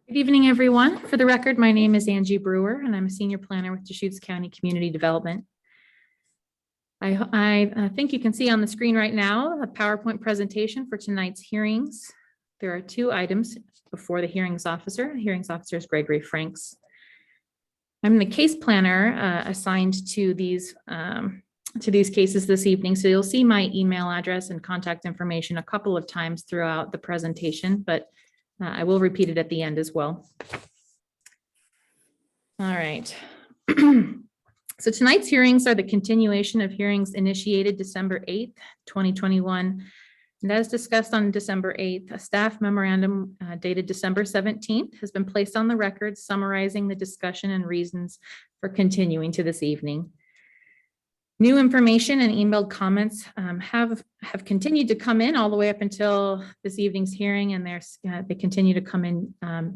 Good evening, everyone. For the record, my name is Angie Brewer, and I'm a senior planner with Deschutes County Community Development. I think you can see on the screen right now a PowerPoint presentation for tonight's hearings. There are two items before the hearings officer. The hearings officer is Gregory Franks. I'm the case planner assigned to these cases this evening, so you'll see my email address and contact information a couple of times throughout the presentation, but I will repeat it at the end as well. All right. So tonight's hearings are the continuation of hearings initiated December 8th, 2021. And as discussed on December 8th, a staff memorandum dated December 17th has been placed on the record summarizing the discussion and reasons for continuing to this evening. New information and emailed comments have continued to come in all the way up until this evening's hearing, and they continue to come in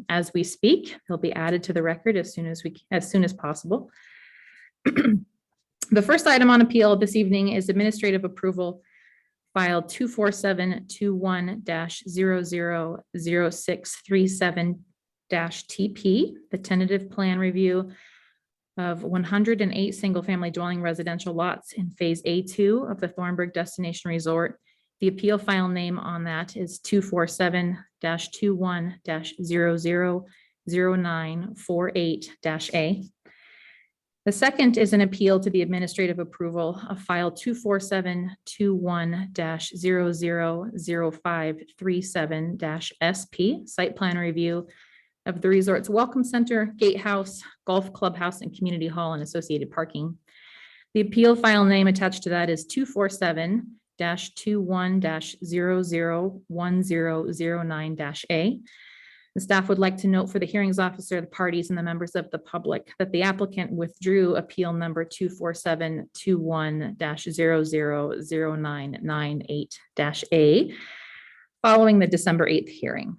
as we speak. They'll be added to the record as soon as possible. The first item on appeal this evening is administrative approval file 247-21-000637-TP, the tentative plan review of 108 single-family dwelling residential lots in Phase A2 of the Thornburgh Destination Resort. The appeal file name on that is 247-21-000948-A. The second is an appeal to the administrative approval of file 247-21-000537-SP, site plan review of the resort's Welcome Center, Gatehouse, Golf Clubhouse, and Community Hall and associated parking. The appeal file name attached to that is 247-21-001009-A. The staff would like to note for the hearings officer, the parties, and the members of the public that the applicant withdrew appeal number 247-21-000998-A following the December 8th hearing.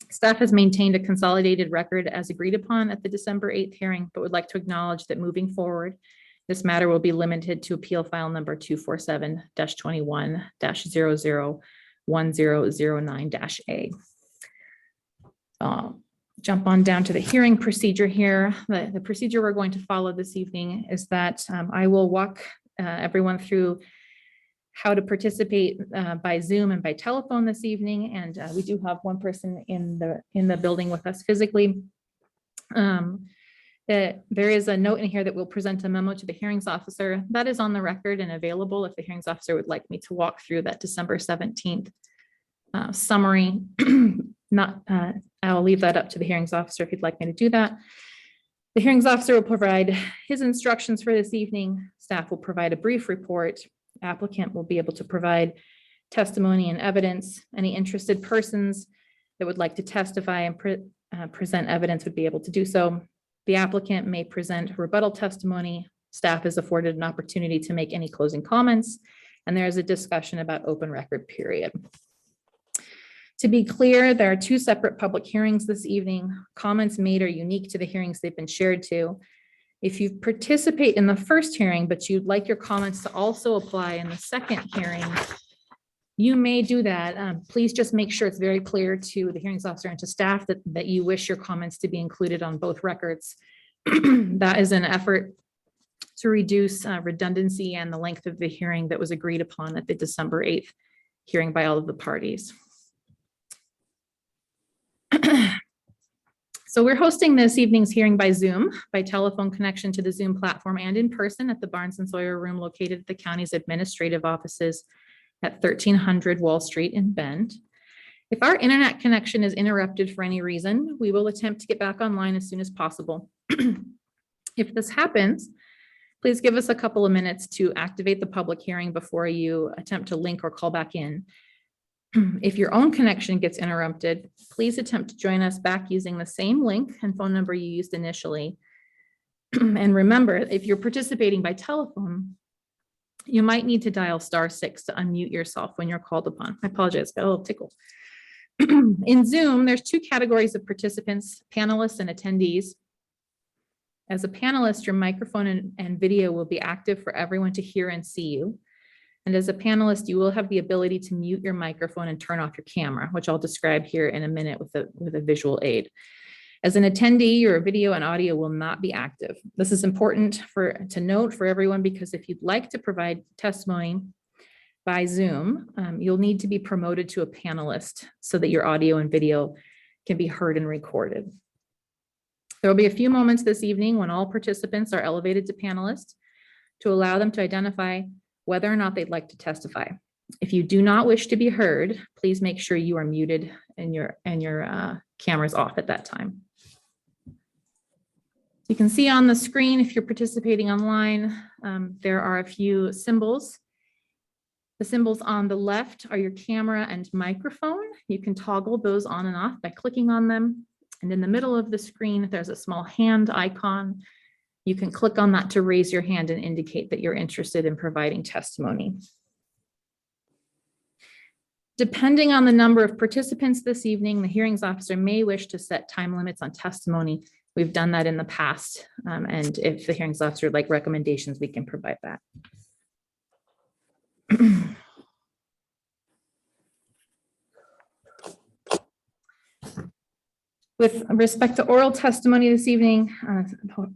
Staff has maintained a consolidated record as agreed upon at the December 8th hearing, but would like to acknowledge that moving forward, this matter will be limited to appeal file number 247-21-001009-A. Jump on down to the hearing procedure here. The procedure we're going to follow this evening is that I will walk everyone through how to participate by Zoom and by telephone this evening. And we do have one person in the building with us physically. There is a note in here that we'll present a memo to the hearings officer. That is on the record and available if the hearings officer would like me to walk through that December 17th summary. I'll leave that up to the hearings officer if you'd like me to do that. The hearings officer will provide his instructions for this evening. Staff will provide a brief report. Applicant will be able to provide testimony and evidence. Any interested persons that would like to testify and present evidence would be able to do so. The applicant may present rebuttal testimony. Staff is afforded an opportunity to make any closing comments, and there is a discussion about open record period. To be clear, there are two separate public hearings this evening. Comments made are unique to the hearings they've been shared to. If you participate in the first hearing, but you'd like your comments to also apply in the second hearing, you may do that. Please just make sure it's very clear to the hearings officer and to staff that you wish your comments to be included on both records. That is an effort to reduce redundancy and the length of the hearing that was agreed upon at the December 8th hearing by all of the parties. So we're hosting this evening's hearing by Zoom, by telephone connection to the Zoom platform, and in person at the Barnes & Sawyer room located at the county's administrative offices at 1300 Wall Street in Bend. If our internet connection is interrupted for any reason, we will attempt to get back online as soon as possible. If this happens, please give us a couple of minutes to activate the public hearing before you attempt to link or call back in. If your own connection gets interrupted, please attempt to join us back using the same link and phone number you used initially. And remember, if you're participating by telephone, you might need to dial *6 to unmute yourself when you're called upon. I apologize, got a little tickle. In Zoom, there's two categories of participants, panelists and attendees. As a panelist, your microphone and video will be active for everyone to hear and see you. And as a panelist, you will have the ability to mute your microphone and turn off your camera, which I'll describe here in a minute with a visual aid. As an attendee, your video and audio will not be active. This is important to note for everyone, because if you'd like to provide testimony by Zoom, you'll need to be promoted to a panelist so that your audio and video can be heard and recorded. There will be a few moments this evening when all participants are elevated to panelists to allow them to identify whether or not they'd like to testify. If you do not wish to be heard, please make sure you are muted and your camera's off at that time. You can see on the screen, if you're participating online, there are a few symbols. The symbols on the left are your camera and microphone. You can toggle those on and off by clicking on them. And in the middle of the screen, there's a small hand icon. You can click on that to raise your hand and indicate that you're interested in providing testimony. Depending on the number of participants this evening, the hearings officer may wish to set time limits on testimony. We've done that in the past, and if the hearings officer would like recommendations, we can provide that. With respect to oral testimony this evening,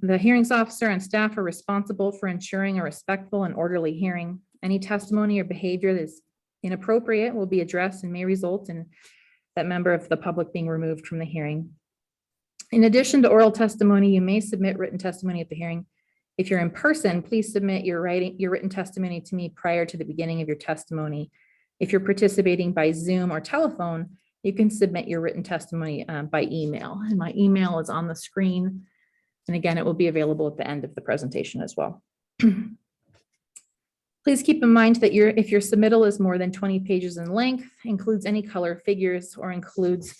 the hearings officer and staff are responsible for ensuring a respectful and orderly hearing. Any testimony or behavior that is inappropriate will be addressed and may result in that member of the public being removed from the hearing. In addition to oral testimony, you may submit written testimony at the hearing. If you're in person, please submit your written testimony to me prior to the beginning of your testimony. If you're participating by Zoom or telephone, you can submit your written testimony by email, and my email is on the screen. And again, it will be available at the end of the presentation as well. Please keep in mind that if your submittal is more than 20 pages in length, includes any color figures, or includes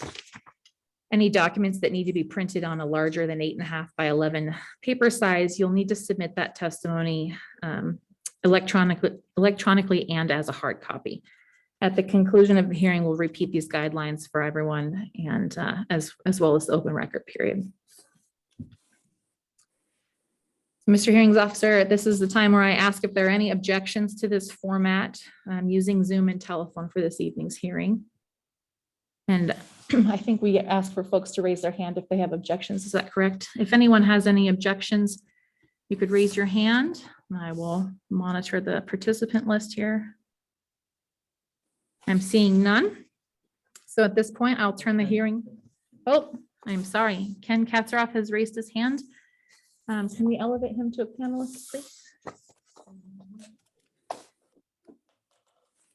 any documents that need to be printed on a larger than 8.5 by 11 paper size, you'll need to submit that testimony electronically and as a hard copy. At the conclusion of the hearing, we'll repeat these guidelines for everyone, and as well as the open record period. Mr. Hearings Officer, this is the time where I ask if there are any objections to this format using Zoom and telephone for this evening's hearing. And I think we ask for folks to raise their hand if they have objections. Is that correct? If anyone has any objections, you could raise your hand and I will monitor the participant list here. I'm seeing none. So at this point, I'll turn the hearing. Oh, I'm sorry. Ken Katzeroff has raised his hand. Can we elevate him to a panelist, please?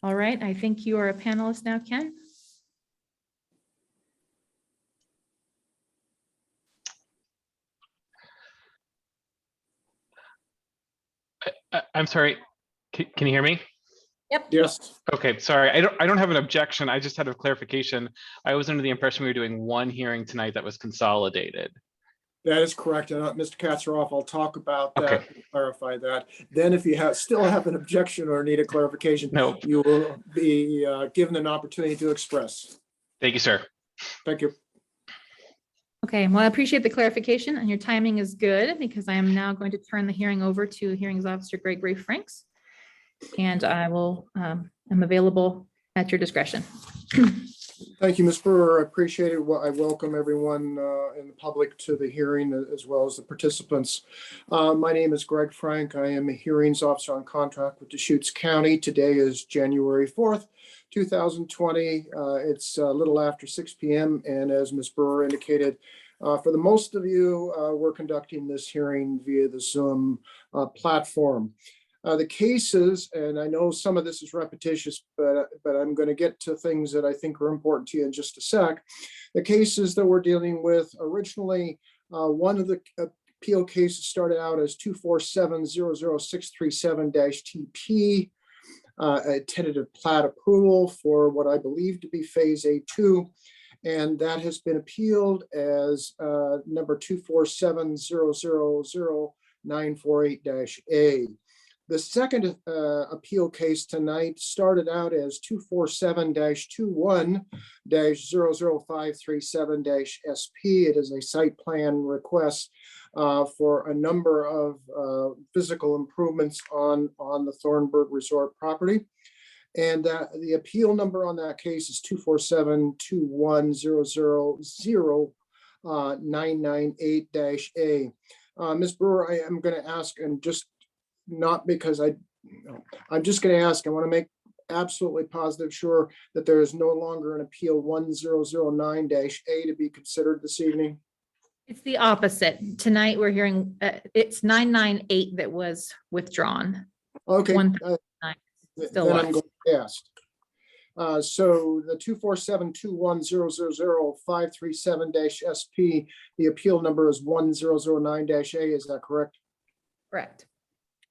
All right, I think you are a panelist now, Ken. I'm sorry. Can you hear me? Yep. Yes. Okay, sorry. I don't have an objection. I just had a clarification. I was under the impression we were doing one hearing tonight that was consolidated. That is correct. Mr. Katzeroff, I'll talk about that, Okay. and clarify that. Then if you still have an objection or need a clarification, No. you will be given an opportunity to express. Thank you, sir. Thank you. Okay, well, I appreciate the clarification, and your timing is good because I am now going to turn the hearing over to Hearings Officer Gregory Franks, and I will am available at your discretion. Thank you, Ms. Brewer. I appreciate it. I welcome everyone in the public to the hearing, as well as the participants. My name is Greg Frank. I am a hearings officer on contract with Deschutes County. Today is January 4th, 2020. It's a little after 6 p.m. And as Ms. Brewer indicated, for the most of you, we're conducting this hearing via the Zoom platform. The cases, and I know some of this is repetitious, but I'm going to get to things that I think are important to you in just a sec. The cases that we're dealing with originally, one of the appeal cases started out as 247-00637-TP, a tentative plat approval for what I believe to be Phase A2, and that has been appealed as number 247-000-948-A. The second appeal case tonight started out as 247-21-00537-SP. It is a site plan request for a number of physical improvements on the Thornburgh Resort property. And the appeal number on that case is 247-21-000-998-A. Ms. Brewer, I am going to ask, and just not because I'm just going to ask, I want to make absolutely positive sure that there is no longer an appeal 1009-A to be considered this evening. It's the opposite. Tonight, we're hearing, it's 998 that was withdrawn. Okay. 139 still Then I'm was. going to ask. So the 247-21-000-537-SP, the appeal number is 1009-A, is that correct? Correct.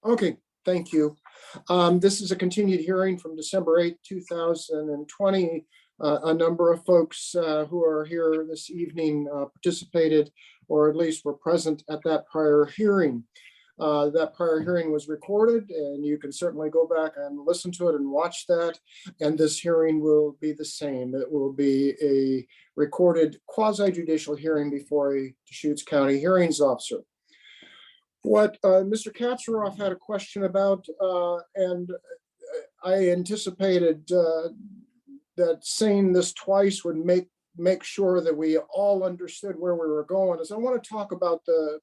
Okay, thank you. This is a continued hearing from December 8th, 2020. A number of folks who are here this evening participated, or at least were present at that prior hearing. That prior hearing was recorded, and you can certainly go back and listen to it and watch that. And this hearing will be the same. It will be a recorded quasi-judicial hearing before a Deschutes County hearings officer. What Mr. Katzeroff had a question about, and I anticipated that saying this twice would make sure that we all understood where we were going, is I want to talk about the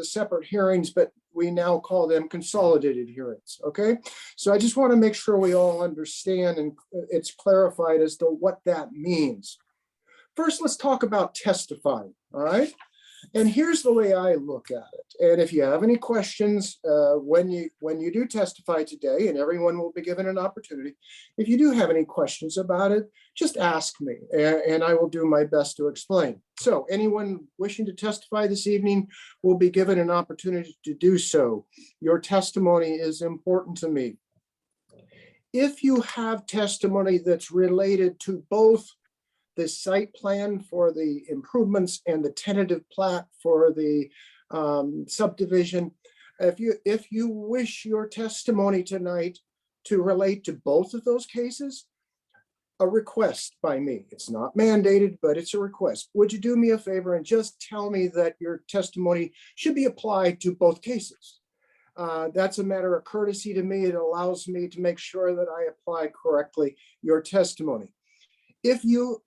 separate hearings, but we now call them consolidated hearings, okay? So I just want to make sure we all understand and it's clarified as to what that means. First, let's talk about testifying, all right? And here's the way I look at it. And if you have any questions when you do testify today, and everyone will be given an opportunity, if you do have any questions about it, just ask me and I will do my best to explain. So anyone wishing to testify this evening will be given an opportunity to do so. Your testimony is important to me. If you have testimony that's related to both the site plan for the improvements and the tentative plat for the subdivision, if you wish your testimony tonight to relate to both of those cases, a request by me. It's not mandated, but it's a request. Would you do me a favor and just tell me that your testimony should be applied to both cases? That's a matter of courtesy to me. It allows me to make sure that I apply correctly your testimony. If you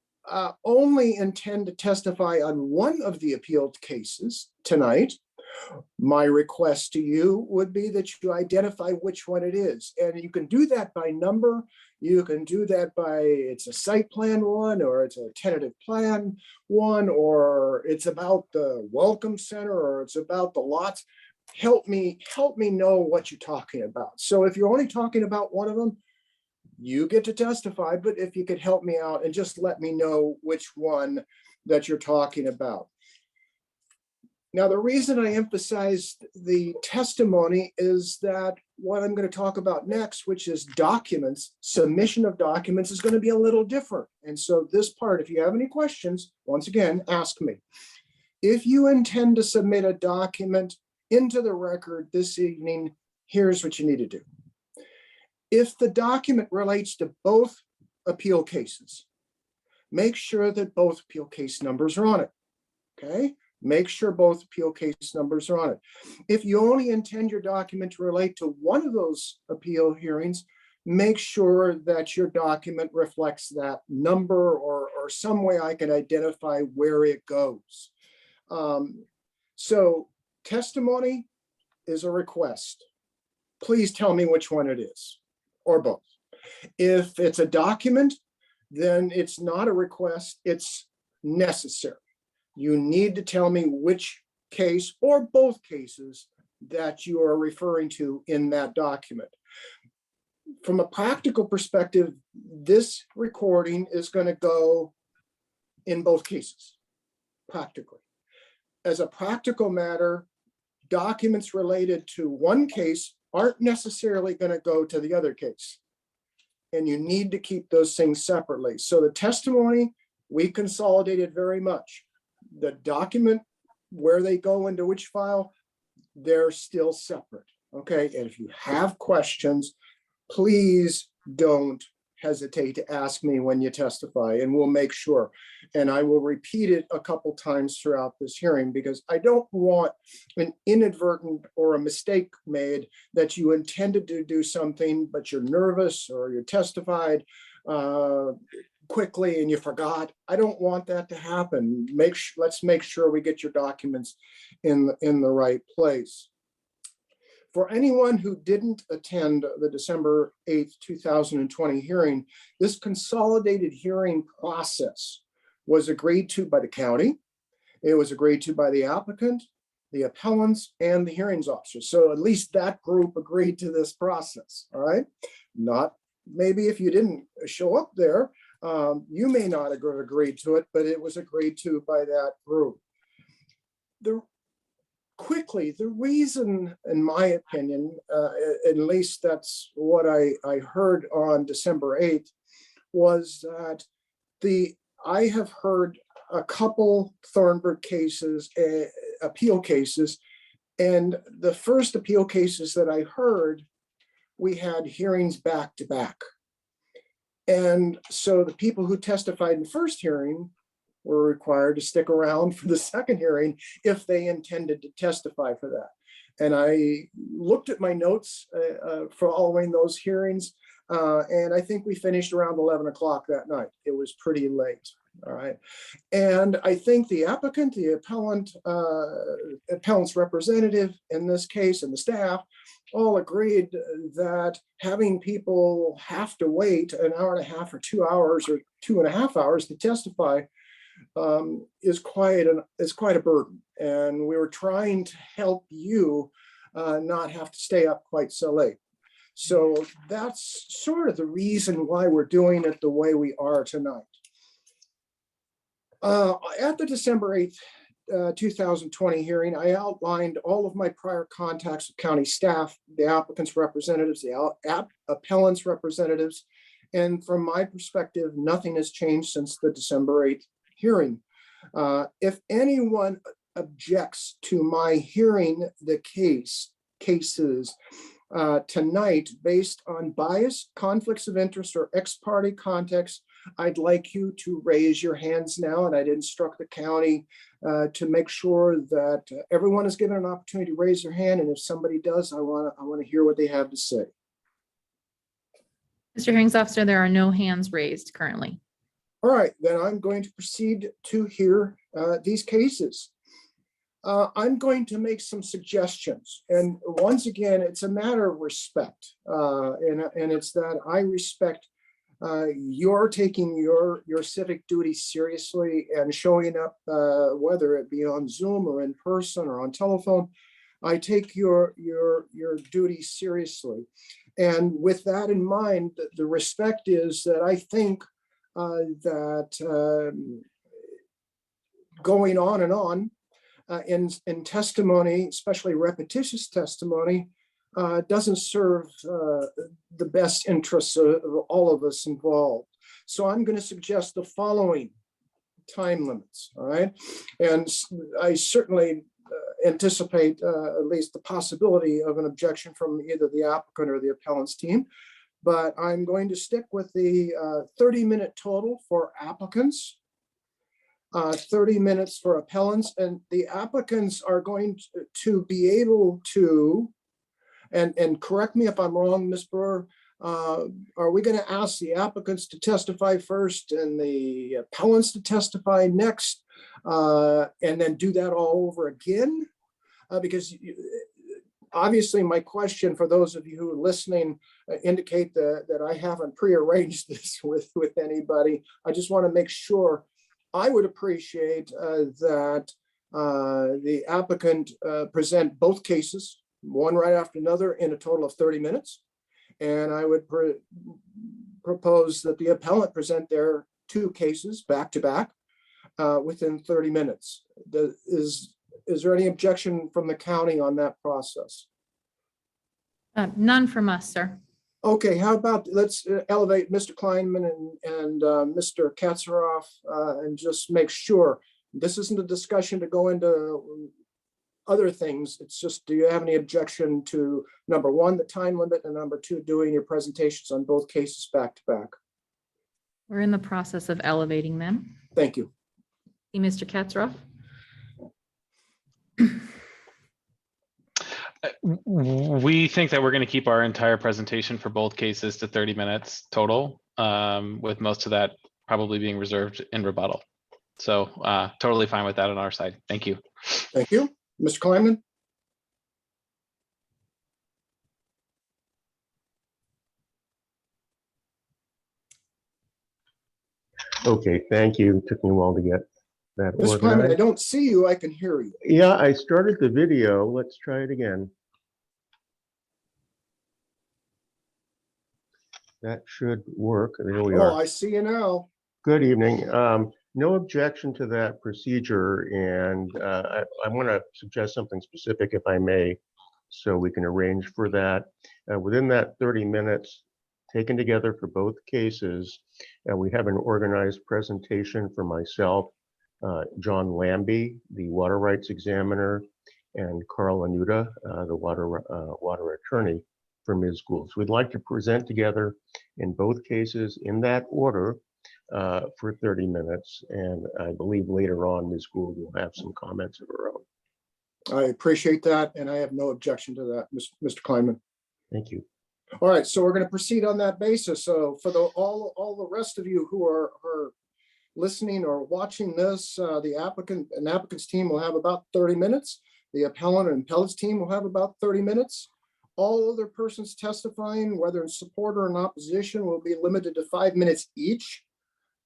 only intend to testify on one of the appealed cases tonight, my request to you would be that you identify which one it is. And you can do that by number. You can do that by it's a site plan one, or it's a tentative plan one, or it's about the welcome center, or it's about the lots. Help me know what you're talking about. So if you're only talking about one of them, you get to testify, but if you could help me out and just let me know which one that you're talking about. Now, the reason I emphasized the testimony is that what I'm going to talk about next, which is documents, submission of documents, is going to be a little different. And so this part, if you have any questions, once again, ask me. If you intend to submit a document into the record this evening, here's what you need to do. If the document relates to both appeal cases, make sure that both appeal case numbers are on it, okay? Make sure both appeal case numbers are on it. If you only intend your document to relate to one of those appeal hearings, make sure that your document reflects that number or some way I can identify where it goes. So testimony is a request. Please tell me which one it is, or both. If it's a document, then it's not a request, it's necessary. You need to tell me which case or both cases that you are referring to in that document. From a practical perspective, this recording is going to go in both cases, practically. As a practical matter, documents related to one case aren't necessarily going to go to the other case. And you need to keep those things separately. So the testimony, we consolidated very much. The document, where they go into which file, they're still separate. Okay, and if you have questions, please don't hesitate to ask me when you testify, and we'll make sure. And I will repeat it a couple times throughout this hearing, because I don't want an inadvertent or a mistake made that you intended to do something, but you're nervous or you testified quickly and you forgot. I don't want that to happen. Let's make sure we get your documents in the right place. For anyone who didn't attend the December 8th, 2020 hearing, this consolidated hearing process was agreed to by the county. It was agreed to by the applicant, the appellants, and the hearings officer. So at least that group agreed to this process, all right? Not maybe if you didn't show up there, you may not have agreed to it, but it was agreed to by that group. Quickly, the reason, in my opinion, at least that's what I heard on December 8th, was that I have heard a couple Thornburgh cases, appeal cases, and the first appeal cases that I heard, we had hearings back to back. And so the people who testified in the first hearing were required to stick around for the second hearing if they intended to testify for that. And I looked at my notes following those hearings, and I think we finished around 11 o'clock that night. It was pretty late, all right? And I think the applicant, the appellant's representative in this case, and the staff all agreed that having people have to wait an hour and a half or 2 hours or 2.5 hours to testify is quite a burden, and we were trying to help you not have to stay up quite so late. So that's sort of the reason why we're doing it the way we are tonight. At the December 8th, 2020 hearing, I outlined all of my prior contacts with county staff, the applicant's representatives, the appellant's representatives, and from my perspective, nothing has changed since the December 8th hearing. If anyone objects to my hearing the cases tonight based on bias, conflicts of interest, or ex parte context, I'd like you to raise your hands now, and I'd instruct the county to make sure that everyone is given an opportunity to raise their hand, and if somebody does, I want to hear what they have to say. Mr. Hearings Officer, there are no hands raised currently. All right, then I'm going to proceed to hear these cases. I'm going to make some suggestions. And once again, it's a matter of respect. And it's that I respect you're taking your civic duty seriously and showing up, whether it be on Zoom or in person or on telephone. I take your duty seriously. And with that in mind, the respect is that I think that going on and on in testimony, especially repetitious testimony, doesn't serve the best interests of all of us involved. So I'm going to suggest the following time limits, all right? And I certainly anticipate at least the possibility of an objection from either the applicant or the appellant's team. But I'm going to stick with the 30-minute total for applicants, 30 minutes for appellants, and the applicants are going to be able to, and correct me if I'm wrong, Ms. Brewer, are we going to ask the applicants to testify first and the appellants to testify next, and then do that all over again? Because obviously, my question for those of you who are listening indicate that I haven't prearranged this with anybody. I just want to make sure. I would appreciate that the applicant present both cases, one right after another, in a total of 30 minutes. And I would propose that the appellant present their two cases back to back within 30 minutes. Is there any objection from the county on that process? None from us, sir. Okay, how about let's elevate Mr. Kleinman and Mr. Katsaroff and just make sure this isn't a discussion to go into other things. It's just, do you have any objection to number one, the time limit, and number two, doing your presentations on both cases back to back? We're in the process of elevating them. Thank you. Mr. Katzroff? We think that we're going to keep our entire presentation for both cases to 30 minutes total, with most of that probably being reserved in rebuttal. So totally fine with that on our side. Thank you. Thank you. Mr. Kleinman? Okay, thank you. Took me a while to get that Mr. Kleinman, I organized. don't see you. I can hear you. Yeah, I started the video. Let's try it again. That should work. There we Oh, are. I see you now. Good evening. No objection to that procedure, and I want to suggest something specific, if I may, so we can arrange for that. Within that 30 minutes taken together for both cases, we have an organized presentation for myself, John Lambie, the water rights examiner, and Carl Anuta, the water attorney for Ms. Gould. So we'd like to present together in both cases in that order for 30 minutes. And I believe later on, Ms. Gould will have some comments of her own. I appreciate that, and I have no objection to that, Mr. Kleinman. Thank you. All right, so we're going to proceed on that basis. So for all the rest of you who are listening or watching this, the applicant's team will have about 30 minutes. The appellant and appellate's team will have about 30 minutes. All other persons testifying, whether in support or in opposition, will be limited to 5 minutes each.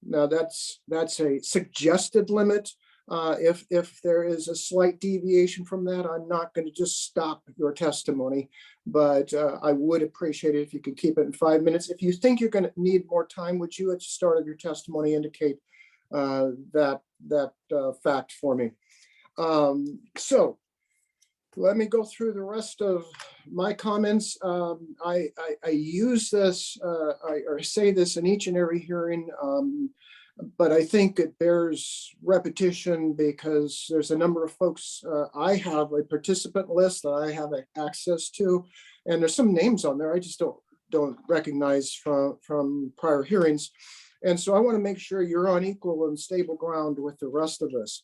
Now that's a suggested limit. If there is a slight deviation from that, I'm not going to just stop your testimony, but I would appreciate it if you could keep it in 5 minutes. If you think you're going to need more time, would you at the start of your testimony indicate that fact for me? So let me go through the rest of my comments. I use this, I say this in each and every hearing, but I think it bears repetition because there's a number of folks. I have a participant list that I have access to, and there's some names on there I just don't recognize from prior hearings. And so I want to make sure you're on equal and stable ground with the rest of us.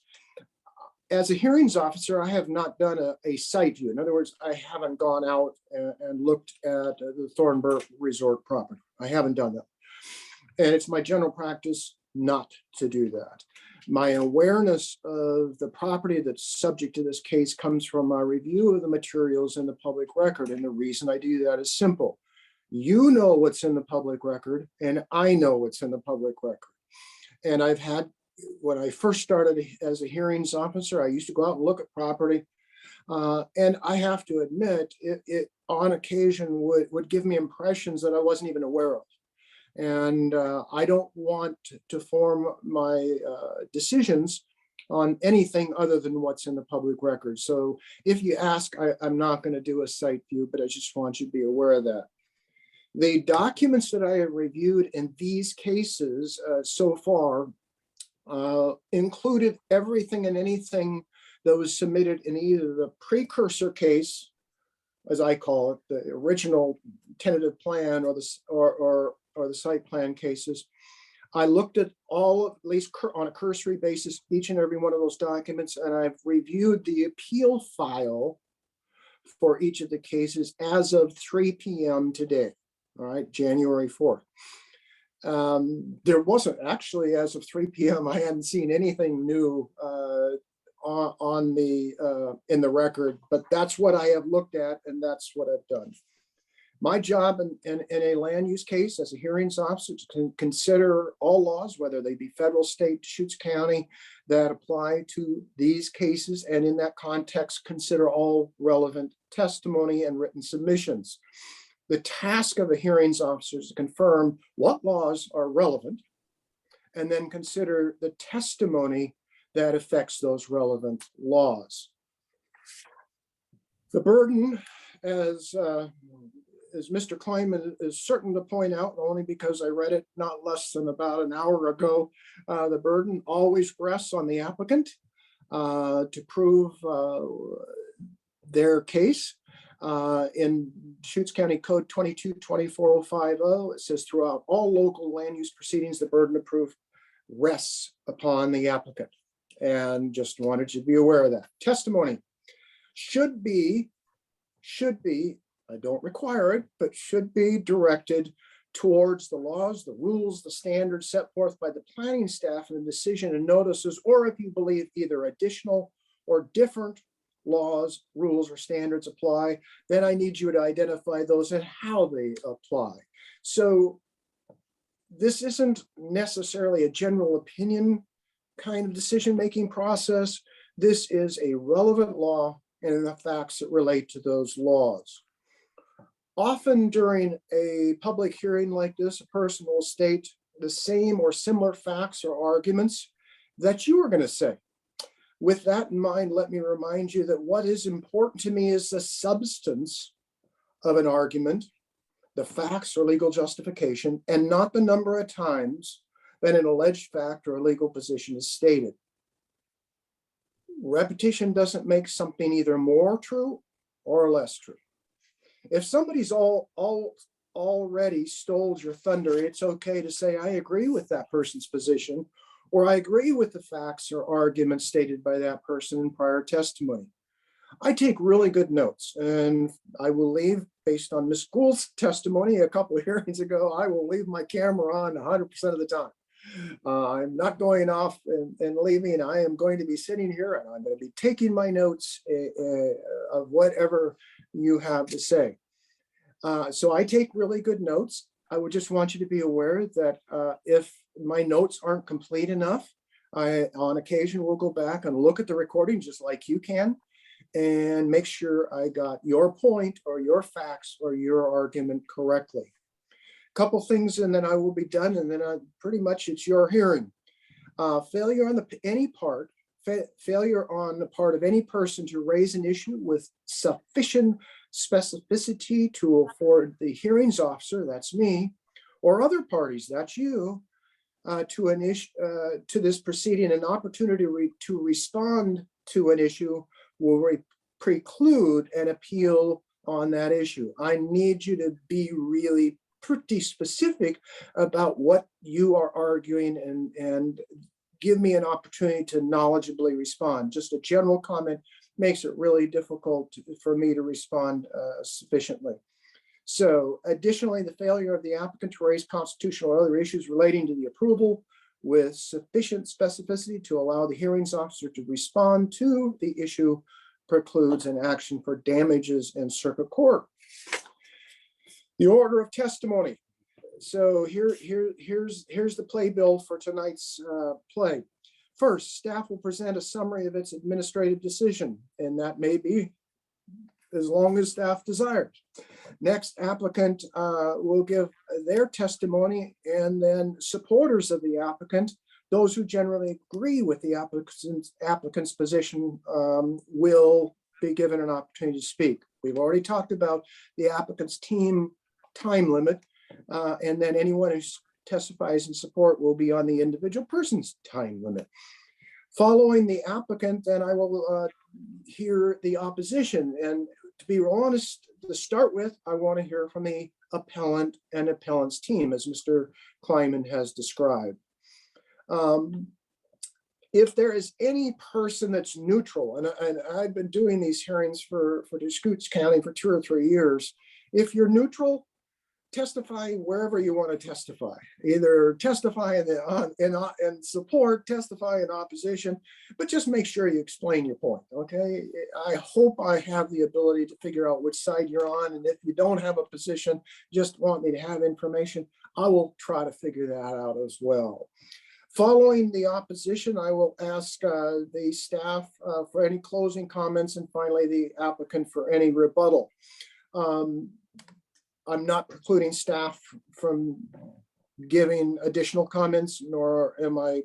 As a hearings officer, I have not done a site view. In other words, I haven't gone out and looked at the Thornburgh Resort property. I haven't done that. And it's my general practice not to do that. My awareness of the property that's subject to this case comes from my review of the materials in the public record. And the reason I do that is simple. You know what's in the public record, and I know what's in the public record. And I've had, when I first started as a hearings officer, I used to go out and look at property. And I have to admit, it on occasion would give me impressions that I wasn't even aware of. And I don't want to form my decisions on anything other than what's in the public record. So if you ask, I'm not going to do a site view, but I just want you to be aware of that. The documents that I have reviewed in these cases so far included everything and anything that was submitted in either the precursor case, as I call it, the original tentative plan, or the site plan cases. I looked at all, at least on a cursory basis, each and every one of those documents, and I've reviewed the appeal file for each of the cases as of 3 p.m. today, all right, January 4th. There wasn't actually, as of 3 p.m., I hadn't seen anything new on the in the record, but that's what I have looked at, and that's what I've done. My job in a land use case as a hearings officer is to consider all laws, whether they be federal, state, Deschutes County, that apply to these cases, and in that context, consider all relevant testimony and written submissions. The task of a hearings officer is to confirm what laws are relevant, and then consider the testimony that affects those relevant laws. The burden, as Mr. Kleinman is certain to point out, only because I read it not less than about an hour ago, the burden always rests on the applicant to prove their case. In Deschutes County Code 22-24050, it says throughout all local land use proceedings, the burden of proof rests upon the applicant. And just wanted you to be aware of that. Testimony should be, I don't require it, but should be directed towards the laws, the rules, the standards set forth by the planning staff in the decision and notices, or if you believe either additional or different laws, rules, or standards apply, then I need you to identify those and how they apply. So this isn't necessarily a general opinion kind of decision-making process. This is a relevant law and the facts that relate to those laws. Often during a public hearing like this, a person will state the same or similar facts or arguments that you were going to say. With that in mind, let me remind you that what is important to me is the substance of an argument, the facts or legal justification, and not the number of times that an alleged fact or a legal position is stated. Repetition doesn't make something either more true or less true. If somebody's already stole your thunder, it's okay to say, I agree with that person's position, or I agree with the facts or arguments stated by that person in prior testimony. I take really good notes, and I will leave, based on Ms. Gould's testimony a couple of hearings ago, I will leave my camera on 100% of the time. I'm not going off and leaving. I am going to be sitting here and I'm going to be taking my notes of whatever you have to say. So I take really good notes. I would just want you to be aware that if my notes aren't complete enough, I on occasion will go back and look at the recording just like you can and make sure I got your point or your facts or your argument correctly. Couple things and then I will be done, and then pretty much it's your hearing. Failure on the part of any person to raise an issue with sufficient specificity to afford the hearings officer, that's me, or other parties, that's you, to an issue to this proceeding, an opportunity to respond to an issue will preclude an appeal on that issue. I need you to be really pretty specific about what you are arguing and give me an opportunity to knowledgeably respond. Just a general comment makes it really difficult for me to respond sufficiently. So additionally, the failure of the applicant to raise constitutional or other issues relating to the approval with sufficient specificity to allow the hearings officer to respond to the issue precludes an action for damages in circuit court. The order of testimony. So here's the playbill for tonight's play. First, staff will present a summary of its administrative decision, and that may be as long as staff desires. Next, applicant will give their testimony, and then supporters of the applicant, those who generally agree with the applicant's position, will be given an opportunity to speak. We've already talked about the applicant's team time limit, and then anyone who testifies in support will be on the individual person's time limit. Following the applicant, then I will hear the opposition. And to be honest, to start with, I want to hear from the appellant and appellant's team, as Mr. Kleiman has described. If there is any person that's neutral, and I've been doing these hearings for Deschutes County for 2 or 3 years, if you're neutral, testify wherever you want to testify. Either testify in support, testify in opposition, but just make sure you explain your point, okay? I hope I have the ability to figure out which side you're on, and if you don't have a position, just want me to have information, I will try to figure that out as well. Following the opposition, I will ask the staff for any closing comments, and finally the applicant for any rebuttal. I'm not precluding staff from giving additional comments, nor am I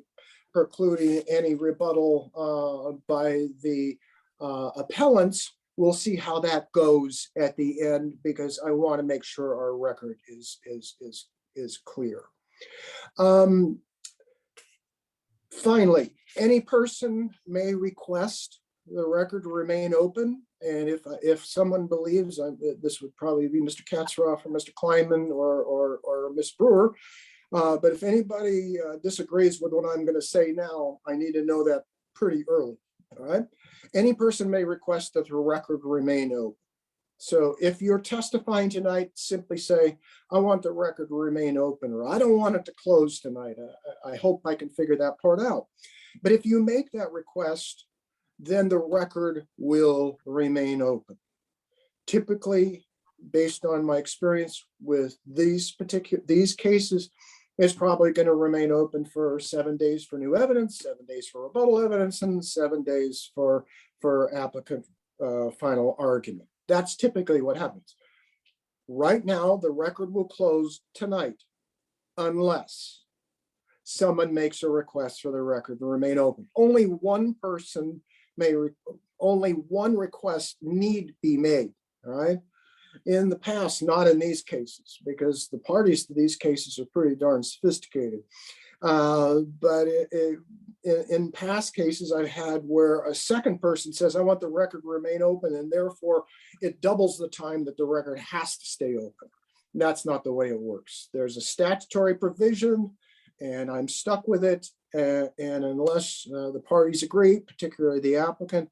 precluding any rebuttal by the appellants. We'll see how that goes at the end, because I want to make sure our record is clear. Finally, any person may request the record remain open. And if someone believes this would probably be Mr. Katzroff or Mr. Kleinman or Ms. Brewer. But if anybody disagrees with what I'm going to say now, I need to know that pretty early. All right. Any person may request that the record remain open. So if you're testifying tonight, simply say, I want the record to remain open, or I don't want it to close tonight. I hope I can figure that part out. But if you make that request, then the record will remain open. Typically, based on my experience with these cases, it's probably going to remain open for 7 days for new evidence, 7 days for rebuttal evidence, and 7 days for applicant final argument. That's typically what happens. Right now, the record will close tonight unless someone makes a request for the record to remain open. Only one person only one request need be made, all right? In the past, not in these cases, because the parties to these cases are pretty darn sophisticated. But in past cases I've had where a second person says, I want the record to remain open, and therefore it doubles the time that the record has to stay open. That's not the way it works. There's a statutory provision, and I'm stuck with it. And unless the parties agree, particularly the applicant,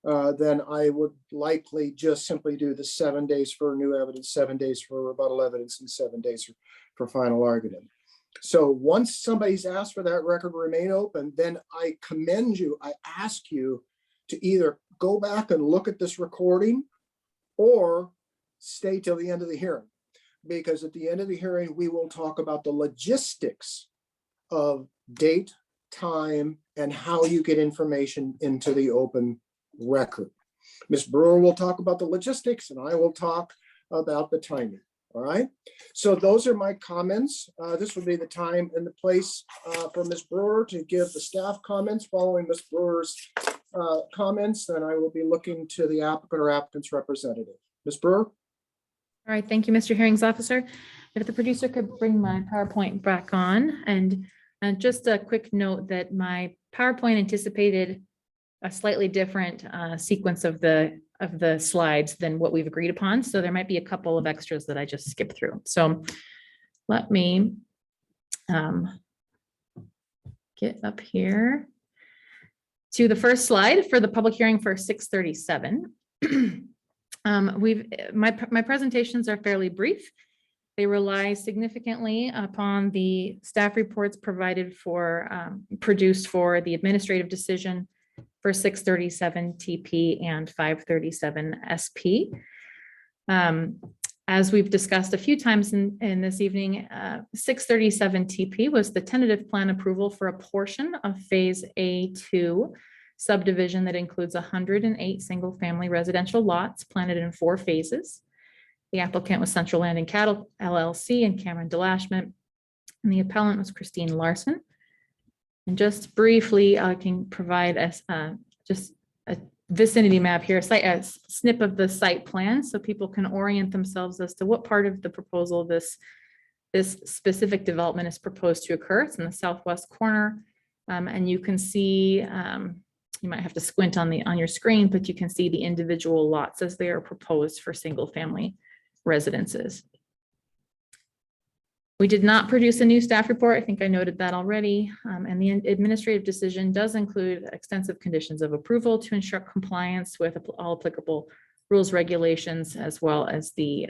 then I would likely just simply do the 7 days for new evidence, 7 days for rebuttal evidence, and 7 days for final argument. So once somebody's asked for that record to remain open, then I commend you, I ask you to either go back and look at this recording or stay till the end of the hearing. Because at the end of the hearing, we will talk about the logistics of date, time, and how you get information into the open record. Ms. Brewer will talk about the logistics, and I will talk about the timing. All right. So those are my comments. This would be the time and the place for Ms. Brewer to give the staff comments. Following Ms. Brewer's comments, then I will be looking to the applicant or applicant's representative. Ms. Brewer. All right, thank you, Mr. Hearings Officer. If the producer could bring my PowerPoint back on, and just a quick note that my PowerPoint anticipated a slightly different sequence of the slides than what we've agreed upon. So there might be a couple of extras that I just skipped through. So let me get up here to the first slide for the public hearing for 637. My presentations are fairly brief. They rely significantly upon the staff reports provided for produced for the administrative decision for 637 TP and 537 SP. As we've discussed a few times in this evening, 637 TP was the tentative plan approval for a portion of Phase A2 subdivision that includes 108 single-family residential lots planted in 4 phases. The applicant was Central Land and Cattle LLC and Cameron Delashment, and the appellant was Christine Larson. And just briefly, I can provide us just a vicinity map here, a snip of the site plan, so people can orient themselves as to what part of the proposal this specific development is proposed to occur. It's in the southwest corner, and you can see. You might have to squint on your screen, but you can see the individual lots as they are proposed for single-family residences. We did not produce a new staff report. I think I noted that already. And the administrative decision does include extensive conditions of approval to ensure compliance with all applicable rules, regulations, as well as the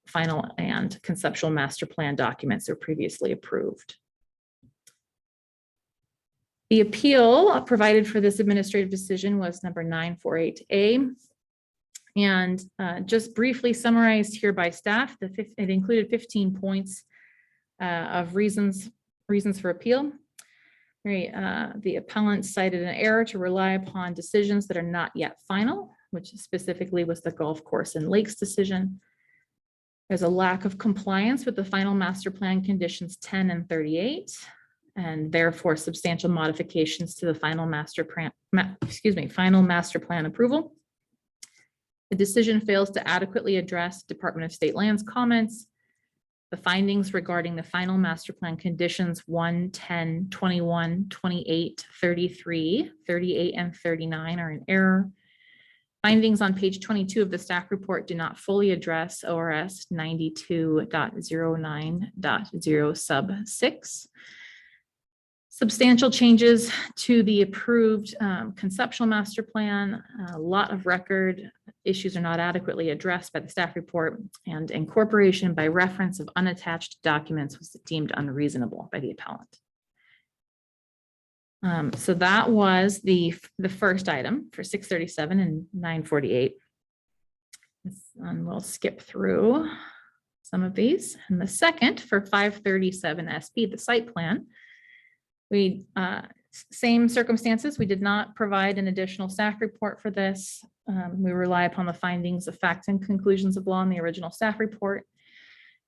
final and conceptual master plan documents are previously approved. The appeal provided for this administrative decision was number 948A. And just briefly summarized here by staff, it included 15 points of reasons for appeal. The appellant cited an error to rely upon decisions that are not yet final, which specifically was the golf course and lakes decision. There's a lack of compliance with the final master plan conditions 10 and 38, and therefore substantial modifications to the final master plan approval. The decision fails to adequately address Department of State Lands comments. The findings regarding the final master plan conditions 1, 10, 21, 28, 33, 38, and 39 are in error. Findings on page 22 of the staff report do not fully address ORS 92.09.0 sub 6. Substantial changes to the approved conceptual master plan. A lot of record issues are not adequately addressed by the staff report, and incorporation by reference of unattached documents was deemed unreasonable by the appellant. So that was the first item for 637 and 948. And we'll skip through some of these. And the second for 537 SP, the site plan. We, same circumstances, we did not provide an additional staff report for this. We rely upon the findings of facts and conclusions of law in the original staff report.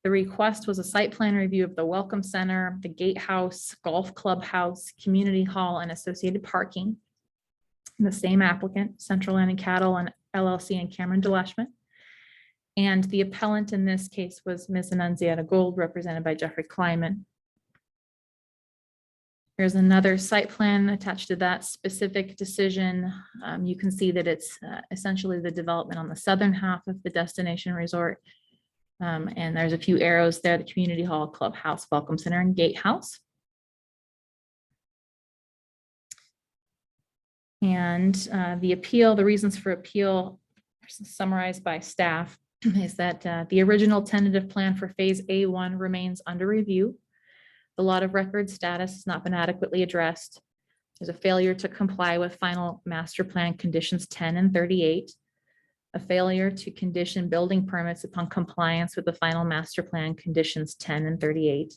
The request was a site plan review of the Welcome Center, the Gatehouse, Golf Clubhouse, Community Hall, and associated parking. The same applicant, Central Land and Cattle and LLC and Cameron Delashment. And the appellant in this case was Ms. Annunziata Gold, represented by Jeffrey Kleiman. There's another site plan attached to that specific decision. You can see that it's essentially the development on the southern half of the destination resort. And there's a few arrows there, the Community Hall, Clubhouse, Welcome Center, and Gatehouse. And the appeal, the reasons for appeal summarized by staff is that the original tentative plan for phase A1 remains under review. The lot of record status has not been adequately addressed. There's a failure to comply with final master plan conditions 10 and 38. A failure to condition building permits upon compliance with the final master plan conditions 10 and 38.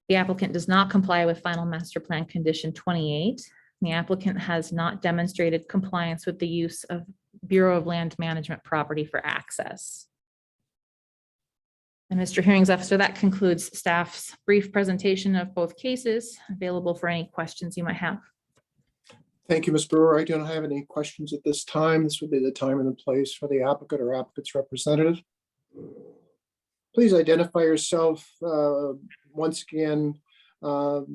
The applicant does not comply with final master plan condition 28. The applicant has not demonstrated compliance with the use of Bureau of Land Management property for access. And Mr. Hearings Officer, that concludes staff's brief presentation of both cases, available for any questions you might have. Thank you, Ms. Brewer. I don't have any questions at this time. This would be the time and the place for the applicant or applicant's representative. Please identify yourself once again for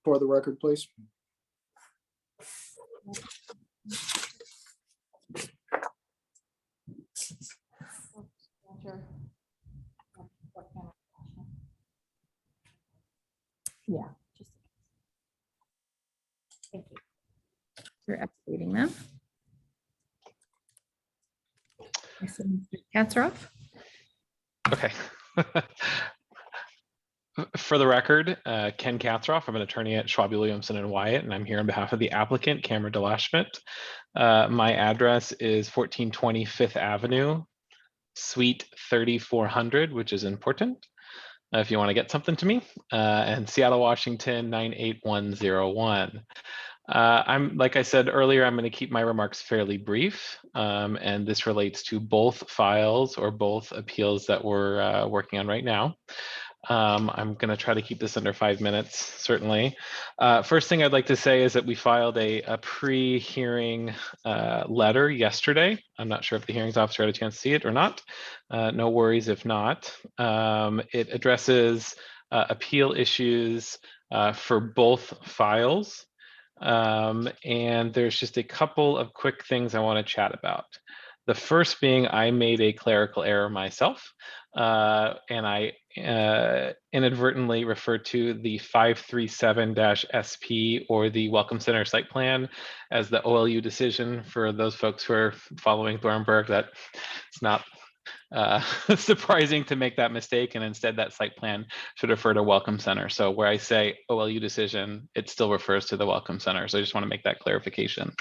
the record, please. Yeah. Thank you. You're updating them. Katzeroff. Okay. For the record, Ken Katzeroff, I'm an attorney at Schwab, Williamson & Wyatt, and I'm here on behalf of the applicant, Cameron Delashment. My address is 1420 5th Avenue, Suite 3400, which is important if you want to get something to me, and Seattle, Washington, 98101. Like I said earlier, I'm going to keep my remarks fairly brief, and this relates to both files or both appeals that we're working on right now. I'm going to try to keep this under 5 minutes, certainly. First thing I'd like to say is that we filed a pre-hearing letter yesterday. I'm not sure if the hearings officer had a chance to see it or not. No worries if not. It addresses appeal issues for both files. And there's just a couple of quick things I want to chat about. The first being I made a clerical error myself, and I inadvertently referred to the 537-SP or the Welcome Center site plan as the OLU decision. For those folks who are following Thornburgh, that it's not surprising to make that mistake, and instead that site plan should refer to Welcome Center. So where I say OLU decision, it still refers to the Welcome Center. So I just want to make that clarification.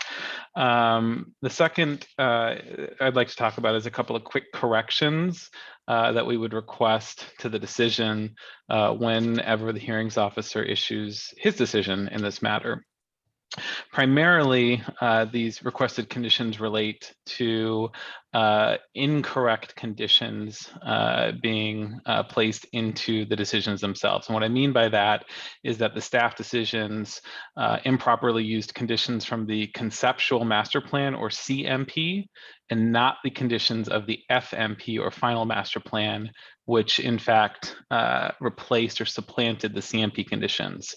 The second I'd like to talk about is a couple of quick corrections that we would request to the decision whenever the hearings officer issues his decision in this matter. Primarily, these requested conditions relate to incorrect conditions being placed into the decisions themselves. And what I mean by that is that the staff decisions improperly used conditions from the conceptual master plan, or CMP, and not the conditions of the FMP or final master plan, which in fact replaced or supplanted the CMP conditions.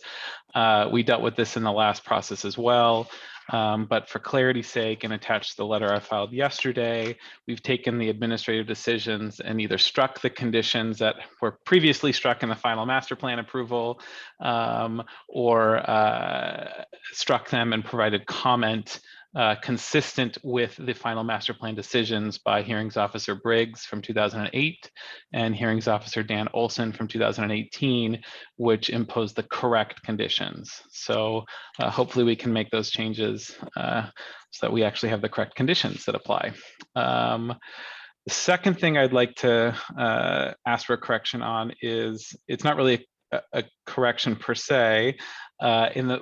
We dealt with this in the last process as well. But for clarity's sake, and attached to the letter I filed yesterday, we've taken the administrative decisions and either struck the conditions that were previously struck in the final master plan approval, or struck them and provided comment consistent with the final master plan decisions by Hearings Officer Briggs from 2008 and Hearings Officer Dan Olson from 2018, which imposed the correct conditions. So hopefully we can make those changes so that we actually have the correct conditions that apply. The second thing I'd like to ask for a correction on is, it's not really a correction per se. In the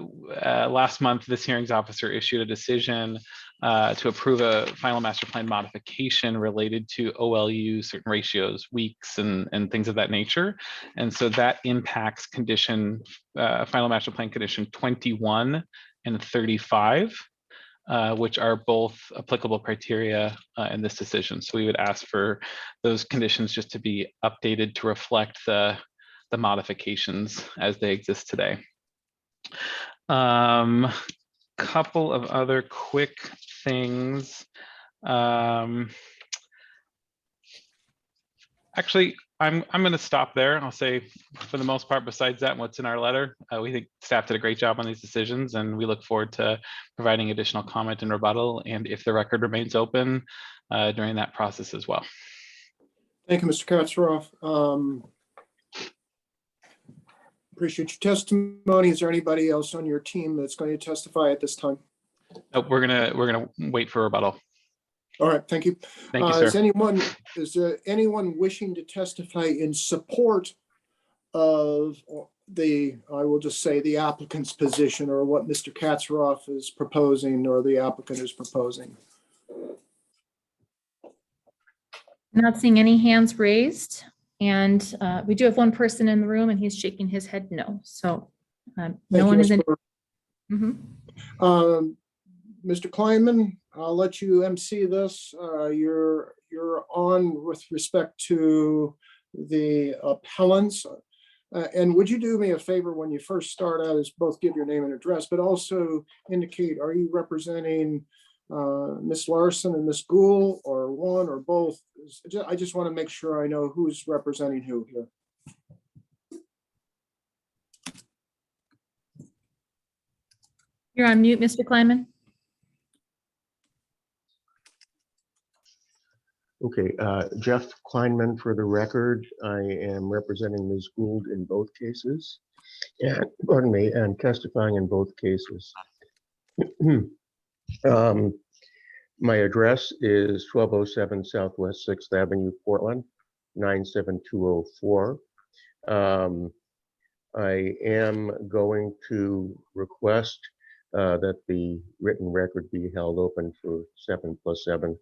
last month, this hearings officer issued a decision to approve a final master plan modification related to OLU, certain ratios, weeks, and things of that nature. And so that impacts condition, final master plan condition 21 and 35. Which are both applicable criteria in this decision. So we would ask for those conditions just to be updated to reflect the modifications as they exist today. Couple of other quick things. Actually, I'm going to stop there. I'll say, for the most part, besides that and what's in our letter, we think staff did a great job on these decisions, and we look forward to providing additional comment and rebuttal, and if the record remains open during that process as well. Thank you, Mr. Katsaroff. Appreciate your testimony. Is there anybody else on your team that's going to testify at this time? Nope, we're gonna wait for rebuttal. All right, thank you. Thank you, sir. Is there anyone wishing to testify in support of I will just say the applicant's position, or what Mr. Katsaroff is proposing, or the applicant is proposing? Not seeing any hands raised. And we do have one person in the room, and he's shaking his head no. So no one is in. Mr. Kleinman, I'll let you MC this. You're on with respect to the appellants. And would you do me a favor when you first start out, is both give your name and address, but also indicate, are you representing Ms. Larson and Ms. Gould, or one or both? I just want to make sure I know who's representing who here. You're on mute, Mr. Kleinman. Okay, Jeff Kleinman for the record. I am representing Ms. Gould in both cases, and pardon me, and testifying in both cases. My address is 1207 Southwest 6th Avenue, Portland, 97204. I am going to request that the written record be held open for 7+7+7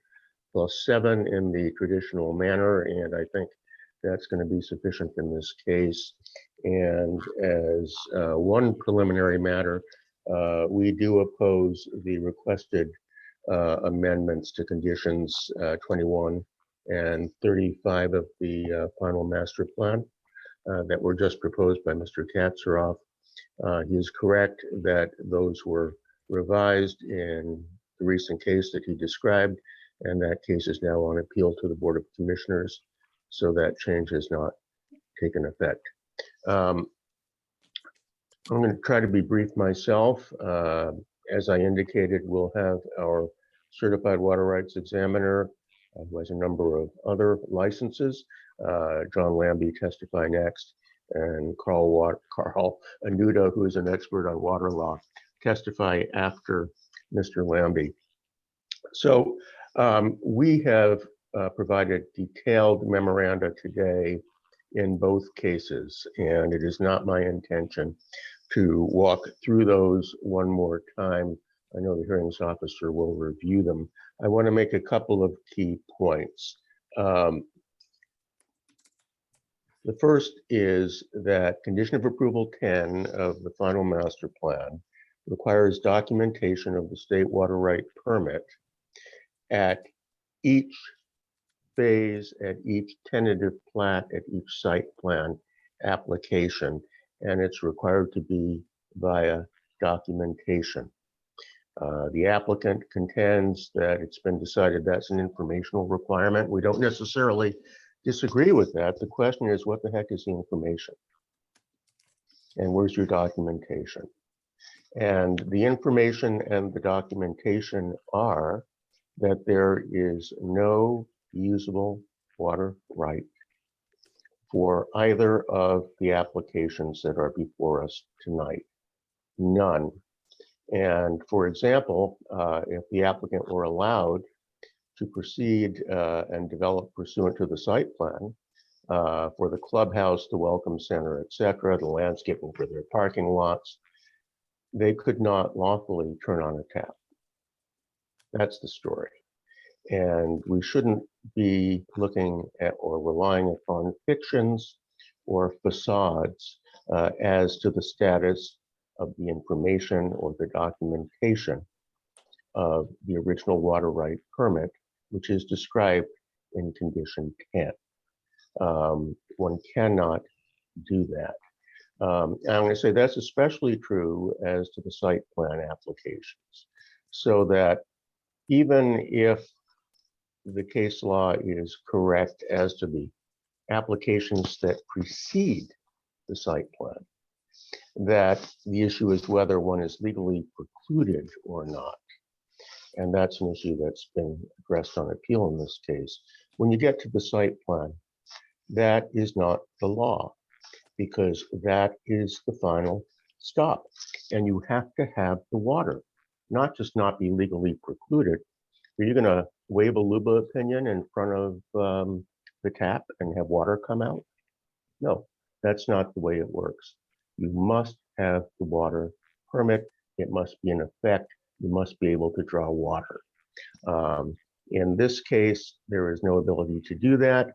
in the traditional manner, and I think that's going to be sufficient in this case. And as one preliminary matter, we do oppose the requested amendments to conditions 21 and 35 of the final master plan that were just proposed by Mr. Katsaroff. He is correct that those were revised in the recent case that he described, and that case is now on appeal to the Board of Commissioners, so that change has not taken effect. I'm going to try to be brief myself. As I indicated, we'll have our certified water rights examiner, who has a number of other licenses, John Lambie, testify next, and Carl Anuda, who is an expert on water law, testify after Mr. Lambie. So we have provided detailed memoranda today in both cases, and it is not my intention to walk through those one more time. I know the hearings officer will review them. I want to make a couple of key points. The first is that condition of approval 10 of the final master plan requires documentation of the state water right permit at each phase, at each tentative plat, at each site plan application, and it's required to be via documentation. The applicant contends that it's been decided that's an informational requirement. We don't necessarily disagree with that. The question is, what the heck is the information? And where's your documentation? And the information and the documentation are that there is no usable water right for either of the applications that are before us tonight. None. And for example, if the applicant were allowed to proceed and develop pursuant to the site plan for the clubhouse, the welcome center, et cetera, the landscaping for their parking lots, they could not lawfully turn on a tap. That's the story. And we shouldn't be looking at or relying upon fictions or facades as to the status of the information or the documentation of the original water right permit, which is described in condition 10. One cannot do that. And I'm going to say that's especially true as to the site plan applications, so that even if the case law is correct as to the applications that precede the site plan, that the issue is whether one is legally precluded or not. And that's an issue that's been addressed on appeal in this case. When you get to the site plan, that is not the law, because that is the final stop. And you have to have the water, not just not be legally precluded. Are you going to wave a Luba opinion in front of the tap and have water come out? No, that's not the way it works. You must have the water permit. It must be in effect. You must be able to draw water. In this case, there is no ability to do that.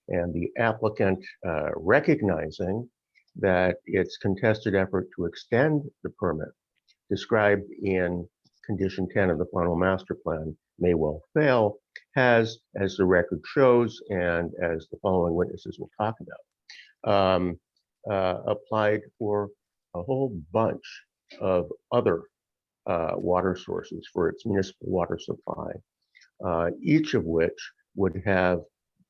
And the applicant, recognizing that its contested effort to extend the permit described in condition 10 of the final master plan may well fail, has, as the record shows, and as the following witnesses will talk about, applied for a whole bunch of other water sources for its municipal water supply, each of which would have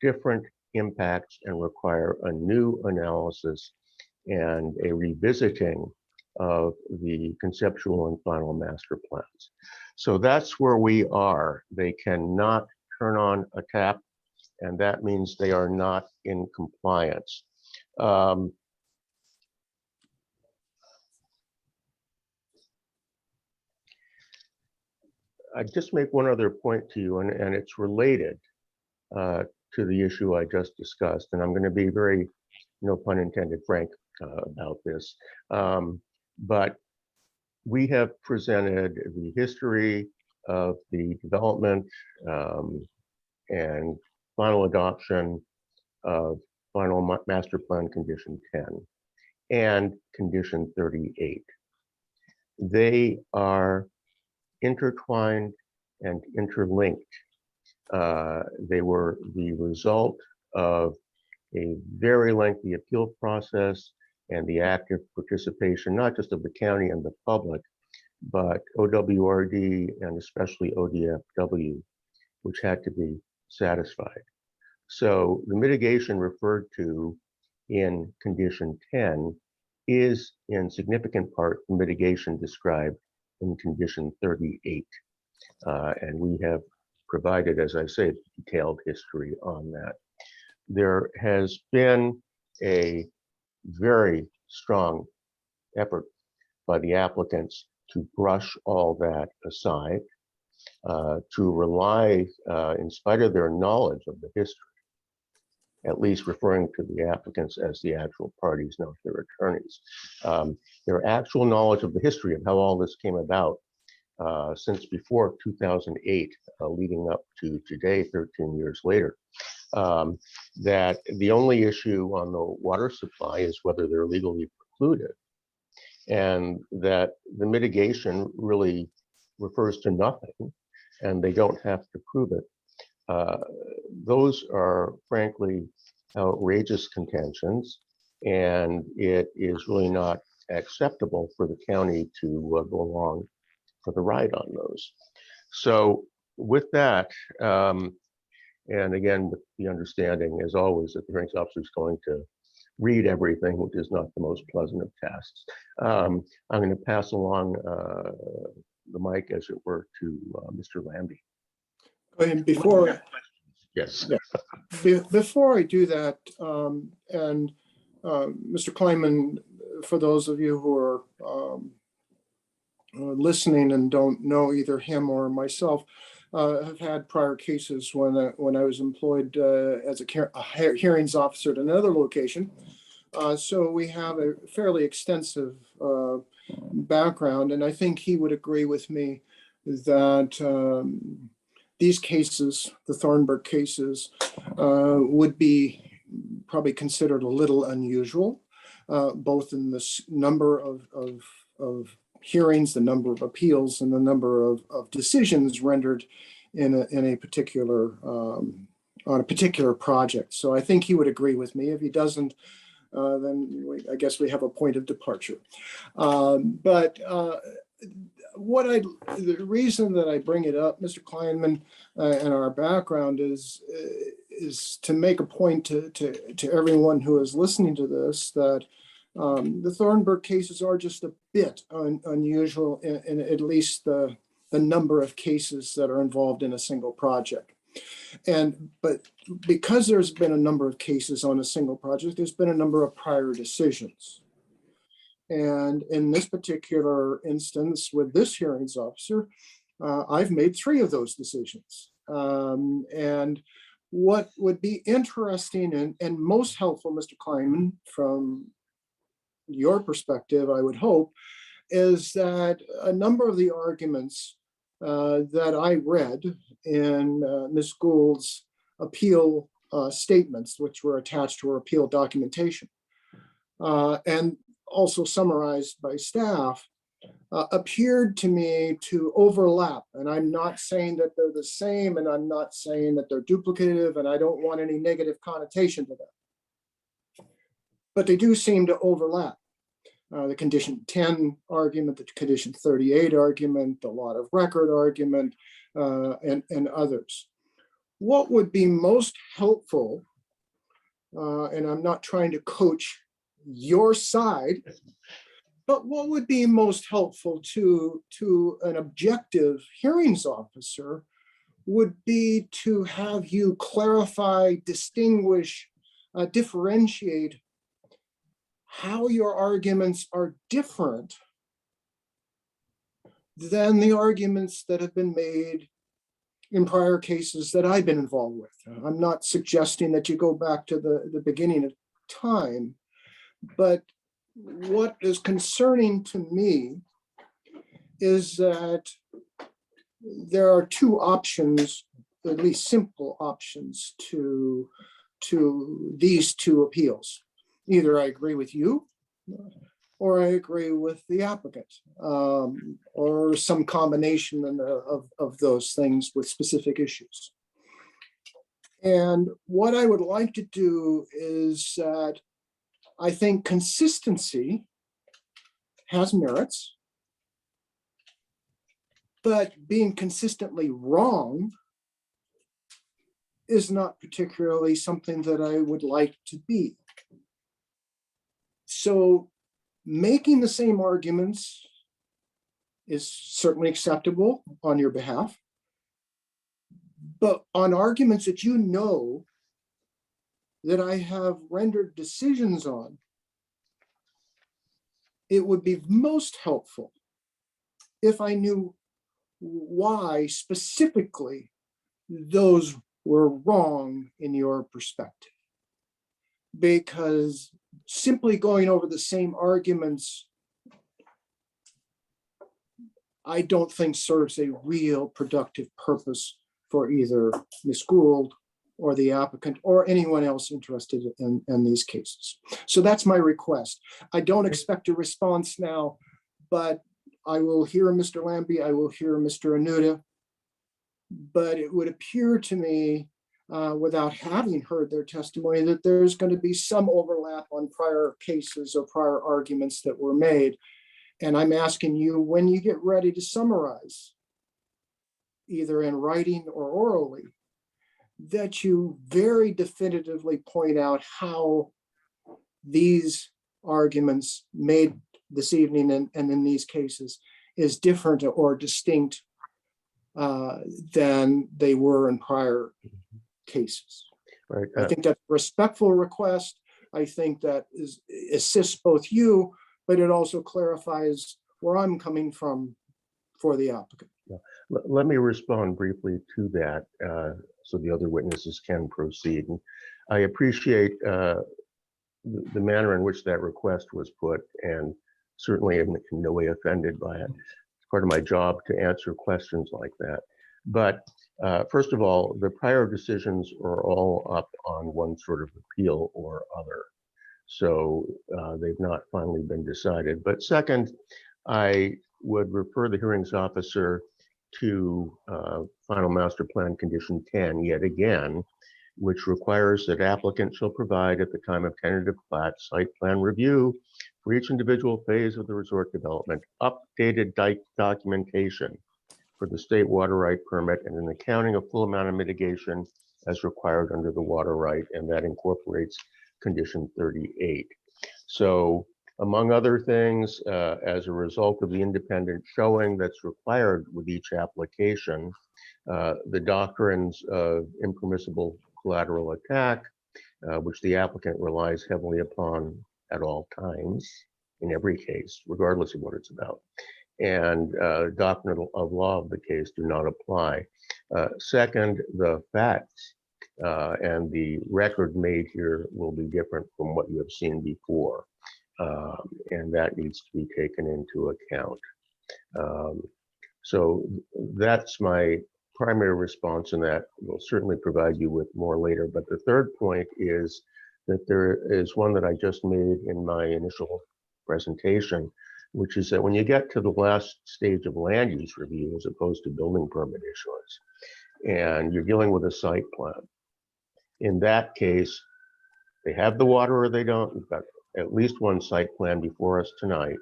different impacts and require a new analysis and a revisiting of the conceptual and final master plans. So that's where we are. They cannot turn on a tap, and that means they are not in compliance. I just make one other point to you, and it's related to the issue I just discussed, and I'm going to be very, no pun intended, frank about this. But we have presented the history of the development and final adoption of final master plan condition 10 and condition 38. They are intertwined and interlinked. They were the result of a very lengthy appeal process and the active participation, not just of the county and the public, but OWRD and especially ODFW, which had to be satisfied. So the mitigation referred to in condition 10 is in significant part the mitigation described in condition 38. And we have provided, as I say, detailed history on that. There has been a very strong effort by the applicants to brush all that aside, to rely, in spite of their knowledge of the history, at least referring to the applicants as the actual parties, not their attorneys, their actual knowledge of the history of how all this came about since before 2008, leading up to today, 13 years later. That the only issue on the water supply is whether they're legally precluded, and that the mitigation really refers to nothing, and they don't have to prove it. Those are frankly outrageous contentions, and it is really not acceptable for the county to go along for the ride on those. So with that, and again, with the understanding, as always, that the hearings officer is going to read everything, which is not the most pleasant of tasks. I'm going to pass along the mic, as it were, to Mr. Lambie. And before, Yes. before I do that, and Mr. Kleinman, for those of you who are listening and don't know either him or myself, have had prior cases when I was employed as a hearings officer at another location. So we have a fairly extensive background, and I think he would agree with me that these cases, the Thornburgh cases, would be probably considered a little unusual, both in the number of hearings, the number of appeals, and the number of decisions rendered in a particular on a particular project. So I think he would agree with me. If he doesn't, then I guess we have a point of departure. But the reason that I bring it up, Mr. Kleinman, and our background is to make a point to everyone who is listening to this that the Thornburgh cases are just a bit unusual in at least the number of cases that are involved in a single project. But because there's been a number of cases on a single project, there's been a number of prior decisions. And in this particular instance, with this hearings officer, I've made 3 of those decisions. And what would be interesting and most helpful, Mr. Kleinman, from your perspective, I would hope, is that a number of the arguments that I read in Ms. Gould's appeal statements, which were attached to her appeal documentation, and also summarized by staff, appeared to me to overlap. And I'm not saying that they're the same, and I'm not saying that they're duplicative, and I don't want any negative connotation to them. But they do seem to overlap. The condition 10 argument, the condition 38 argument, the lot of record argument, and others. What would be most helpful, and I'm not trying to coach your side, but what would be most helpful to an objective hearings officer would be to have you clarify, distinguish, differentiate how your arguments are different than the arguments that have been made in prior cases that I've been involved with. I'm not suggesting that you go back to the beginning of time, but what is concerning to me is that there are 2 options, at least simple options, to these 2 appeals. Either I agree with you or I agree with the applicant, or some combination of those things with specific issues. And what I would like to do is that I think consistency has merits, but being consistently wrong is not particularly something that I would like to be. So making the same arguments is certainly acceptable on your behalf, but on arguments that you know that I have rendered decisions on, it would be most helpful if I knew why specifically those were wrong in your perspective. Because simply going over the same arguments, I don't think serves a real productive purpose for either Ms. Gould or the applicant or anyone else interested in these cases. So that's my request. I don't expect a response now, but I will hear Mr. Lambie, I will hear Mr. Anuta. but it would appear to me, without having heard their testimony, that there's going to be some overlap on prior cases or prior arguments that were made. And I'm asking you, when you get ready to summarize, either in writing or orally, that you very definitively point out how these arguments made this evening and in these cases is different or distinct than they were in prior cases. Right. I think that's a respectful request. I think that assists both you, but it also clarifies where I'm coming from for the applicant. Let me respond briefly to that so the other witnesses can proceed. And I appreciate the manner in which that request was put, and certainly am in no way offended by it. It's part of my job to answer questions like that. But first of all, the prior decisions are all up on one sort of appeal or other. So they've not finally been decided. But second, I would refer the hearings officer to Final Master Plan Condition 10 yet again, which requires that applicant shall provide at the time of tentative plat site plan review for each individual phase of the resort development, updated documentation for the state water right permit and an accounting of full amount of mitigation as required under the water right, and that incorporates condition 38. So among other things, as a result of the independent showing that's required with each application, the doctrines of impermissible collateral attack, which the applicant relies heavily upon at all times in every case, regardless of what it's about, and doctrine of law of the case do not apply. Second, the facts and the record made here will be different from what you have seen before. And that needs to be taken into account. So that's my primary response, and that will certainly provide you with more later. But the third point is that there is one that I just made in my initial presentation, which is that when you get to the last stage of land use review, as opposed to building permit issuance, and you're dealing with a site plan, in that case, they have the water or they don't. We've got at least one site plan before us tonight.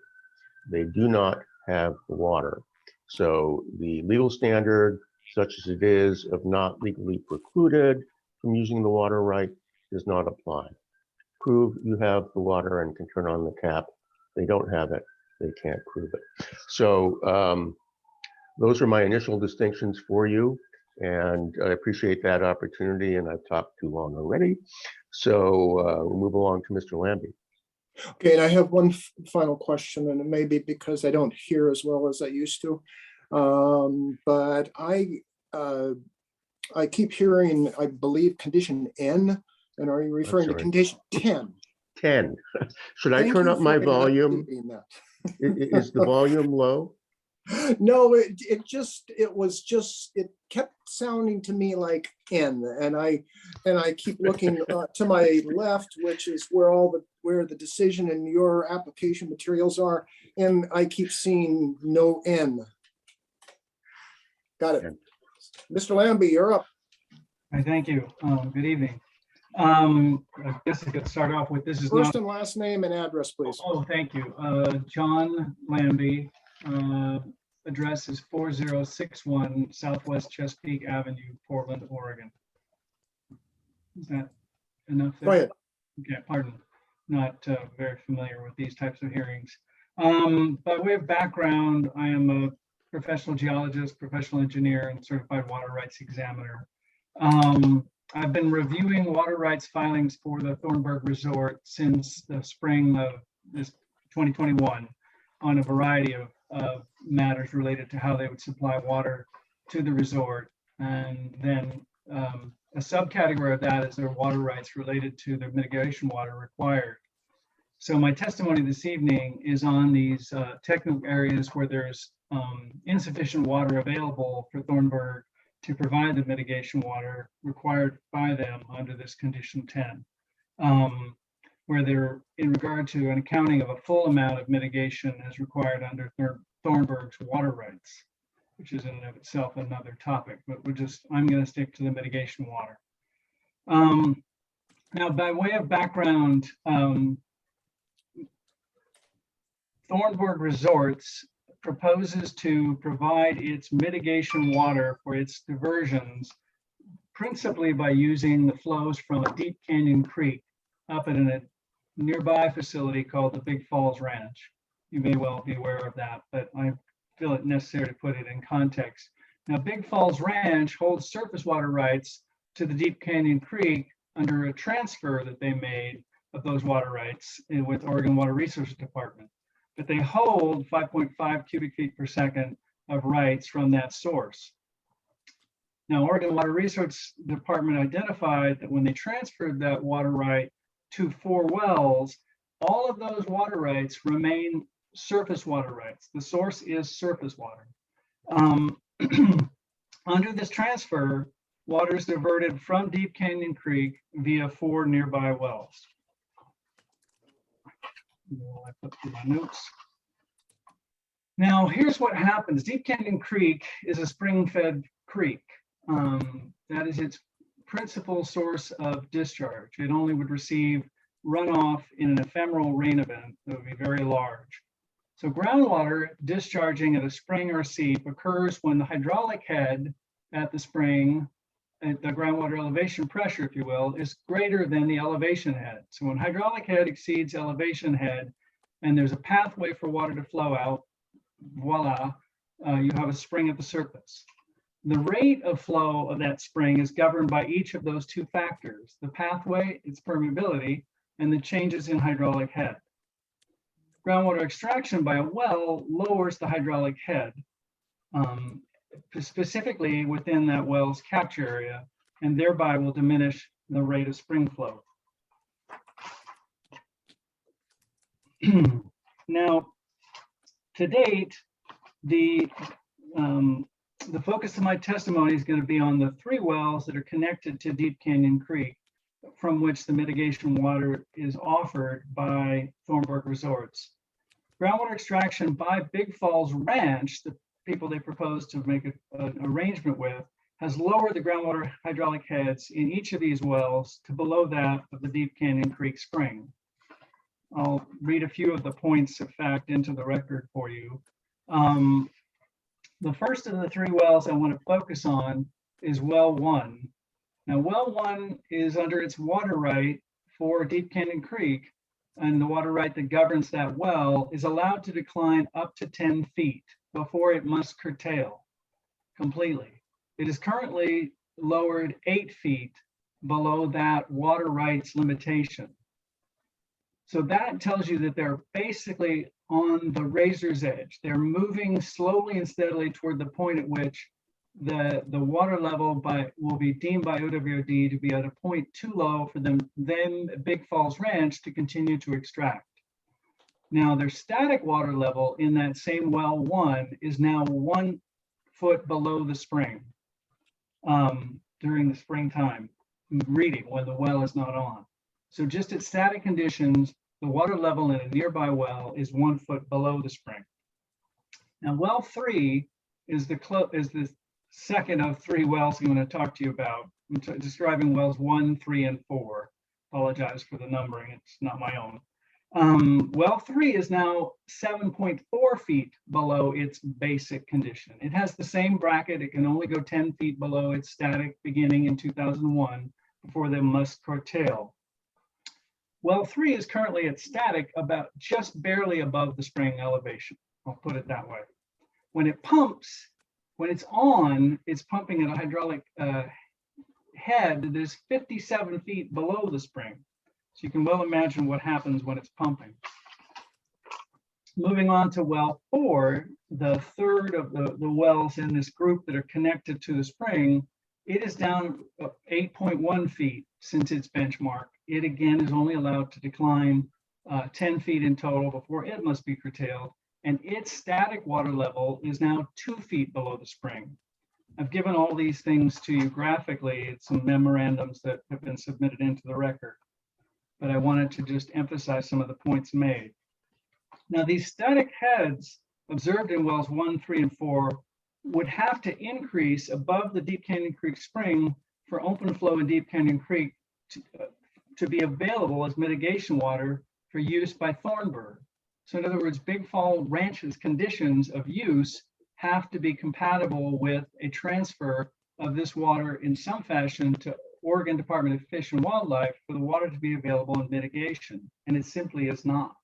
They do not have the water. So the legal standard, such as it is, of not legally precluded from using the water right does not apply. Prove you have the water and can turn on the tap. They don't have it, they can't prove it. So those are my initial distinctions for you. And I appreciate that opportunity, and I've talked too long already. So we'll move along to Mr. Lambie. Okay, and I have one final question, and it may be because I don't hear as well as I used to. But I keep hearing, I believe, condition N, and are you referring to condition 10? 10. Should I turn up my volume? Is the volume low? No, it kept sounding to me like N, and I keep looking to my left, which is where the decision and your application materials are, and I keep seeing no N. Got it. Mr. Lambie, you're up. Thank you. Good evening. I guess I could start off with this is first and last name and address, please. Oh, thank you. John Lambie. Address is 4061 Southwest Chesapeake Avenue, Portland, Oregon. Is that enough there? Go ahead. Okay, pardon. Not very familiar with these types of hearings. By way of background, I am a professional geologist, professional engineer, and certified water rights examiner. I've been reviewing water rights filings for the Thornburgh Resort since the spring of this 2021 on a variety of matters related to how they would supply water to the resort. And then a subcategory of that is their water rights related to their mitigation water required. So my testimony this evening is on these technical areas where there's insufficient water available for Thornburgh to provide the mitigation water required by them under this condition 10, where they're in regard to an accounting of a full amount of mitigation as required under Thornburgh's water rights. which is in and of itself another topic, but I'm going to stick to the mitigation water. Now, by way of background, Thornburgh Resorts proposes to provide its mitigation water for its diversions, principally by using the flows from a deep canyon creek up at a nearby facility called the Big Falls Ranch. You may well be aware of that, but I feel it necessary to put it in context. Now, Big Falls Ranch holds surface water rights to the Deep Canyon Creek under a transfer that they made of those water rights with Oregon Water Resources Department. But they hold 5.5 cubic feet per second of rights from that source. Now, Oregon Water Resources Department identified that when they transferred that water right to 4 wells, all of those water rights remain surface water rights. The source is surface water. Under this transfer, water is diverted from Deep Canyon Creek via 4 nearby wells. I put through my notes. Now, here's what happens. Deep Canyon Creek is a spring-fed creek. That is its principal source of discharge. It only would receive runoff in an ephemeral rain event that would be very large. So groundwater discharging at a spring or seep occurs when the hydraulic head at the spring, at the groundwater elevation pressure, if you will, is greater than the elevation head. So when hydraulic head exceeds elevation head and there's a pathway for water to flow out, voila, you have a spring at the surface. The rate of flow of that spring is governed by each of those 2 factors, the pathway, its permeability, and the changes in hydraulic head. Groundwater extraction by a well lowers the hydraulic head, specifically within that well's capture area, and thereby will diminish the rate of spring flow. Now, to date, the focus of my testimony is going to be on the 3 wells that are connected to Deep Canyon Creek, from which the mitigation water is offered by Thornburgh Resorts. Groundwater extraction by Big Falls Ranch, the people they propose to make an arrangement with, has lowered the groundwater hydraulic heads in each of these wells to below that of the Deep Canyon Creek spring. I'll read a few of the points of fact into the record for you. The first of the 3 wells I want to focus on is well 1. Now, well 1 is under its water right for Deep Canyon Creek, and the water right that governs that well is allowed to decline up to 10 feet before it must curtail completely. It is currently lowered 8 feet below that water rights limitation. So that tells you that they're basically on the razor's edge. They're moving slowly and steadily toward the point at which the water level will be deemed by OWRD to be at a point too low for them Big Falls Ranch to continue to extract. Now, their static water level in that same well 1 is now 1 foot below the spring during the springtime reading when the well is not on. So just at static conditions, the water level in a nearby well is 1 foot below the spring. Now, well 3 is the second of 3 wells I'm going to talk to you about. I'm describing wells 1, 3, and 4. Apologize for the numbering, it's not my own. Well 3 is now 7.4 feet below its basic condition. It has the same bracket. It can only go 10 feet below its static beginning in 2001 before they must curtail. Well 3 is currently at static about just barely above the spring elevation. I'll put it that way. When it pumps, when it's on, it's pumping at a hydraulic head that is 57 feet below the spring. So you can well imagine what happens when it's pumping. Moving on to well 4, the third of the wells in this group that are connected to the spring, it is down 8.1 feet since its benchmark. It again is only allowed to decline 10 feet in total before it must be curtailed. And its static water level is now 2 feet below the spring. I've given all these things to you graphically. It's some memorandums that have been submitted into the record, but I wanted to just emphasize some of the points made. Now, these static heads observed in wells 1, 3, and 4 would have to increase above the Deep Canyon Creek spring for open flow in Deep Canyon Creek to be available as mitigation water for use by Thornburgh. So in other words, Big Fall Ranch's conditions of use have to be compatible with a transfer of this water in some fashion to Oregon Department of Fish and Wildlife for the water to be available in mitigation, and it simply is not.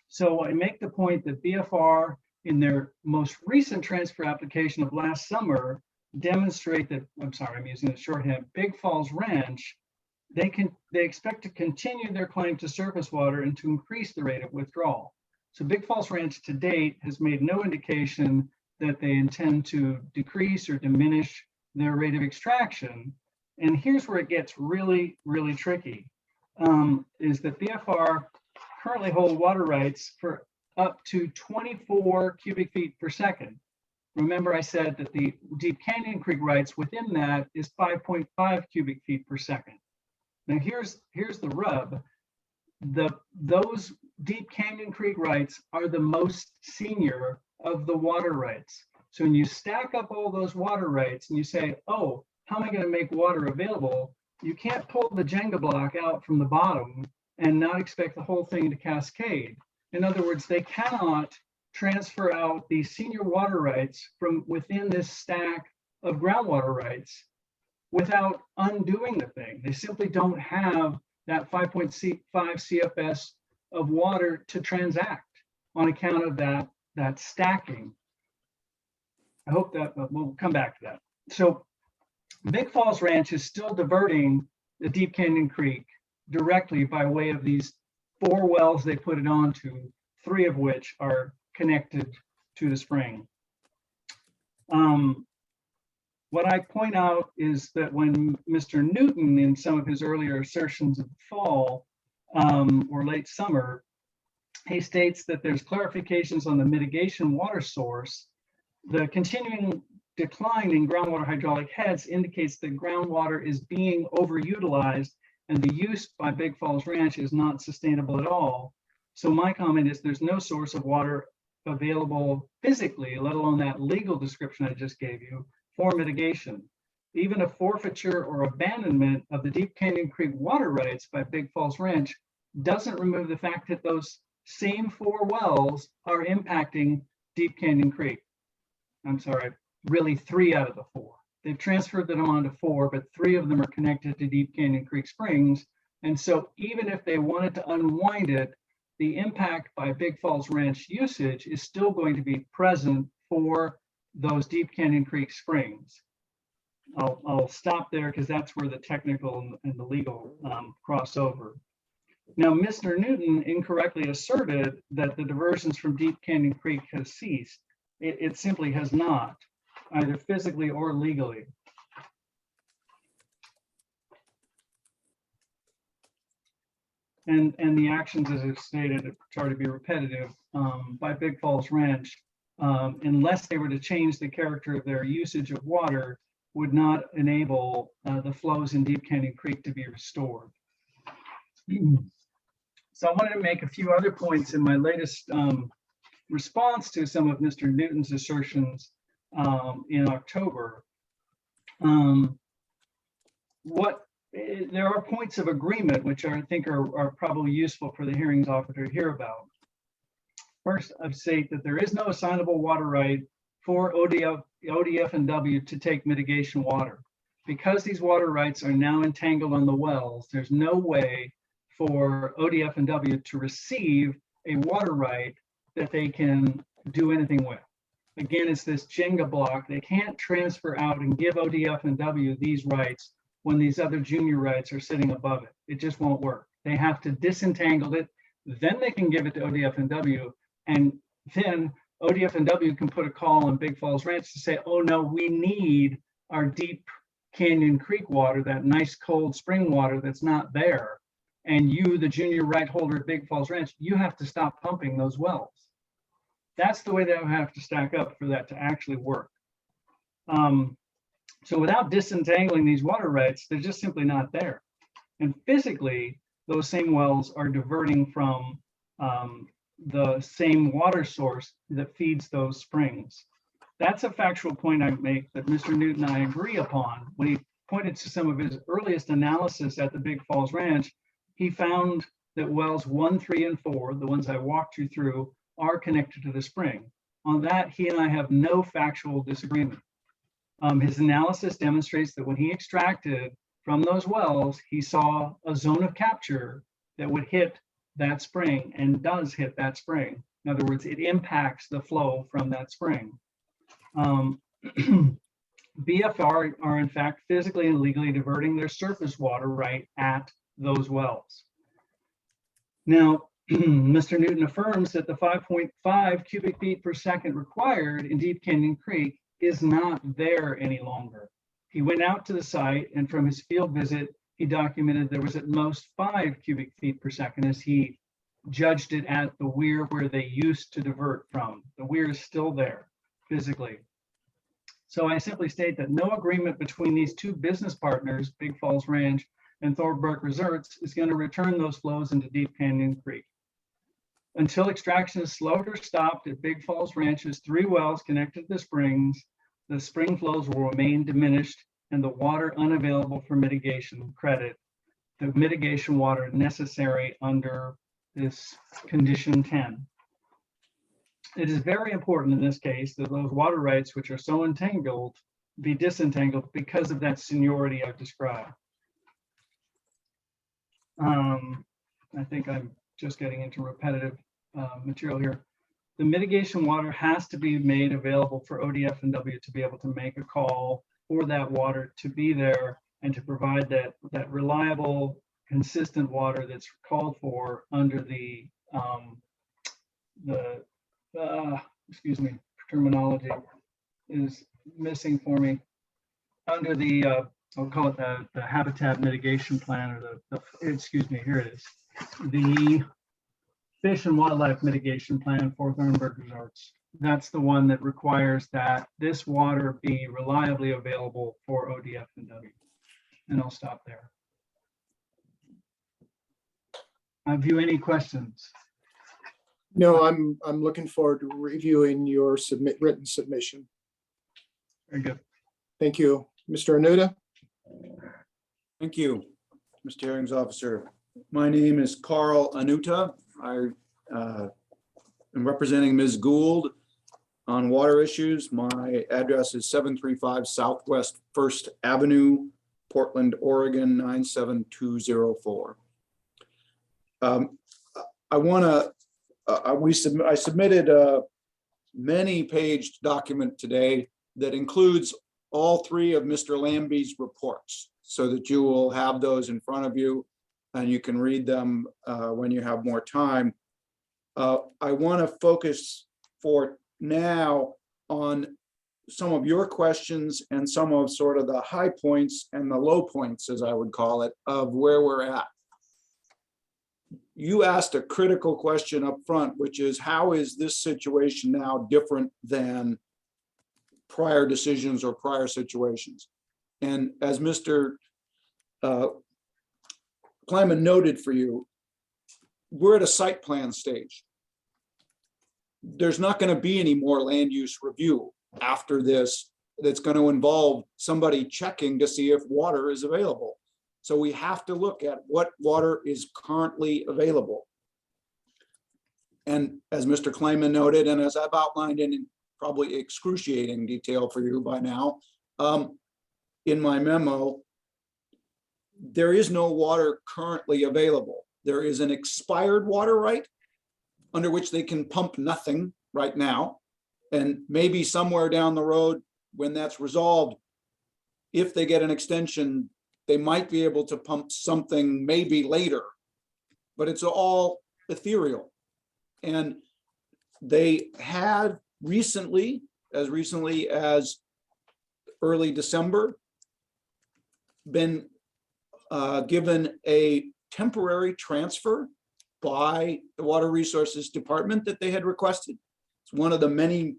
So I make the point that BFR in their most recent transfer application of last summer demonstrate that, I'm sorry, I'm using the shorthand, Big Falls Ranch, they expect to continue their claim to surface water and to increase the rate of withdrawal. So Big Falls Ranch to date has made no indication that they intend to decrease or diminish their rate of extraction. And here's where it gets really, really tricky, is that BFR currently hold water rights for up to 24 cubic feet per second. Remember I said that the Deep Canyon Creek rights within that is 5.5 cubic feet per second. Now here's the rub. Those Deep Canyon Creek rights are the most senior of the water rights. So when you stack up all those water rights and you say, oh, how am I going to make water available? You can't pull the Jenga block out from the bottom and not expect the whole thing to cascade. In other words, they cannot transfer out these senior water rights from within this stack of groundwater rights without undoing the thing. They simply don't have that 5.5 CFS of water to transact on account of that stacking. I hope that we'll come back to that. So Big Falls Ranch is still diverting the Deep Canyon Creek directly by way of these 4 wells they put it onto, 3 of which are connected to the spring. What I point out is that when Mr. Newton, in some of his earlier assertions of the fall or late summer, he states that there's clarifications on the mitigation water source. The continuing decline in groundwater hydraulic heads indicates that groundwater is being overutilized and the use by Big Falls Ranch is not sustainable at all. So my comment is there's no source of water available physically, let alone that legal description I just gave you, for mitigation. Even a forfeiture or abandonment of the Deep Canyon Creek water rights by Big Falls Ranch doesn't remove the fact that those same 4 wells are impacting Deep Canyon Creek. I'm sorry, really 3 out of the 4. They've transferred them on to 4, but 3 of them are connected to Deep Canyon Creek Springs. And so even if they wanted to unwind it, the impact by Big Falls Ranch usage is still going to be present for those Deep Canyon Creek Springs. I'll stop there because that's where the technical and the legal cross over. Now, Mr. Newton incorrectly asserted that the diversions from Deep Canyon Creek has ceased. It simply has not, either physically or legally. And the actions, as I've stated, sorry to be repetitive, by Big Falls Ranch, unless they were to change the character of their usage of water, would not enable the flows in Deep Canyon Creek to be restored. So I wanted to make a few other points in my latest response to some of Mr. Newton's assertions in October. There are points of agreement, which I think are probably useful for the hearings officer to hear about. First, I state that there is no assignable water right for ODF and W to take mitigation water. Because these water rights are now entangled on the wells, there's no way for ODF and W to receive a water right that they can do anything with. Again, it's this Jenga block. They can't transfer out and give ODF and W these rights when these other junior rights are sitting above it. It just won't work. They have to disentangle it, then they can give it to ODF and W, and then ODF and W can put a call on Big Falls Ranch to say, oh no, we need our Deep Canyon Creek water, that nice cold spring water that's not there. And you, the junior right holder at Big Falls Ranch, you have to stop pumping those wells. That's the way they would have to stack up for that to actually work. So without disentangling these water rights, they're just simply not there. And physically, those same wells are diverting from the same water source that feeds those springs. That's a factual point I make that Mr. Newton and I agree upon. When he pointed to some of his earliest analysis at the Big Falls Ranch, he found that wells 1, 3, and 4, the ones I walked you through, are connected to the spring. On that, he and I have no factual disagreement. His analysis demonstrates that when he extracted from those wells, he saw a zone of capture that would hit that spring and does hit that spring. In other words, it impacts the flow from that spring. BFR are in fact physically and legally diverting their surface water right at those wells. Now, Mr. Newton affirms that the 5.5 cubic feet per second required in Deep Canyon Creek is not there any longer. He went out to the site, and from his field visit, he documented there was at most 5 cubic feet per second as he judged it at the weir where they used to divert from. The weir is still there physically. So I simply state that no agreement between these two business partners, Big Falls Ranch and Thornburgh Resorts, is going to return those flows into Deep Canyon Creek. Until extraction is slowed or stopped at Big Falls Ranch's 3 wells connected to the springs, the spring flows will remain diminished and the water unavailable for mitigation credit, the mitigation water necessary under this condition 10. It is very important in this case that those water rights which are so entangled be disentangled because of that seniority I've described. I think I'm just getting into repetitive material here. The mitigation water has to be made available for ODF and W to be able to make a call for that water to be there and to provide that reliable, consistent water that's called for under the excuse me, terminology is missing for me. Under the, I'll call it the habitat mitigation plan, or excuse me, here it is. The Fish and Wildlife Mitigation Plan for Thornburgh Resorts. That's the one that requires that this water be reliably available for ODF and W. And I'll stop there. Have you any questions? No, I'm looking forward to reviewing your written submission. Very good. Thank you. Mr. Anuta? Thank you, Mr. Hearings Officer. My name is Carl Anuta. I am representing Ms. Gould on water issues. My address is 735 Southwest 1st Avenue, Portland, Oregon, 97204. I submitted a many-page document today that includes all 3 of Mr. Lambie's reports, so that you will have those in front of you and you can read them when you have more time. I want to focus for now on some of your questions and some of sort of the high points and the low points, as I would call it, of where we're at. You asked a critical question up front, which is, how is this situation now different than prior decisions or prior situations? And as Mr. Kleiman noted for you, we're at a site plan stage. There's not going to be any more land use review after this that's going to involve somebody checking to see if water is available. So we have to look at what water is currently available. And as Mr. Kleiman noted, and as I've outlined in probably excruciating detail for you by now, in my memo, there is no water currently available. There is an expired water right under which they can pump nothing right now. And maybe somewhere down the road, when that's resolved, if they get an extension, they might be able to pump something maybe later, but it's all ethereal. And they had recently as early December, been given a temporary transfer by the Water Resources Department that they had requested. It's one of the many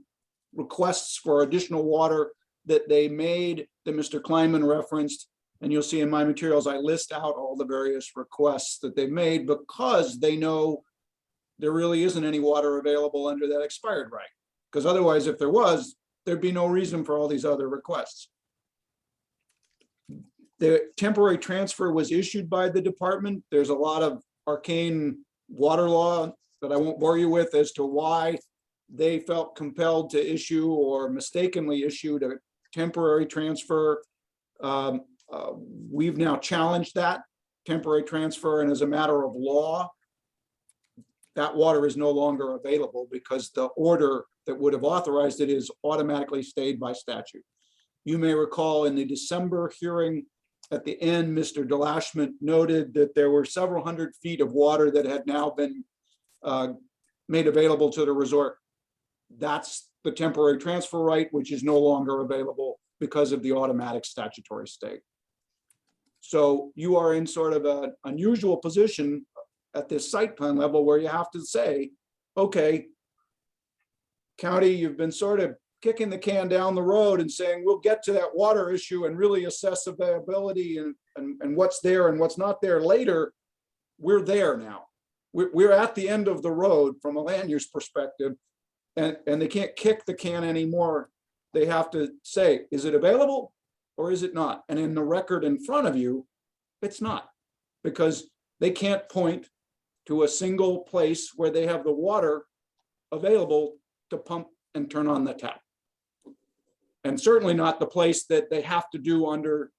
requests for additional water that they made that Mr. Kleiman referenced. And you'll see in my materials, I list out all the various requests that they've made because they know there really isn't any water available under that expired right. Because otherwise, if there was, there'd be no reason for all these other requests. The temporary transfer was issued by the department. There's a lot of arcane water law that I won't bore you with as to why they felt compelled to issue or mistakenly issued a temporary transfer. We've now challenged that temporary transfer, and as a matter of law, that water is no longer available because the order that would have authorized it is automatically stayed by statute. You may recall in the December hearing at the end, Mr. Delashment noted that there were several hundred feet of water that had now been made available to the resort. That's the temporary transfer right, which is no longer available because of the automatic statutory stay. So you are in sort of an unusual position at this site plan level where you have to say, okay, county, you've been sort of kicking the can down the road and saying, we'll get to that water issue and really assess availability and what's there and what's not there later. We're there now. We're at the end of the road from a land use perspective, and they can't kick the can anymore. They have to say, is it available or is it not? And in the record in front of you, it's not, because they can't point to a single place where they have the water available to pump and turn on the tap. And certainly not the place that they have to do under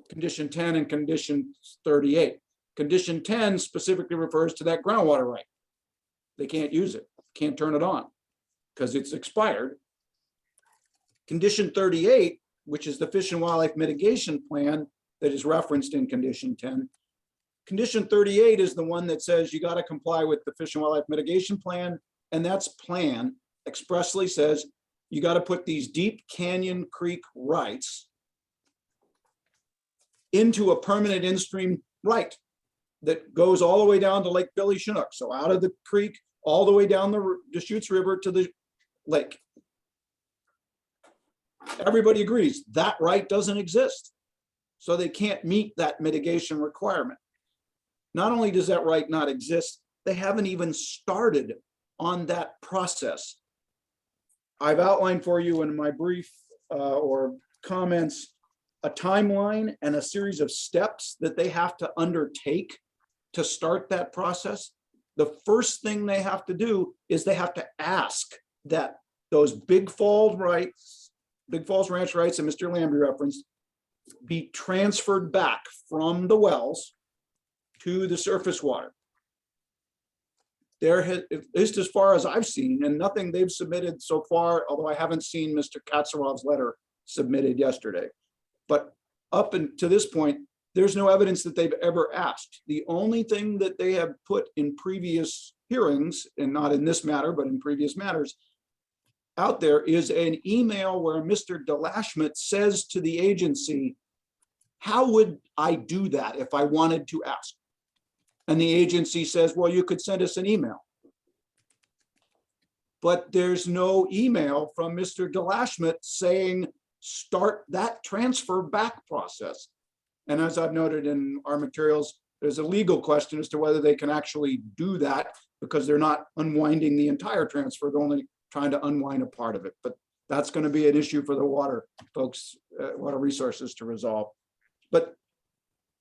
condition 10 and condition 38. Condition 10 specifically refers to that groundwater right. They can't use it, can't turn it on because it's expired. Condition 38, which is the Fish and Wildlife Mitigation Plan that is referenced in condition 10. Condition 38 is the one that says you got to comply with the Fish and Wildlife Mitigation Plan, and that's plan expressly says you got to put these deep canyon creek rights into a permanent in-stream right that goes all the way down to Lake Billy Chinook. So out of the creek, all the way down the Deschutes River to the lake. Everybody agrees that right doesn't exist. So they can't meet that mitigation requirement. Not only does that right not exist, they haven't even started on that process. I've outlined for you in my brief or comments a timeline and a series of steps that they have to undertake to start that process. The first thing they have to do is they have to ask that those Big Falls Ranch rights that Mr. Lambie referenced be transferred back from the wells to the surface water. There has, at least as far as I've seen, and nothing they've submitted so far, although I haven't seen Mr. Katsarov's letter submitted yesterday. But up to this point, there's no evidence that they've ever asked. The only thing that they have put in previous hearings, and not in this matter, but in previous matters, out there is an email where Mr. Delashment says to the agency, how would I do that if I wanted to ask? And the agency says, well, you could send us an email. But there's no email from Mr. Delashment saying, start that transfer back process. And as I've noted in our materials, there's a legal question as to whether they can actually do that because they're not unwinding the entire transfer, they're only trying to unwind a part of it. But that's going to be an issue for the water folks, water resources to resolve. But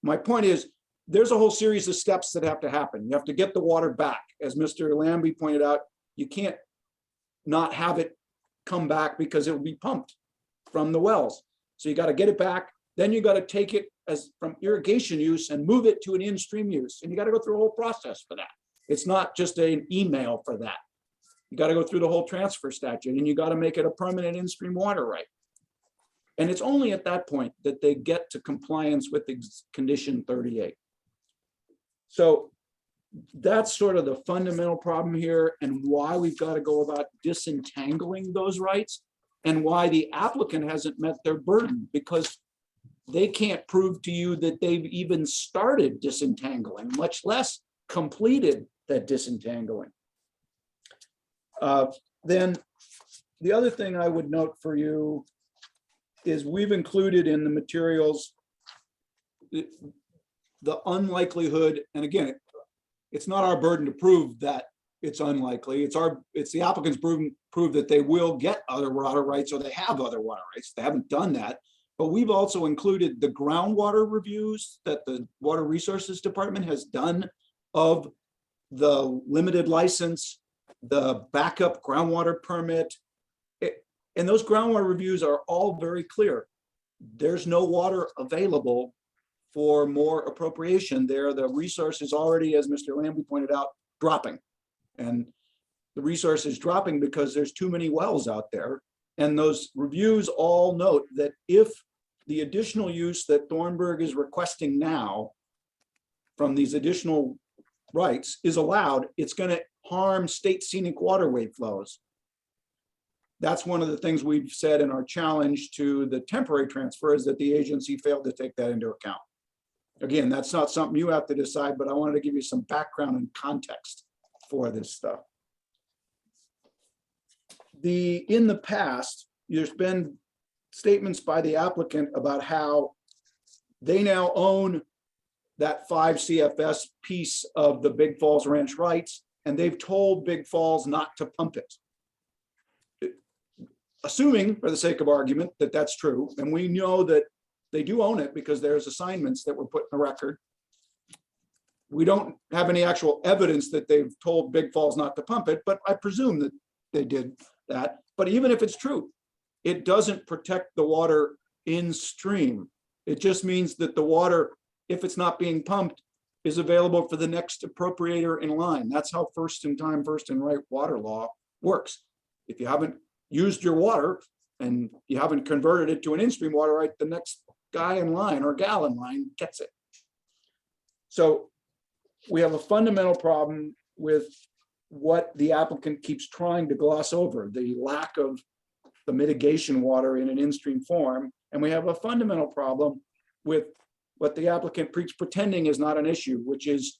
my point is, there's a whole series of steps that have to happen. You have to get the water back. As Mr. Lambie pointed out, you can't not have it come back because it will be pumped from the wells. So you got to get it back. Then you got to take it as from irrigation use and move it to an in-stream use. And you got to go through a whole process for that. It's not just an email for that. You got to go through the whole transfer statute and you got to make it a permanent in-stream water right. And it's only at that point that they get to compliance with the condition 38. So that's sort of the fundamental problem here and why we've got to go about disentangling those rights and why the applicant hasn't met their burden, because they can't prove to you that they've even started disentangling, much less completed that disentangling. Then the other thing I would note for you is we've included in the materials the unlikelihood, and again, it's not our burden to prove that it's unlikely. It's the applicants prove that they will get other water rights, or they have other water rights. They haven't done that. But we've also included the groundwater reviews that the Water Resources Department has done of the limited license, the backup groundwater permit. And those groundwater reviews are all very clear. There's no water available for more appropriation there. The resource is already, as Mr. Lambie pointed out, dropping. And the resource is dropping because there's too many wells out there. And those reviews all note that if the additional use that Thornburgh is requesting now from these additional rights is allowed, it's going to harm state scenic waterway flows. That's one of the things we've said in our challenge to the temporary transfer, is that the agency failed to take that into account. Again, that's not something you have to decide, but I wanted to give you some background and context for this stuff. In the past, there's been statements by the applicant about how they now own that 5 CFS piece of the Big Falls Ranch rights, and they've told Big Falls not to pump it. Assuming, for the sake of argument, that that's true, and we know that they do own it because there's assignments that were put in the record. We don't have any actual evidence that they've told Big Falls not to pump it, but I presume that they did that. But even if it's true, it doesn't protect the water in stream. It just means that the water, if it's not being pumped, is available for the next appropriator in line. That's how first in time, first in right water law works. If you haven't used your water and you haven't converted it to an in-stream water right, the next guy in line or gal in line gets it. So we have a fundamental problem with what the applicant keeps trying to gloss over, the lack of the mitigation water in an in-stream form. And we have a fundamental problem with what the applicant keeps pretending is not an issue, which is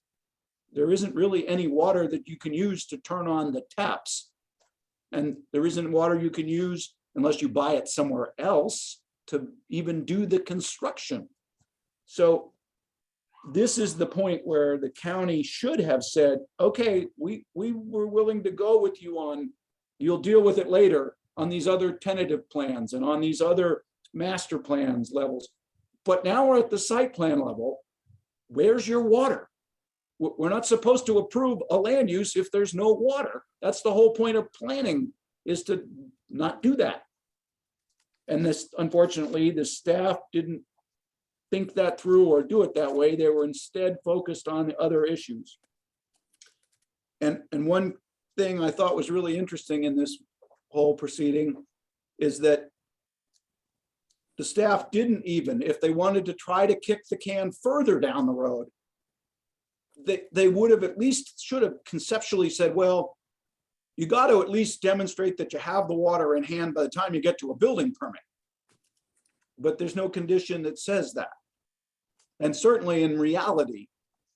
there isn't really any water that you can use to turn on the taps. And there isn't water you can use unless you buy it somewhere else to even do the construction. So this is the point where the county should have said, okay, we were willing to go with you on, you'll deal with it later on these other tentative plans and on these other master plans levels. But now we're at the site plan level. Where's your water? We're not supposed to approve a land use if there's no water. That's the whole point of planning, is to not do that. And this, unfortunately, the staff didn't think that through or do it that way. They were instead focused on the other issues. And one thing I thought was really interesting in this whole proceeding is that the staff didn't even, if they wanted to try to kick the can further down the road, they would have at least should have conceptually said, well, you got to at least demonstrate that you have the water in hand by the time you get to a building permit. But there's no condition that says that. And certainly in reality,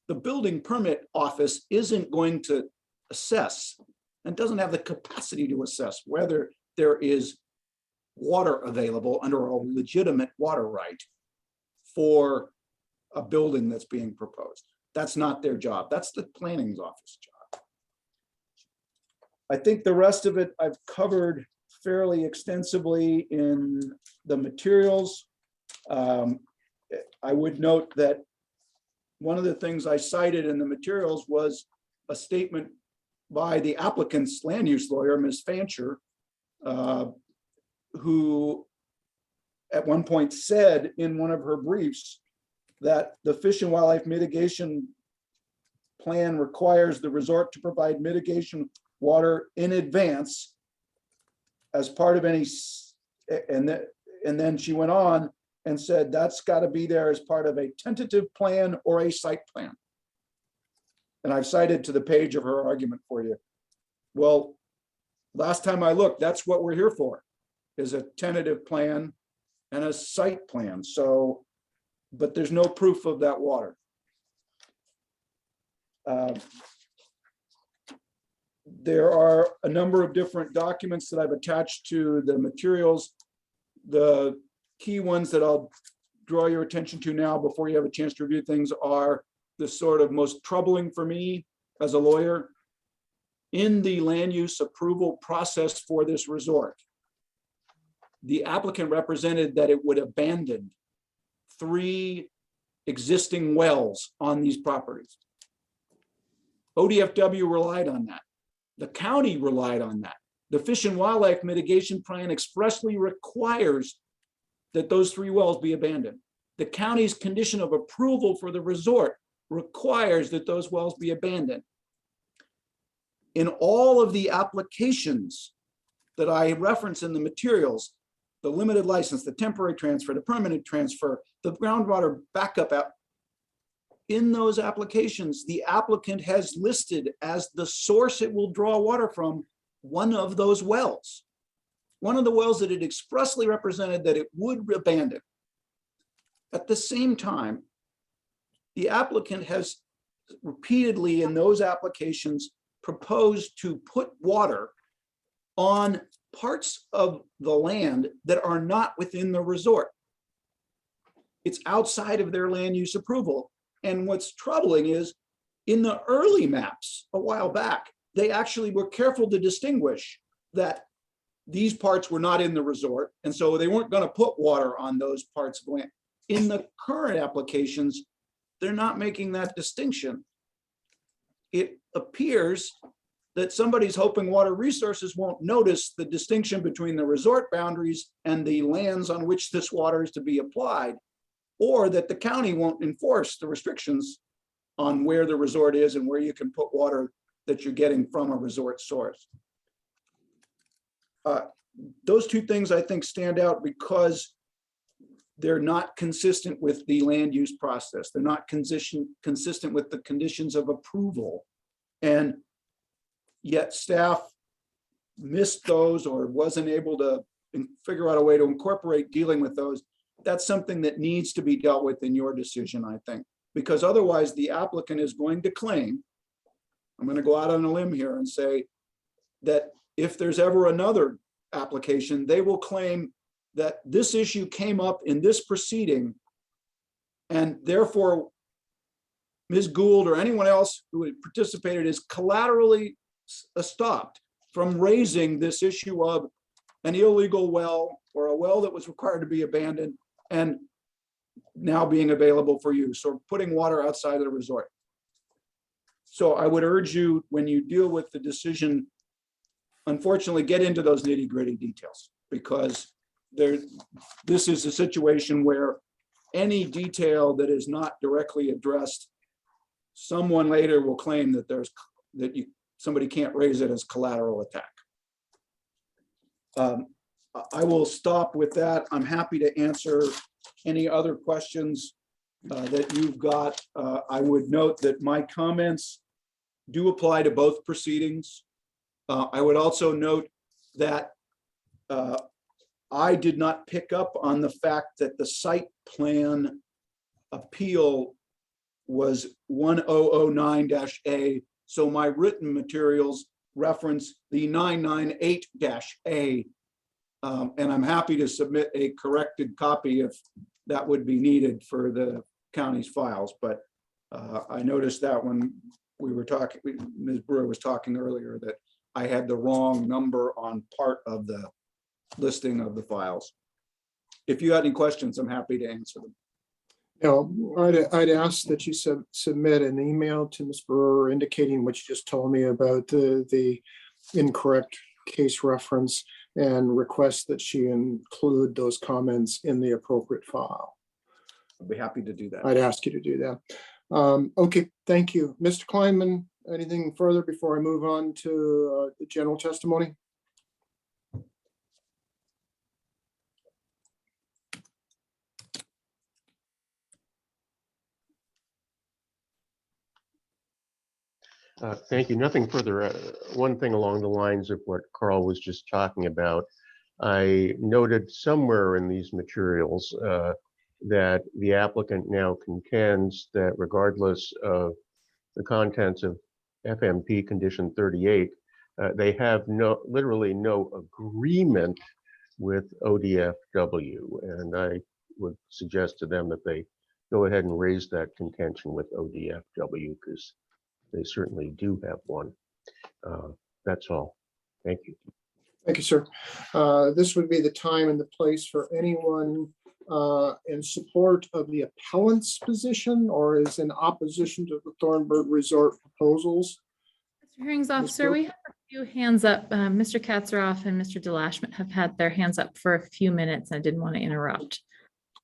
the building permit office isn't going to assess and doesn't have the capacity to assess whether there is water available under a legitimate water right for a building that's being proposed. That's not their job. That's the planning's office job. I think the rest of it I've covered fairly extensively in the materials. I would note that one of the things I cited in the materials was a statement by the applicant's land use lawyer, Ms. Fancher, who at one point said in one of her briefs that the Fish and Wildlife Mitigation Plan requires the resort to provide mitigation water in advance as part of any, and then she went on and said that's got to be there as part of a tentative plan or a site plan. And I've cited to the page of her argument for you. Well, last time I looked, that's what we're here for, is a tentative plan and a site plan. So, but there's no proof of that water. There are a number of different documents that I've attached to the materials. The key ones that I'll draw your attention to now before you have a chance to review things are the sort of most troubling for me as a lawyer in the land use approval process for this resort, the applicant represented that it would abandon 3 existing wells on these properties. ODFW relied on that. The county relied on that. The Fish and Wildlife Mitigation Plan expressly requires that those 3 wells be abandoned. The county's condition of approval for the resort requires that those wells be abandoned. In all of the applications that I reference in the materials, the limited license, the temporary transfer, the permanent transfer, the groundwater backup app, in those applications, the applicant has listed as the source it will draw water from one of those wells. One of the wells that it expressly represented that it would abandon. At the same time, the applicant has repeatedly in those applications proposed to put water on parts of the land that are not within the resort. It's outside of their land use approval. And what's troubling is in the early maps a while back, they actually were careful to distinguish that these parts were not in the resort. And so they weren't going to put water on those parts of land. In the current applications, they're not making that distinction. It appears that somebody's hoping Water Resources won't notice the distinction between the resort boundaries and the lands on which this water is to be applied, or that the county won't enforce the restrictions on where the resort is and where you can put water that you're getting from a resort source. Those 2 things I think stand out because they're not consistent with the land use process. They're not consistent with the conditions of approval. And yet staff missed those or wasn't able to figure out a way to incorporate dealing with those. That's something that needs to be dealt with in your decision, I think, because otherwise the applicant is going to claim, I'm going to go out on a limb here and say that if there's ever another application, they will claim that this issue came up in this proceeding and therefore Ms. Gould or anyone else who had participated is collaterally stopped from raising this issue of an illegal well or a well that was required to be abandoned and now being available for use or putting water outside of the resort. So I would urge you, when you deal with the decision, unfortunately, get into those nitty-gritty details, because this is a situation where any detail that is not directly addressed, someone later will claim that somebody can't raise it as collateral attack. I will stop with that. I'm happy to answer any other questions that you've got. I would note that my comments do apply to both proceedings. I would also note that I did not pick up on the fact that the site plan appeal was 1009-A. So my written materials reference the 998-A. And I'm happy to submit a corrected copy if that would be needed for the county's files. But I noticed that when we were talking, Ms. Brewer was talking earlier, that I had the wrong number on part of the listing of the files. If you had any questions, I'm happy to answer them. I'd ask that you submit an email to Ms. Brewer indicating what you just told me about the incorrect case reference and request that she include those comments in the appropriate file. I'd be happy to do that. I'd ask you to do that. Okay, thank you. Mr. Kleinman, anything further before I move on to the general testimony? Thank you. Nothing further. One thing along the lines of what Carl was just talking about, I noted somewhere in these materials that the applicant now contends that regardless of the contents of FMP condition 38, they have literally no agreement with ODFW. And I would suggest to them that they go ahead and raise that contention with ODFW, because they certainly do have one. That's all. Thank you. Thank you, sir. This would be the time and the place for anyone in support of the appellant's position or is in opposition to the Thornburgh Resort proposals. Mr. Hearings Officer, we have a few hands up. Mr. Katzaroff and Mr. DeLashman have had their hands up for a few minutes. I didn't want to interrupt.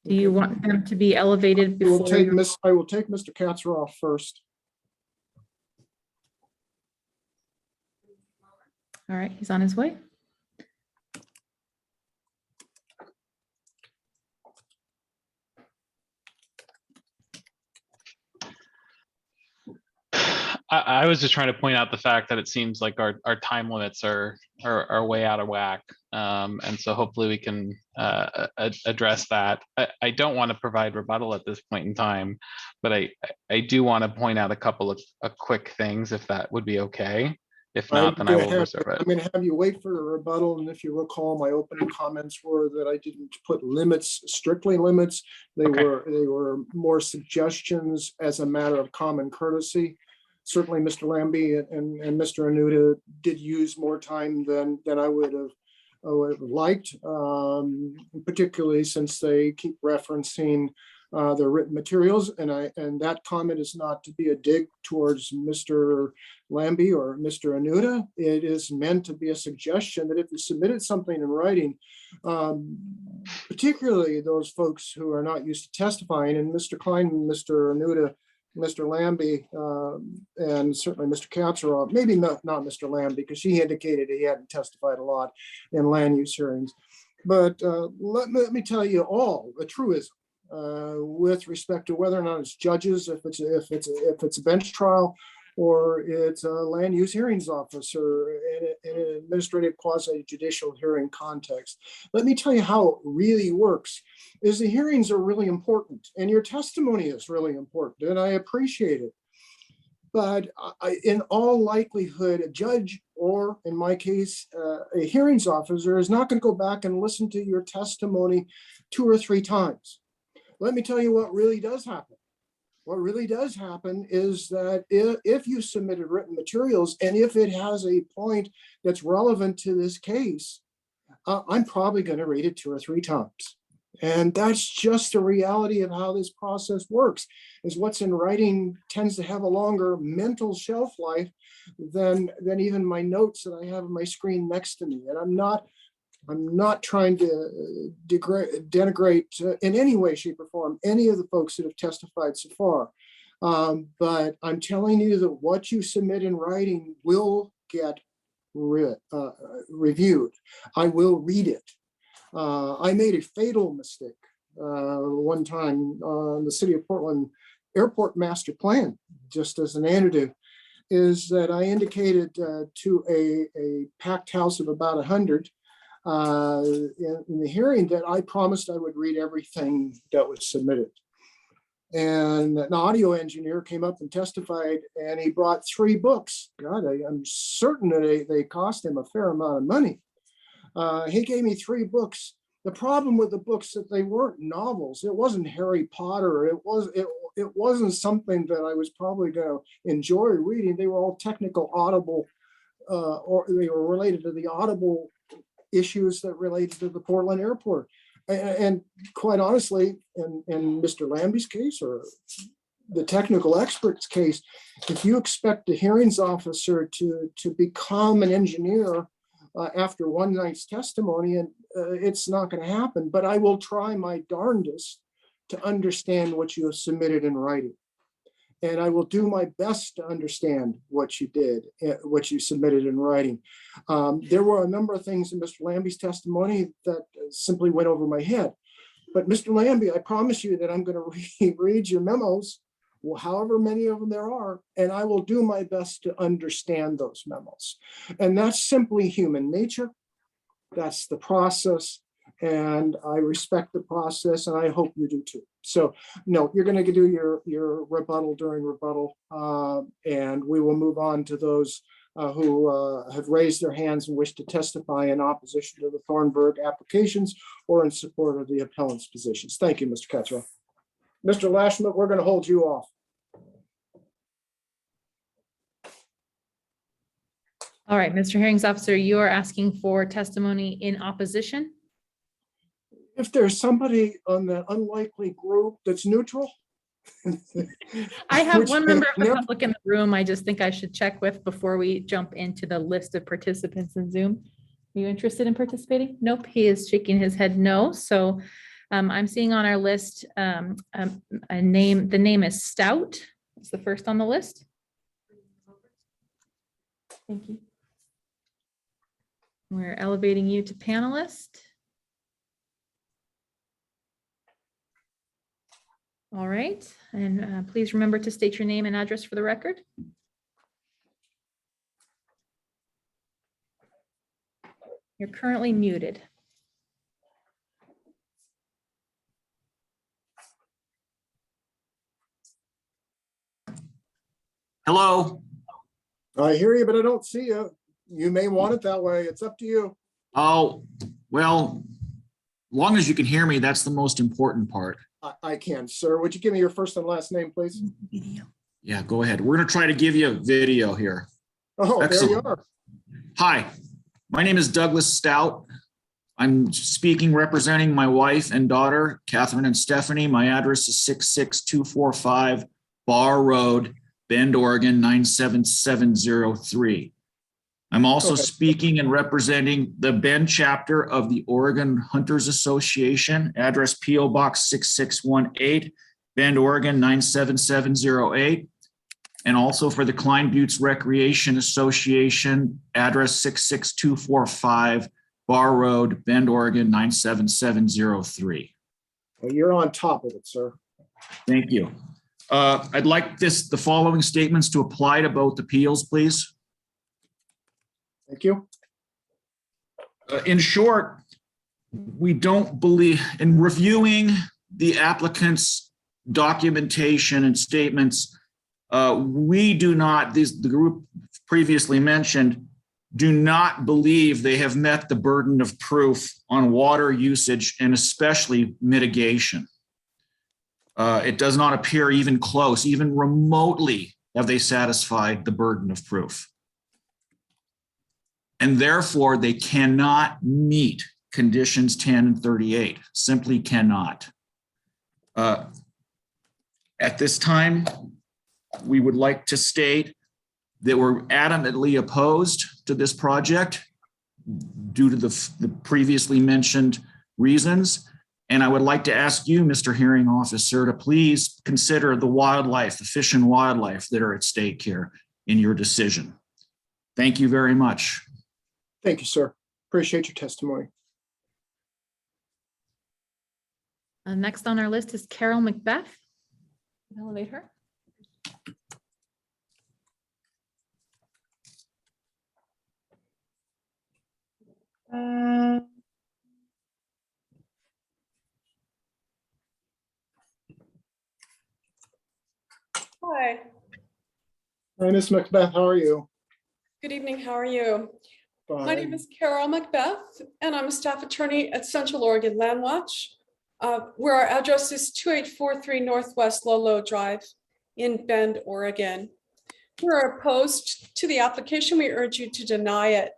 Do you want them to be elevated I will before? take Mr. Katzaroff first. All right, he's on his way. I was just trying to point out the fact that it seems like our time limits are way out of whack. And so hopefully we can address that. I don't want to provide rebuttal at this point in time, but I do want to point out a couple of quick things if that would be okay. If not, then I will reserve it. I'm going to have you wait for a rebuttal. And if you recall, my opening comments were that I didn't put limits, strictly limits. They Okay. were more suggestions as a matter of common courtesy. Certainly, Mr. Lambie and Mr. Anuta did use more time than I would have liked, particularly since they keep referencing their written materials. And that comment is not to be a dig towards Mr. Lambie or Mr. Anuta. It is meant to be a suggestion that if you submitted something in writing, particularly those folks who are not used to testifying, and Mr. Klein, Mr. Anuta, Mr. Lambie, and certainly Mr. Katzaroff, maybe not Mr. Lambie, because he indicated he hadn't testified a lot in land use hearings. But let me tell you all a truism with respect to whether or not it's judges, if it's a bench trial, or it's a land use hearings officer in an administrative quasi judicial hearing context. Let me tell you how it really works. Is the hearings are really important and your testimony is really important, and I appreciate it. But in all likelihood, a judge, or in my case, a hearings officer, is not going to go back and listen to your testimony 2 or 3 times. Let me tell you what really does happen. What really does happen is that if you submitted written materials and if it has a point that's relevant to this case, I'm probably going to read it 2 or 3 times. And that's just the reality of how this process works, is what's in writing tends to have a longer mental shelf life than even my notes that I have on my screen next to me. And I'm not trying to denigrate in any way, shape, or form any of the folks that have testified so far. But I'm telling you that what you submit in writing will get reviewed. I will read it. I made a fatal mistake one time on the City of Portland Airport Master Plan, just as an anecdote, is that I indicated to a packed house of about 100 in the hearing that I promised I would read everything that was submitted. And an audio engineer came up and testified, and he brought 3 books. God, I'm certain that they cost him a fair amount of money. He gave me 3 books. The problem with the books that they weren't novels. It wasn't Harry Potter. It wasn't something that I was probably going to enjoy reading. They were all technical Audible, or they were related to the Audible issues that related to the Portland airport. And quite honestly, in Mr. Lambie's case, or the technical expert's case, if you expect a hearings officer to become an engineer after one night's testimony, and it's not going to happen. But I will try my darndest to understand what you have submitted in writing. And I will do my best to understand what you did, what you submitted in writing. There were a number of things in Mr. Lambie's testimony that simply went over my head. But Mr. Lambie, I promise you that I'm going to read your memos, however many of them there are, and I will do my best to understand those memos. And that's simply human nature. That's the process. And I respect the process, and I hope you do too. So no, you're going to do your rebuttal during rebuttal, and we will move on to those who have raised their hands and wish to testify in opposition to the Thornburgh applications or in support of the appellant's positions. Thank you, Mr. Katzaroff. Mr. Lashman, we're going to hold you off. All right, Mr. Hearings Officer, you are asking for testimony in opposition? If there's somebody on that unlikely group that's neutral. I have which one member of the never- public in the room I just think I should check with before we jump into the list of participants in Zoom. Are you interested in participating? Nope, he is shaking his head no. So I'm seeing on our list a name, the name is Stout. It's the first on the list. Thank you. We're elevating you to panelist. All right, and please remember to state your name and address for the record. You're currently muted. Hello. I hear you, but I don't see you. You may want it that way. It's up to you. Oh, well, long as you can hear me, that's the most important part. I can, sir. Would you give me your first and last name, please? Yeah, go ahead. We're going to try to give you a video here. Oh, there you Excellent. are. Hi, my name is Douglas Stout. I'm speaking representing my wife and daughter, Catherine and Stephanie. My address is 66245 Bar Road, Bend, Oregon, 97703. I'm also Okay. speaking and representing the Bend chapter of the Oregon Hunters Association, address PO Box 6618, Bend, Oregon 97708. And also for the Klein Buttes Recreation Association, address 66245 Bar Road, Bend, Oregon 97703. Well, you're on top of it, sir. Thank you. I'd like the following statements to apply to both appeals, please. Thank you. In short, we don't believe in reviewing the applicant's documentation and statements. We do not, the group previously mentioned, do not believe they have met the burden of proof on water usage and especially mitigation. It does not appear even close, even remotely have they satisfied the burden of proof. And therefore, they cannot meet conditions 10 and 38, simply cannot. At this time, we would like to state that we're adamantly opposed to this project due to the previously mentioned reasons. And I would like to ask you, Mr. Hearing Officer, to please consider the wildlife, the fish and wildlife that are at stake here in your decision. Thank you very much. Thank you, sir. Appreciate your testimony. Next on our list is Carol Macbeth. Elevate her. Hi, Hi, Ms. Macbeth, how are you? good evening. How are you? My name Fine. is Carol Macbeth, and I'm a staff attorney at Central Oregon Land Watch, where our address is 2843 Northwest Lolo Drive in Bend, Oregon. We're opposed to the application. We urge you to deny it.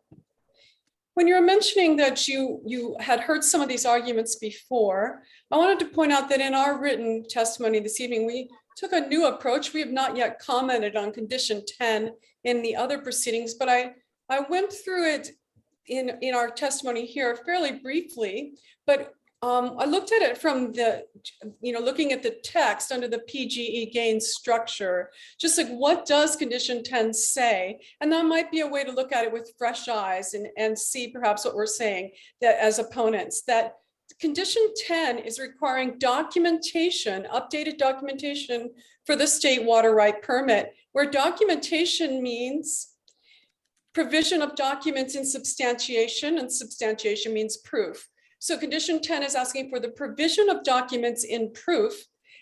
When you were mentioning that you had heard some of these arguments before, I wanted to point out that in our written testimony this evening, we took a new approach. We have not yet commented on condition 10 in the other proceedings, but I went through it in our testimony here fairly briefly, but I looked at it from the, looking at the text under the PGE gain structure, just like what does condition 10 say? And that might be a way to look at it with fresh eyes and see perhaps what we're saying that as opponents, that condition 10 is requiring documentation, updated documentation for the state water right permit, where documentation means provision of documents in substantiation, and substantiation means proof. So condition 10 is asking for the provision of documents in proof.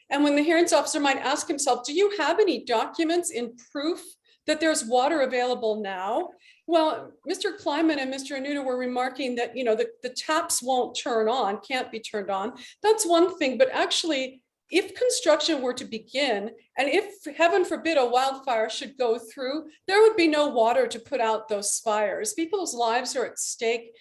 And when the hearings officer might ask himself, do you have any documents in proof that there's water available now? Well, Mr. Kleiman and Mr. Anuda were remarking that, the taps won't turn on, can't be turned on. That's one thing, but actually if construction were to begin, and if heaven forbid a wildfire should go through, there would be no water to put out those fires. People's lives are at stake.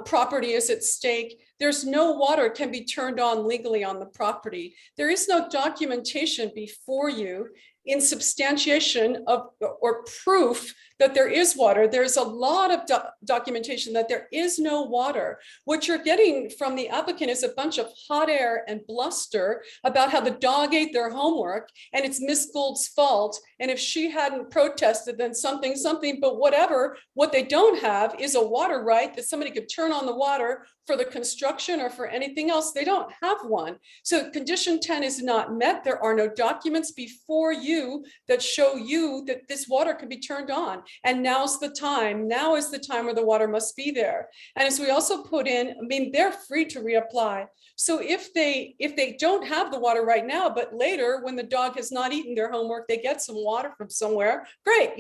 Property is at stake. There's no water can be turned on legally on the property. There is no documentation before you in substantiation of or proof that there is water. There's a lot of documentation that there is no water. What you're getting from the applicant is a bunch of hot air and bluster about how the dog ate their homework and it's Miss Gould's fault. And if she hadn't protested, then something, but whatever. What they don't have is a water right that somebody could turn on the water for the construction or for anything else. They don't have one. So condition 10 is not met. There are no documents before you that show you that this water can be turned on. And now's the time. Now is the time where the water must be there. And as we also put in, I mean, they're free to reapply. So if they don't have the water right now, but later when the dog has not eaten their homework, they get some water from somewhere, great,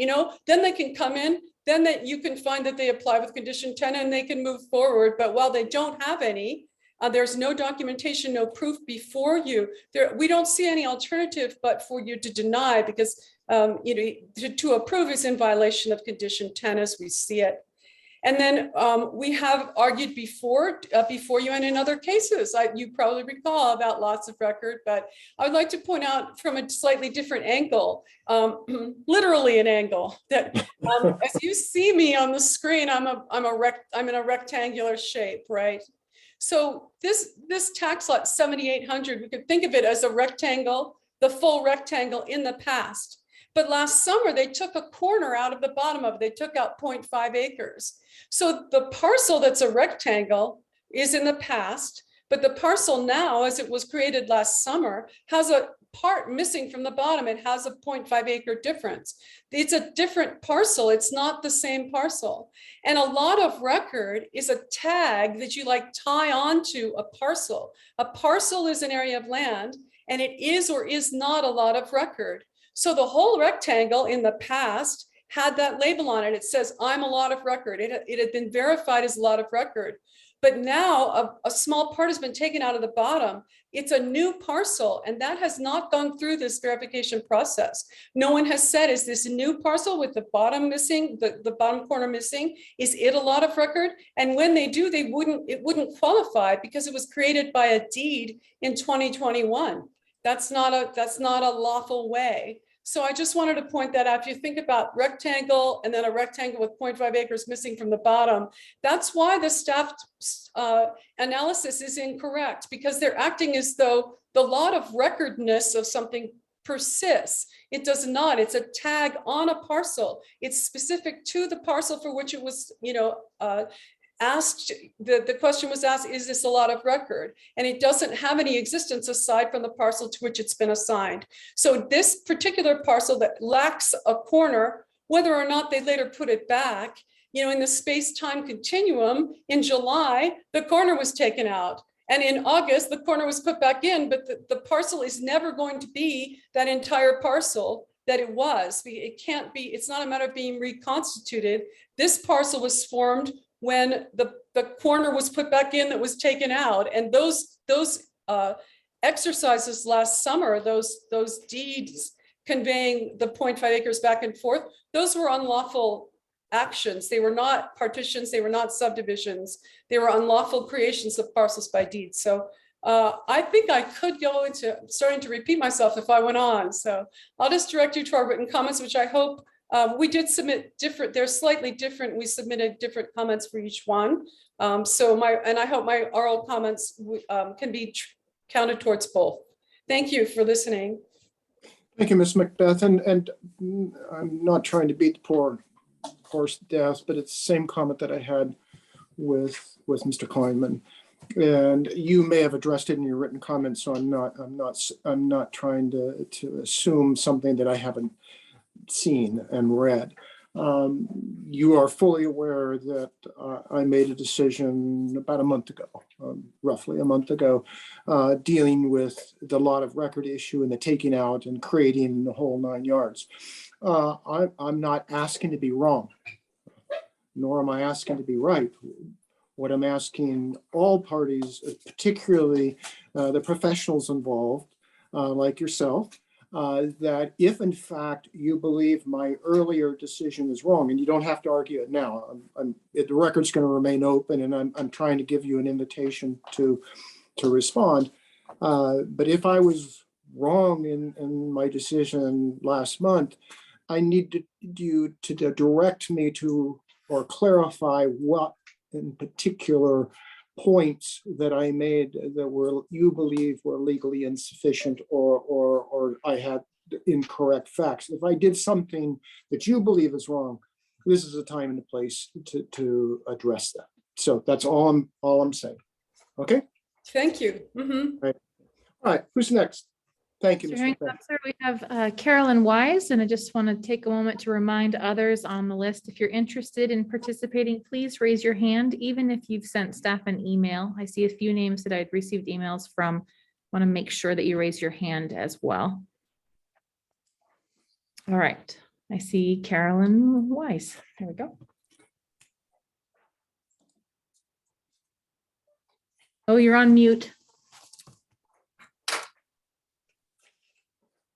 then they can come in, then that you can find that they apply with condition 10 and they can move forward. But while they don't have any, there's no documentation, no proof before you. We don't see any alternative but for you to deny, because to approve is in violation of condition 10 as we see it. And then we have argued before you and in other cases, you probably recall about lots of record, but I would like to point out from a slightly different angle, literally an angle, that as you see me on the screen, I'm in a rectangular shape, right? So this tax lot 7,800, we could think of it as a rectangle, the full rectangle in the past. But last summer, they took a corner out of the bottom of it. They took out 0.5 acres. So the parcel that's a rectangle is in the past, but the parcel now, as it was created last summer, has a part missing from the bottom. It has a 0.5 acre difference. It's a different parcel. It's not the same parcel. And a lot of record is a tag that you tie onto a parcel. A parcel is an area of land, and it is or is not a lot of record. So the whole rectangle in the past had that label on it. It says, I'm a lot of record. It had been verified as a lot of record. But now a small part has been taken out of the bottom. It's a new parcel, and that has not gone through this verification process. No one has said, is this a new parcel with the bottom missing, the bottom corner missing? Is it a lot of record? And when they do, it wouldn't qualify because it was created by a deed in 2021. That's not a lawful way. So I just wanted to point that out. If you think about rectangle and then a rectangle with 0.5 acres missing from the bottom, that's why the staff analysis is incorrect, because they're acting as though the lot of recordness of something persists. It does not. It's a tag on a parcel. It's specific to the parcel for which it was, asked, the question was asked, is this a lot of record? And it doesn't have any existence aside from the parcel to which it's been assigned. So this particular parcel that lacks a corner, whether or not they later put it back, in the space-time continuum, in July, the corner was taken out. And in August, the corner was put back in, but the parcel is never going to be that entire parcel that it was. It can't be, it's not a matter of being reconstituted. This parcel was formed when the corner was put back in that was taken out. And those exercises last summer, those deeds conveying the 0.5 acres back and forth, those were unlawful actions. They were not partitions, they were not subdivisions. They were unlawful creations of parcels by deed. So I think I could go into starting to repeat myself if I went on. So I'll just direct you to our written comments, which I hope we did submit different, they're slightly different. We submitted different comments for each one. And I hope my oral comments can be counted towards both. Thank you for listening. Thank you, Ms. Macbeth. And I'm not trying to beat the poor horse to death, but it's the same comment that I had with Mr. Kleinman. And you may have addressed it in your written comments, so I'm not trying to assume something that I haven't seen and read. You are fully aware that I made a decision about a month ago, roughly a month ago, dealing with the lot of record issue and the taking out and creating the whole 9 yards. I'm not asking to be wrong, nor am I asking to be right. What I'm asking all parties, particularly the professionals involved, like yourself, that if in fact you believe my earlier decision is wrong, and you don't have to argue it now, the record's going to remain open, and I'm trying to give you an invitation to respond. But if I was wrong in my decision last month, I need you to direct me to or clarify what in particular points that I made that you believe were legally insufficient or I had incorrect facts. If I did something that you believe is wrong, this is a time and a place to address that. So that's all I'm saying. Okay. Thank you. Mhm. All right. Who's next? Thank you, Mr. Mr. Hearing McCray. Officer, we have Carolyn Wise, and I just want to take a moment to remind others on the list, if you're interested in participating, please raise your hand, even if you've sent staff an email. I see a few names that I'd received emails from. Want to make sure that you raise your hand as well. All right, I see Carolyn Wise. There we go. Oh, you're on mute.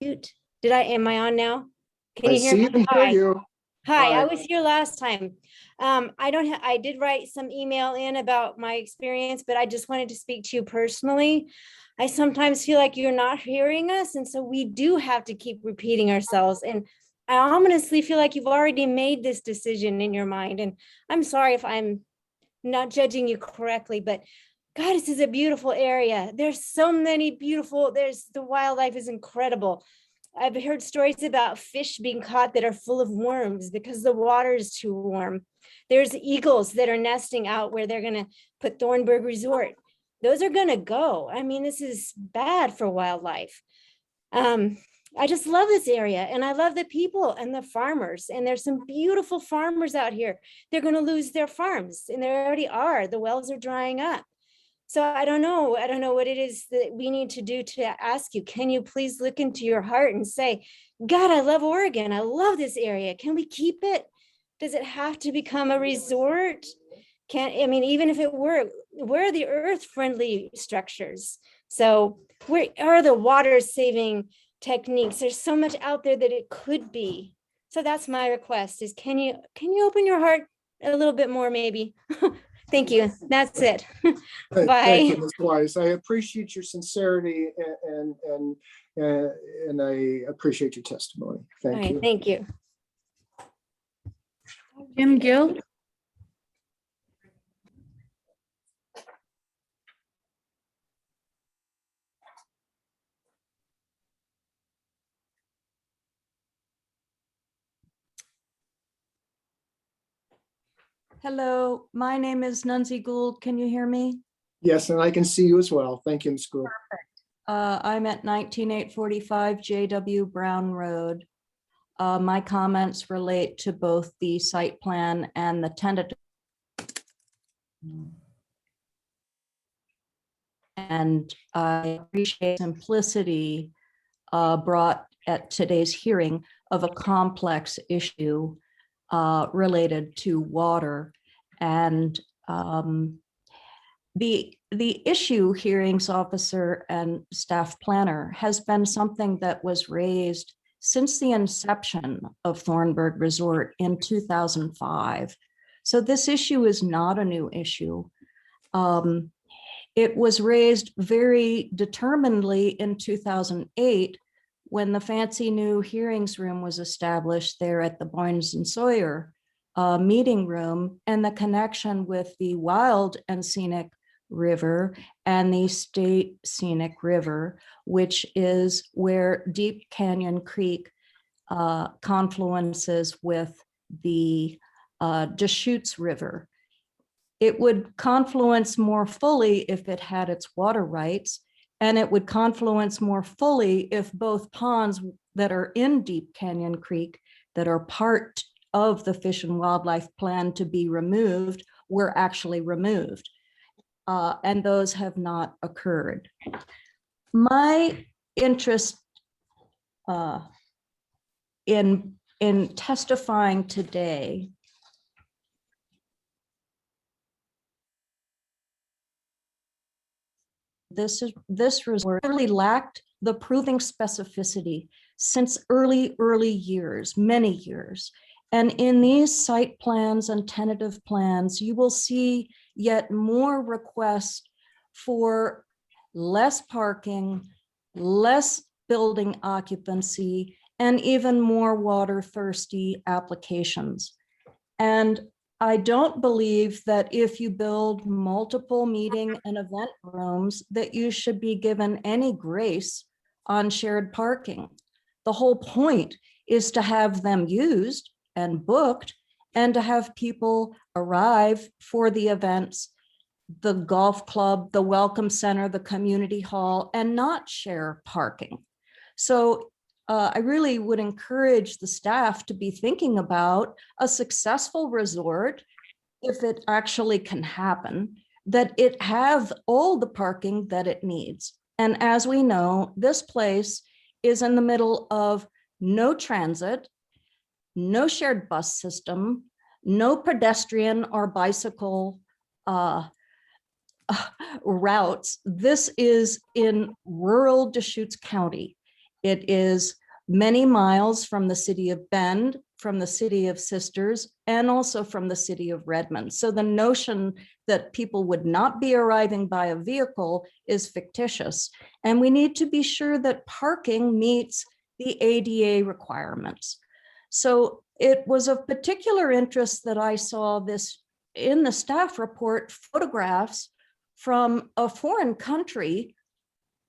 Mute. Am I on now? Can I you hear see me? and hear Hi. you. Hi, Hi. I was here last time. I did write some email in about my experience, but I just wanted to speak to you personally. I sometimes feel like you're not hearing us, and so we do have to keep repeating ourselves. And I honestly feel like you've already made this decision in your mind. And I'm sorry if I'm not judging you correctly, but God, this is a beautiful area. There's so many beautiful, the wildlife is incredible. I've heard stories about fish being caught that are full of worms because the water is too warm. There's eagles that are nesting out where they're going to put Thornburgh Resort. Those are going to go. I mean, this is bad for wildlife. I just love this area, and I love the people and the farmers. And there's some beautiful farmers out here. They're going to lose their farms, and they already are. The wells are drying up. So I don't know what it is that we need to do to ask you. Can you please look into your heart and say, God, I love Oregon. I love this area. Can we keep it? Does it have to become a resort? Even if it were, where are the earth-friendly structures? So where are the water-saving techniques? There's so much out there that it could be. So that's my request is, can you open your heart a little bit more, maybe? Thank you. That's it. Thank you, Bye. Ms. Wise. I appreciate your sincerity and I appreciate your testimony. All Thank right, you. thank you. Jim Gill. Hello, my name is Nunzi Gould. Can you hear me? Yes, and I can see you as well. Thank you, Ms. Gould. I'm at 19845 J.W. Brown Road. My comments relate to both the site plan and the tentative. And I appreciate simplicity brought at today's hearing of a complex issue related to water. And the issue, hearings officer and staff planner, has been something that was raised since the inception of Thornburgh Resort in 2005. So this issue is not a new issue. It was raised very determinedly in 2008 when the fancy new hearings room was established there at the Boynes and Sawyer meeting room, and the connection with the Wild and Scenic River and the State Scenic River, which is where Deep Canyon Creek confluences with the Deschutes River. It would confluence more fully if it had its water rights, and it would confluence more fully if both ponds that are in Deep Canyon Creek that are part of the Fish and Wildlife Plan to be removed were actually removed. And those have not occurred. My interest in testifying today this resort really lacked the proving specificity since early years, many years. And in these site plans and tentative plans, you will see yet more requests for less parking, less building occupancy, and even more water thirsty applications. And I don't believe that if you build multiple meeting and event rooms, that you should be given any grace on shared parking. The whole point is to have them used and booked and to have people arrive for the events, the golf club, the welcome center, the community hall, and not share parking. So I really would encourage the staff to be thinking about a successful resort, if it actually can happen, that it have all the parking that it needs. And as we know, this place is in the middle of no transit, no shared bus system, no pedestrian or bicycle routes. This is in rural Deschutes County. It is many miles from the city of Bend, from the city of Sisters, and also from the city of Redmond. So the notion that people would not be arriving by a vehicle is fictitious. And we need to be sure that parking meets the ADA requirements. So it was of particular interest that I saw this in the staff report, photographs from a foreign country,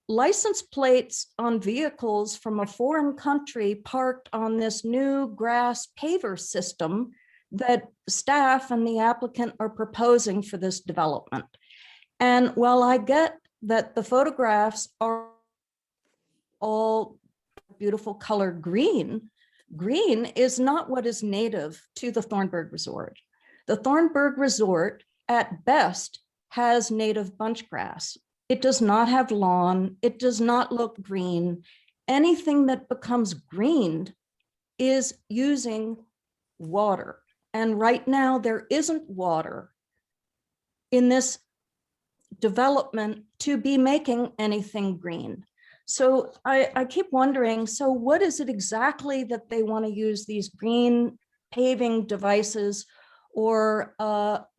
license plates on vehicles from a foreign country parked on this new grass paver system that staff and the applicant are proposing for this development. And while I get that the photographs are all beautiful color green, green is not what is native to the Thornburgh Resort. The Thornburgh Resort at best has native bunch grass. It does not have lawn. It does not look green. Anything that becomes green is using water. And right now there isn't water in this development to be making anything green. So I keep wondering, so what is it exactly that they want to use these green paving devices or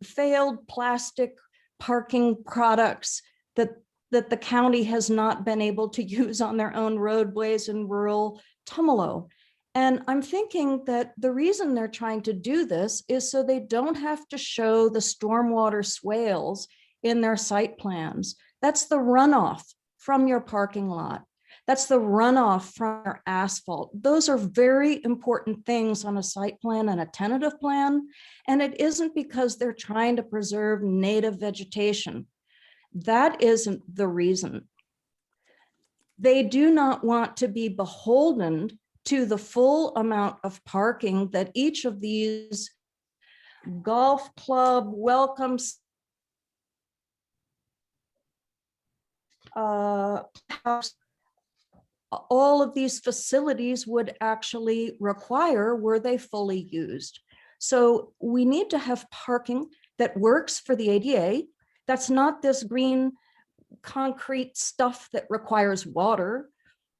failed plastic parking products that the county has not been able to use on their own roadways in rural Tumalo? And I'm thinking that the reason they're trying to do this is so they don't have to show the stormwater swales in their site plans. That's the runoff from your parking lot. That's the runoff from your asphalt. Those are very important things on a site plan and a tentative plan. And it isn't because they're trying to preserve native vegetation. That isn't the reason. They do not want to be beholden to the full amount of parking that each of these golf club welcomes house, all of these facilities would actually require were they fully used. So we need to have parking that works for the ADA. That's not this green concrete stuff that requires water.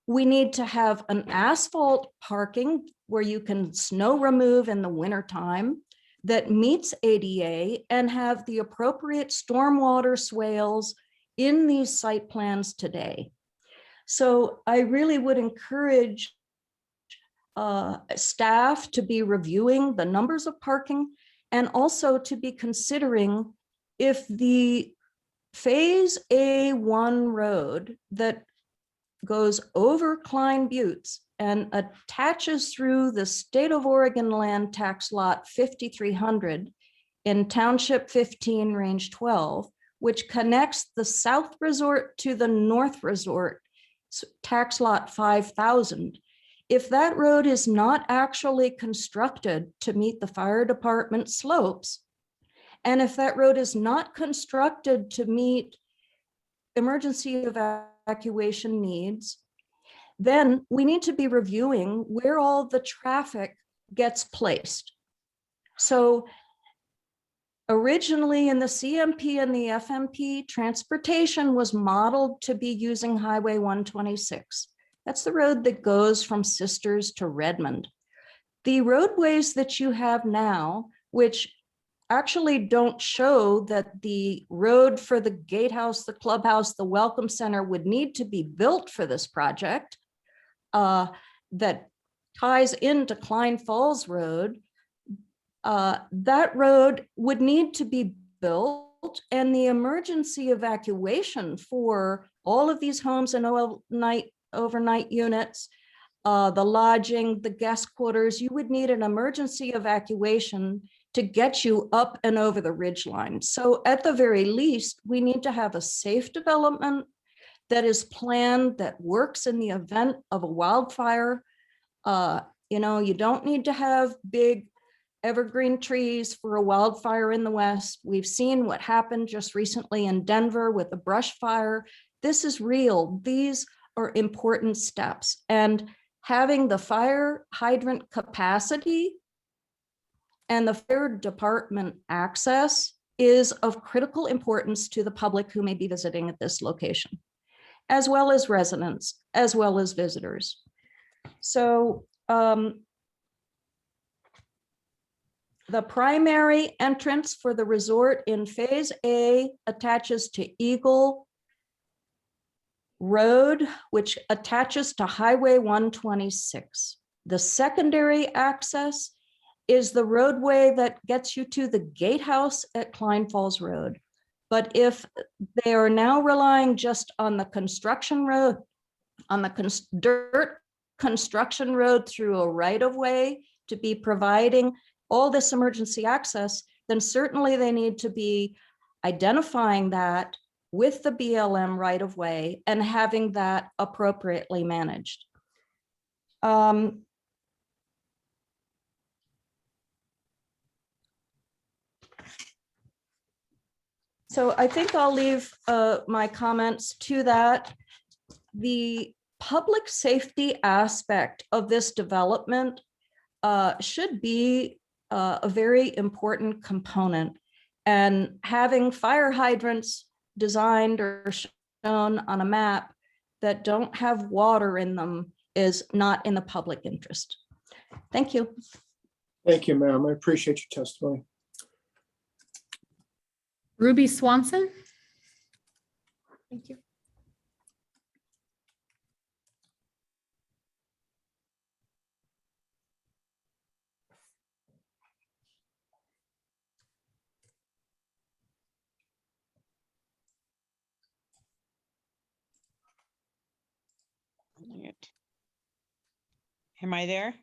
We need to have an asphalt parking where you can snow remove in the wintertime that meets ADA and have the appropriate stormwater swales in these site plans today. So I really would encourage staff to be reviewing the numbers of parking and also to be considering if the Phase A1 road that goes over Klein Buttes and attaches through the state of Oregon land tax lot 5300 in Township 15, Range 12, which connects the South Resort to the North Resort, tax lot 5000. If that road is not actually constructed to meet the fire department slopes, and if that road is not constructed to meet emergency evacuation needs, then we need to be reviewing where all the traffic gets placed. So Originally in the CMP and the FMP, transportation was modeled to be using Highway 126. That's the road that goes from Sisters to Redmond. The roadways that you have now, which actually don't show that the road for the gatehouse, the clubhouse, the welcome center would need to be built for this project, that ties into Klein Falls Road. That road would need to be built, and the emergency evacuation for all of these homes and overnight units, the lodging, the guest quarters, you would need an emergency evacuation to get you up and over the ridge line. So at the very least, we need to have a safe development that is planned, that works in the event of a wildfire. You don't need to have big evergreen trees for a wildfire in the West. We've seen what happened just recently in Denver with the brush fire. This is real. These are important steps. And having the fire hydrant capacity and the fire department access is of critical importance to the public who may be visiting at this location, as well as residents, as well as visitors. So the primary entrance for the resort in Phase A attaches to Eagle Road, which attaches to Highway 126. The secondary access is the roadway that gets you to the gatehouse at Klein Falls Road. But if they are now relying just on the construction road, on the dirt construction road through a right-of-way to be providing all this emergency access, then certainly they need to be identifying that with the BLM right-of-way and having that appropriately managed. So I think I'll leave my comments to that. The public safety aspect of this development should be a very important component, and having fire hydrants designed or shown on a map that don't have water in them is not in the public interest. Thank you. Thank you, ma'am. I appreciate your testimony. Ruby Swanson. Thank you. Am I there?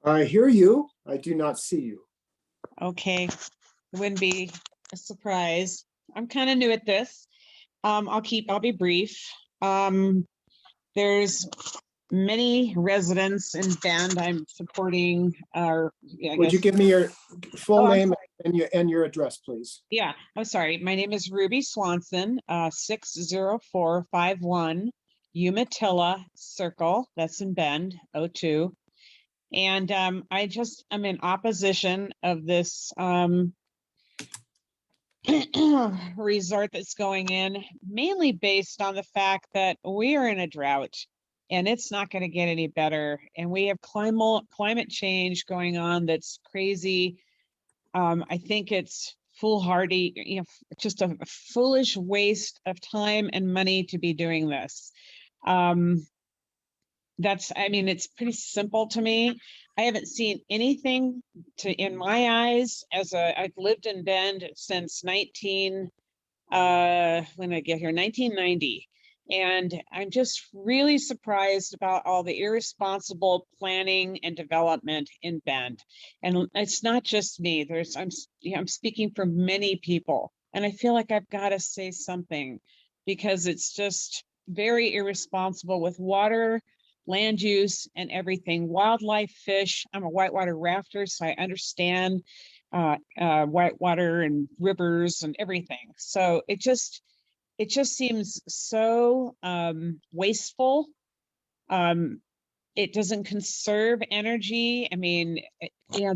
I hear you. I do not see you. Okay, it wouldn't be a surprise. I'm kind of new at this. I'll be brief. There's many residents in Bend I'm supporting our. Would you give me your full Oh, I'm name and your address, please? Yeah, I'm sorry. My name is Ruby Swanson, 60451 Umatilla Circle. That's in Bend, 02. And I'm in opposition of this resort that's going in, mainly based on the fact that we are in a drought and it's not going to get any better. And we have climate change going on that's crazy. I think it's foolhardy, just a foolish waste of time and money to be doing this. It's pretty simple to me. I haven't seen anything in my eyes I've lived in Bend since 1990. And I'm just really surprised about all the irresponsible planning and development in Bend. And it's not just me. I'm speaking for many people. And I feel like I've got to say something because it's just very irresponsible with water, land use, and everything. Wildlife, fish. I'm a whitewater rafter, so I understand whitewater and rivers and everything. So it just seems so wasteful. It doesn't conserve energy. I mean, Yeah,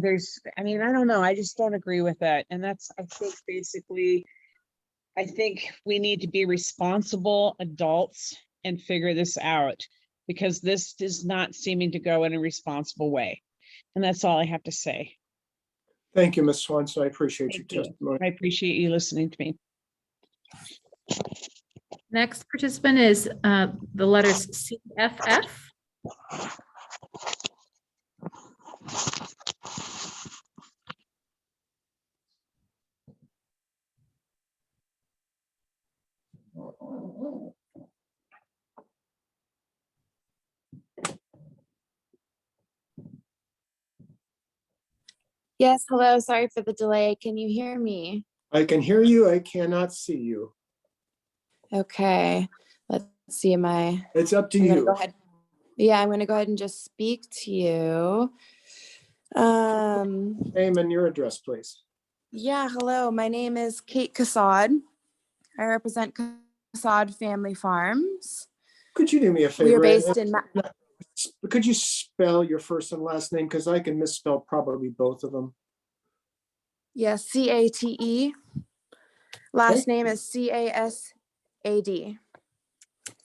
I mean, I don't know. I just don't agree with that. And that's, I think, basically, I think we need to be responsible adults and figure this out because this is not seeming to go in a responsible way. And that's all I have to say. Thank you, Ms. Swanson. I appreciate your Thank you. testimony. I appreciate you listening to me. Next participant is the letters CFF. Yes, hello. Sorry for the delay. Can you hear me? I can hear you. I cannot see you. Okay, let's see. It's up to I'm gonna you. go ahead. Yeah, I'm gonna go ahead and just speak to you. Name and your address, please. Yeah, hello. My name is Kate Cassad. I represent Cassad Family Farms. Could you do me a We favor? are based in, Could you spell your first and last name? Because I can misspell probably both of them. yes, CATE. Last name is CASAD.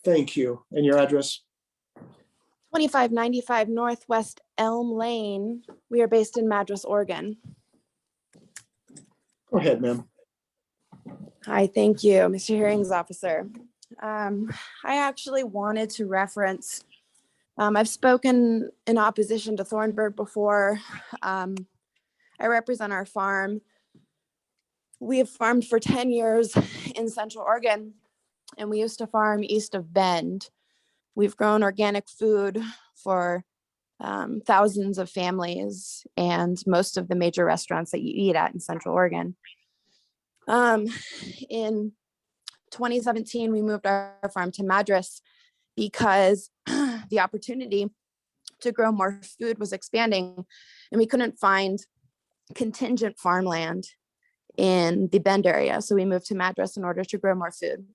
Thank you. And your address? 2595 Northwest Elm Lane. We are based in Madras, Oregon. Go ahead, ma'am. Hi, thank you, Mr. Hearings Officer. I actually wanted to reference, I've spoken in opposition to Thornburgh before. I represent our farm. We have farmed for 10 years in Central Oregon, and we used to farm east of Bend. We've grown organic food for thousands of families and most of the major restaurants that you eat at in Central Oregon. In 2017, we moved our farm to Madras because the opportunity to grow more food was expanding, and we couldn't find contingent farmland in the Bend area. So we moved to Madras in order to grow more food.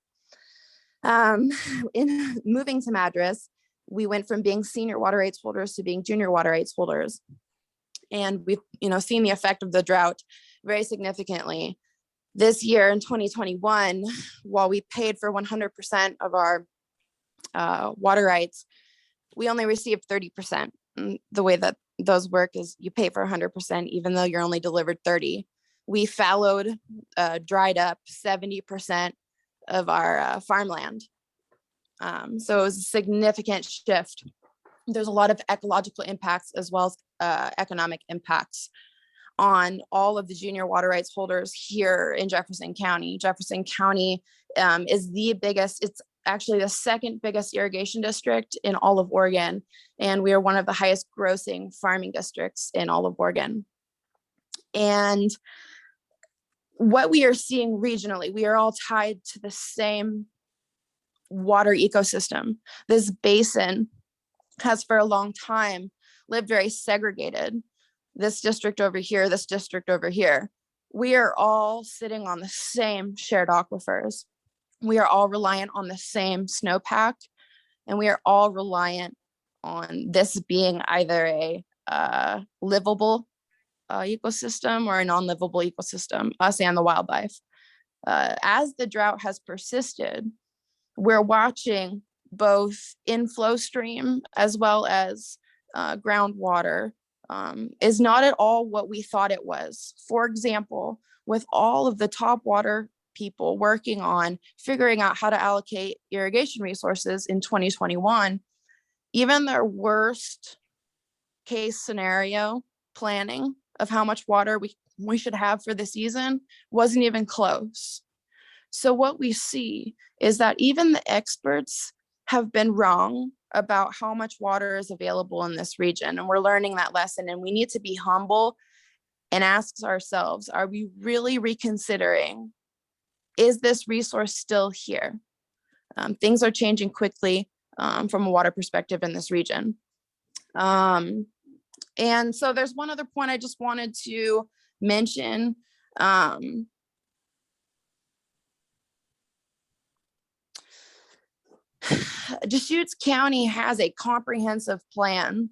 In moving to Madras, we went from being senior water rights holders to being junior water rights holders. And we've seen the effect of the drought very significantly. This year in 2021, while we paid for 100% of our water rights, we only received 30%. And the way that those work is you pay for 100%, even though you're only delivered 30. We fallowed, dried up 70% of our farmland. So it was a significant shift. There's a lot of ecological impacts as well as economic impacts on all of the junior water rights holders here in Jefferson County. Jefferson County is the biggest, it's actually the second biggest irrigation district in all of Oregon. And we are one of the highest grossing farming districts in all of Oregon. And what we are seeing regionally, we are all tied to the same water ecosystem. This basin has for a long time lived very segregated. This district over here, this district over here. We are all sitting on the same shared aquifers. We are all reliant on the same snowpack, and we are all reliant on this being either a livable ecosystem or a non-livable ecosystem, us and the wildlife. As the drought has persisted, we're watching both inflow stream as well as groundwater is not at all what we thought it was. For example, with all of the top water people working on figuring out how to allocate irrigation resources in 2021, even their worst case scenario planning of how much water we should have for the season wasn't even close. So what we see is that even the experts have been wrong about how much water is available in this region. And we're learning that lesson, and we need to be humble and ask ourselves, are we really reconsidering, is this resource still here? Things are changing quickly from a water perspective in this region. And so there's one other point I just wanted to mention. Deschutes County has a comprehensive plan,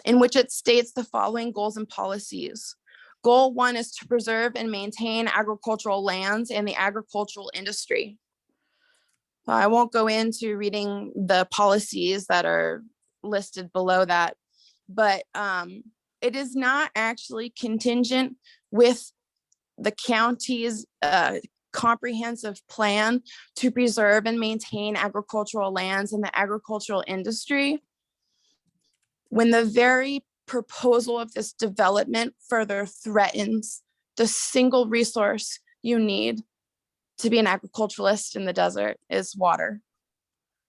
in which it states the following goals and policies. Goal 1 is to preserve and maintain agricultural lands and the agricultural industry. I won't go into reading the policies that are listed below that, but it is not actually contingent with the county's comprehensive plan to preserve and maintain agricultural lands and the agricultural industry. When the very proposal of this development further threatens the single resource you need to be an agriculturalist in the desert is water.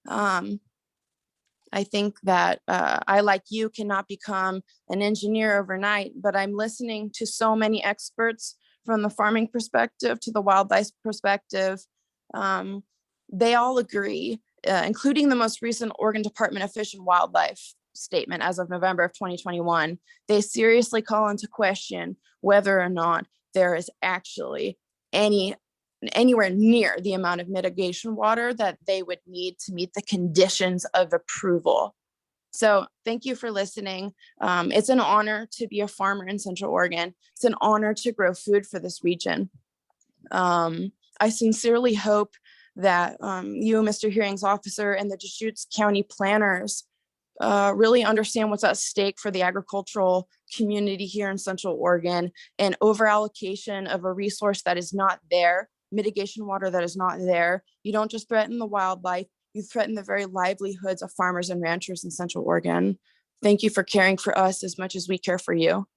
I think that I, like you, cannot become an engineer overnight, but I'm listening to so many experts from the farming perspective to the wildlife perspective. They all agree, including the most recent Oregon Department of Fish and Wildlife statement as of November of 2021. They seriously call into question whether or not there is actually anywhere near the amount of mitigation water that they would need to meet the conditions of approval. So thank you for listening. It's an honor to be a farmer in Central Oregon. It's an honor to grow food for this region. I sincerely hope that you, Mr. Hearings Officer, and the Deschutes County planners really understand what's at stake for the agricultural community here in Central Oregon, and over allocation of a resource that is not there, mitigation water that is not there. You don't just threaten the wildlife, you threaten the very livelihoods of farmers and ranchers in Central Oregon. Thank you for caring for us as much as we care for you.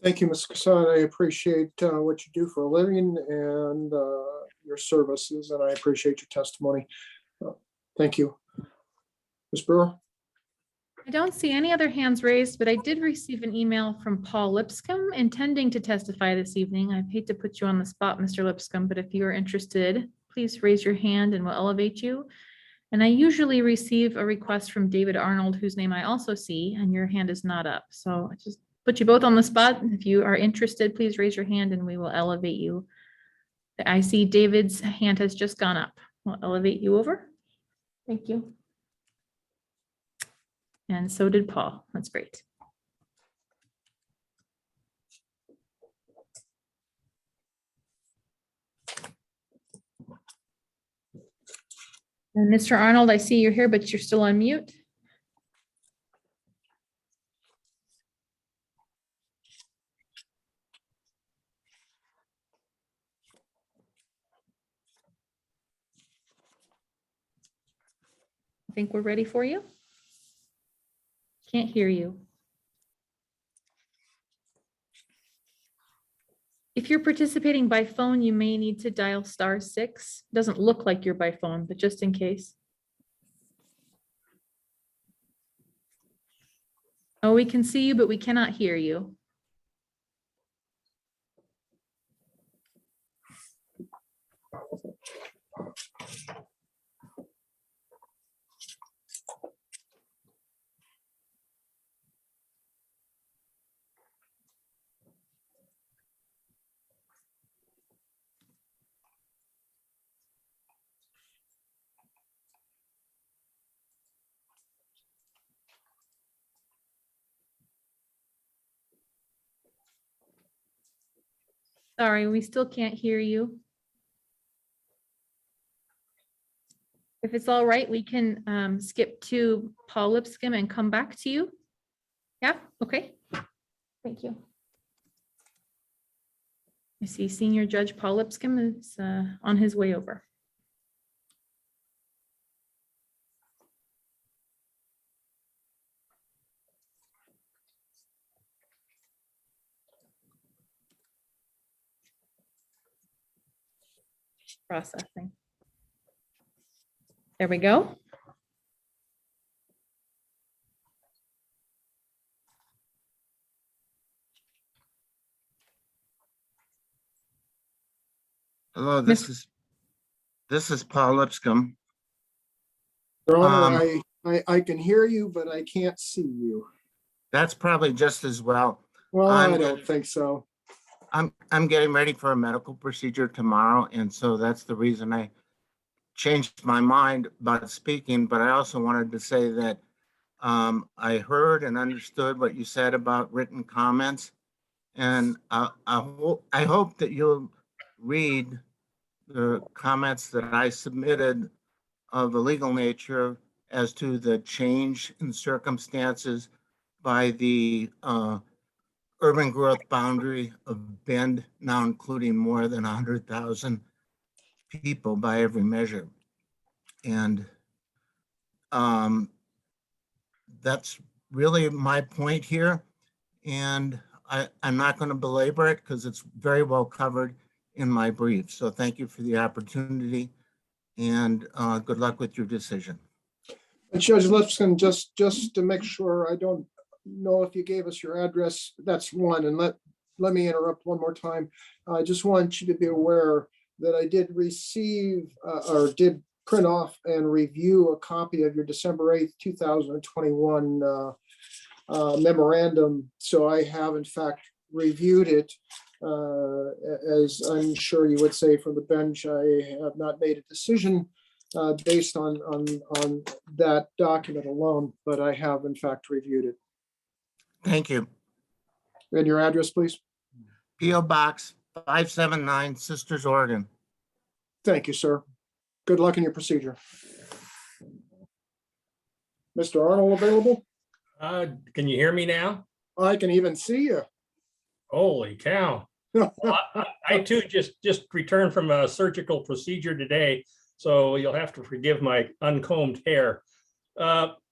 Thank you, Ms. Casad. I appreciate what you do for a living and your services, and I appreciate your testimony. Thank you. Ms. Brewer? I don't see any other hands raised, but I did receive an email from Paul Lipscomb intending to testify this evening. I hate to put you on the spot, Mr. Lipscomb, but if you are interested, please raise your hand and we'll elevate you. And I usually receive a request from David Arnold, whose name I also see, and your hand is not up. So I just put you both on the spot. If you are interested, please raise your hand and we will elevate you. I see David's hand has just gone up. We'll elevate you over. Thank you. And so did Paul. That's great. And Mr. Arnold, I see you're here, but you're still on mute. I think we're ready for you. Can't hear you. If you're participating by phone, you may need to dial *6. Doesn't look like you're by phone, but just in case. Oh, we can see you, but we cannot hear you. Sorry, we still can't hear you. If it's all right, we can skip to Paul Lipscomb and come back to you. Yeah, okay. Thank you. I see Senior Judge Paul Lipscomb is on his way over. Processing. There we go. Hello, this is Paul Lipscomb. Your Honor, I can hear you, but I can't see you. That's probably just as well. Well, I don't think so. I'm getting ready for a medical procedure tomorrow, and so that's the reason I changed my mind about speaking. But I also wanted to say that I heard and understood what you said about written comments. And I hope that you'll read the comments that I submitted of a legal nature as to the change in circumstances by the urban growth boundary of Bend, now including more than 100,000 people by every measure. And that's really my point here. And I'm not going to belabor it because it's very well covered in my brief. So thank you for the opportunity, and good luck with your decision. Judge Lipscomb, just to make sure, I don't know if you gave us your address. That's one. And let me interrupt one more time. I just want you to be aware that I did receive or did print off and review a copy of your December 8th, 2021 memorandum. So I have in fact reviewed it. As I'm sure you would say from the bench, I have not made a decision based on that document alone, but I have in fact reviewed it. Thank you. And your address, please? P.O. Box 579, Sisters, Oregon. Thank you, sir. Good luck in your procedure. Mr. Arnold available? Can you hear me now? I can even see you. Holy cow. Well, I too just returned from a surgical procedure today, so you'll have to forgive my uncombed hair.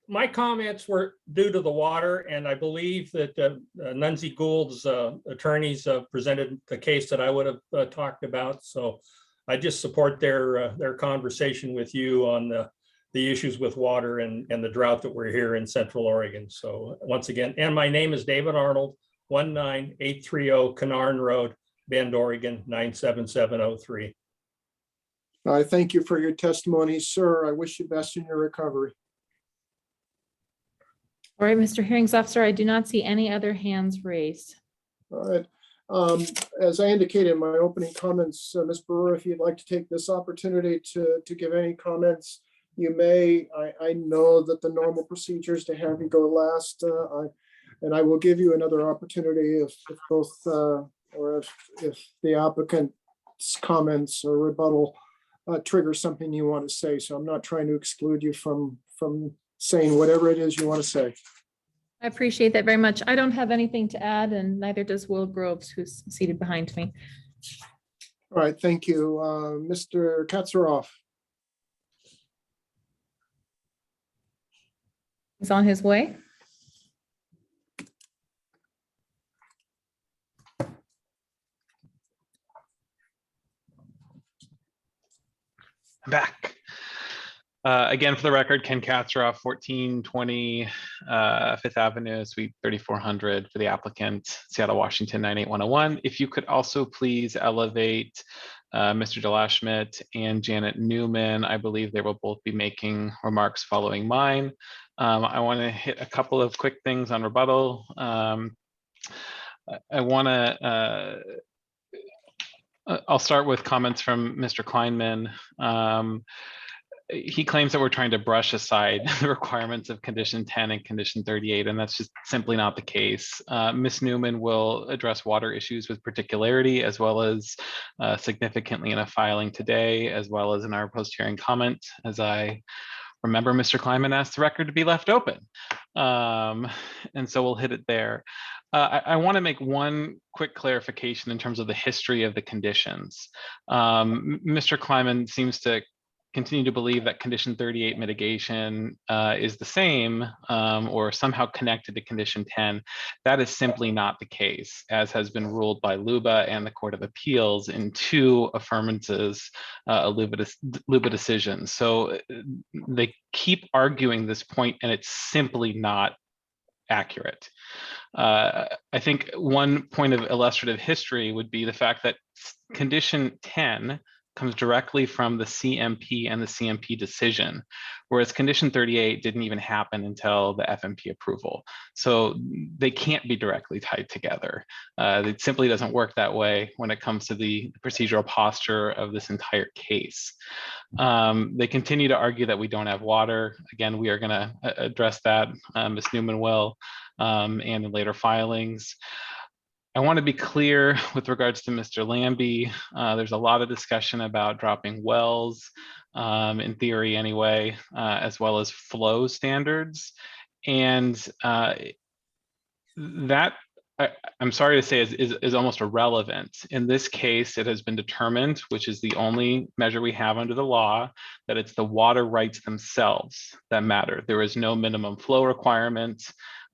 My comments were due to the water, and I believe that Nunzi Gould's attorneys presented the case that I would have talked about. So I just support their conversation with you on the issues with water and the drought that we're here in Central Oregon. So once again, and my name is David Arnold, 19830 Canarn Road, Bend, Oregon, 97703. I thank you for your testimony, sir. I wish you best in your recovery. All right, Mr. Hearings Officer, I do not see any other hands raised. All right. As I indicated in my opening comments, Ms. Brewer, if you'd like to take this opportunity to give any comments, you may. I know that the normal procedure is to have you go last, and I will give you another opportunity if both or if the applicant's comments or rebuttal trigger something you want to say. So I'm not trying to exclude you from saying whatever it is you want to say. I appreciate that very much. I don't have anything to add, and neither does Will Groves, who's seated behind me. All right, thank you. Mr. Katsaroff. He's on his way. I'm back. Again, for the record, Ken Katsaroff, 1420 Fifth Avenue, Suite 3400 for the applicant, Seattle, Washington, 98101. If you could also please elevate Mr. DeLashmutt and Janet Newman. I believe they will both be making remarks following mine. I want to hit a couple of quick things on rebuttal. I want to I'll start with comments from Mr. Kleinman. He claims that we're trying to brush aside the requirements of condition 10 and condition 38, and that's just simply not the case. Ms. Newman will address water issues with particularity, as well as significantly in a filing today, as well as in our post-hearing comment. As I remember, Mr. Kleinman asked the record to be left open. And so we'll hit it there. I want to make one quick clarification in terms of the history of the conditions. Mr. Kleinman seems to continue to believe that condition 38 mitigation is the same or somehow connected to condition 10. That is simply not the case, as has been ruled by LUBA and the Court of Appeals in two affirmances, LUBA decisions. So they keep arguing this point, and it's simply not accurate. I think one point of illustrative history would be the fact that condition 10 comes directly from the CMP and the CMP decision, whereas condition 38 didn't even happen until the FMP approval. So they can't be directly tied together. It simply doesn't work that way when it comes to the procedural posture of this entire case. They continue to argue that we don't have water. Again, we are going to address that. Ms. Newman will, and in later filings. I want to be clear with regards to Mr. Lambie. There's a lot of discussion about dropping wells, in theory anyway, as well as flow standards. And that, I'm sorry to say, is almost irrelevant. In this case, it has been determined, which is the only measure we have under the law, that it's the water rights themselves that matter. There is no minimum flow requirement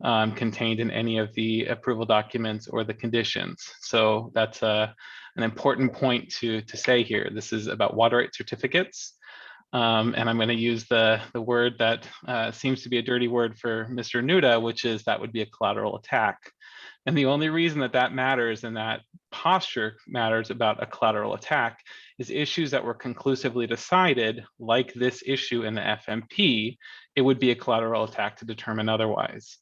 contained in any of the approval documents or the conditions. So that's an important point to say here. This is about water rights certificates. And I'm going to use the word that seems to be a dirty word for Mr. Nuda, which is that would be a collateral attack. And the only reason that that matters and that posture matters about a collateral attack is issues that were conclusively decided, like this issue in the FMP, it would be a collateral attack to determine otherwise.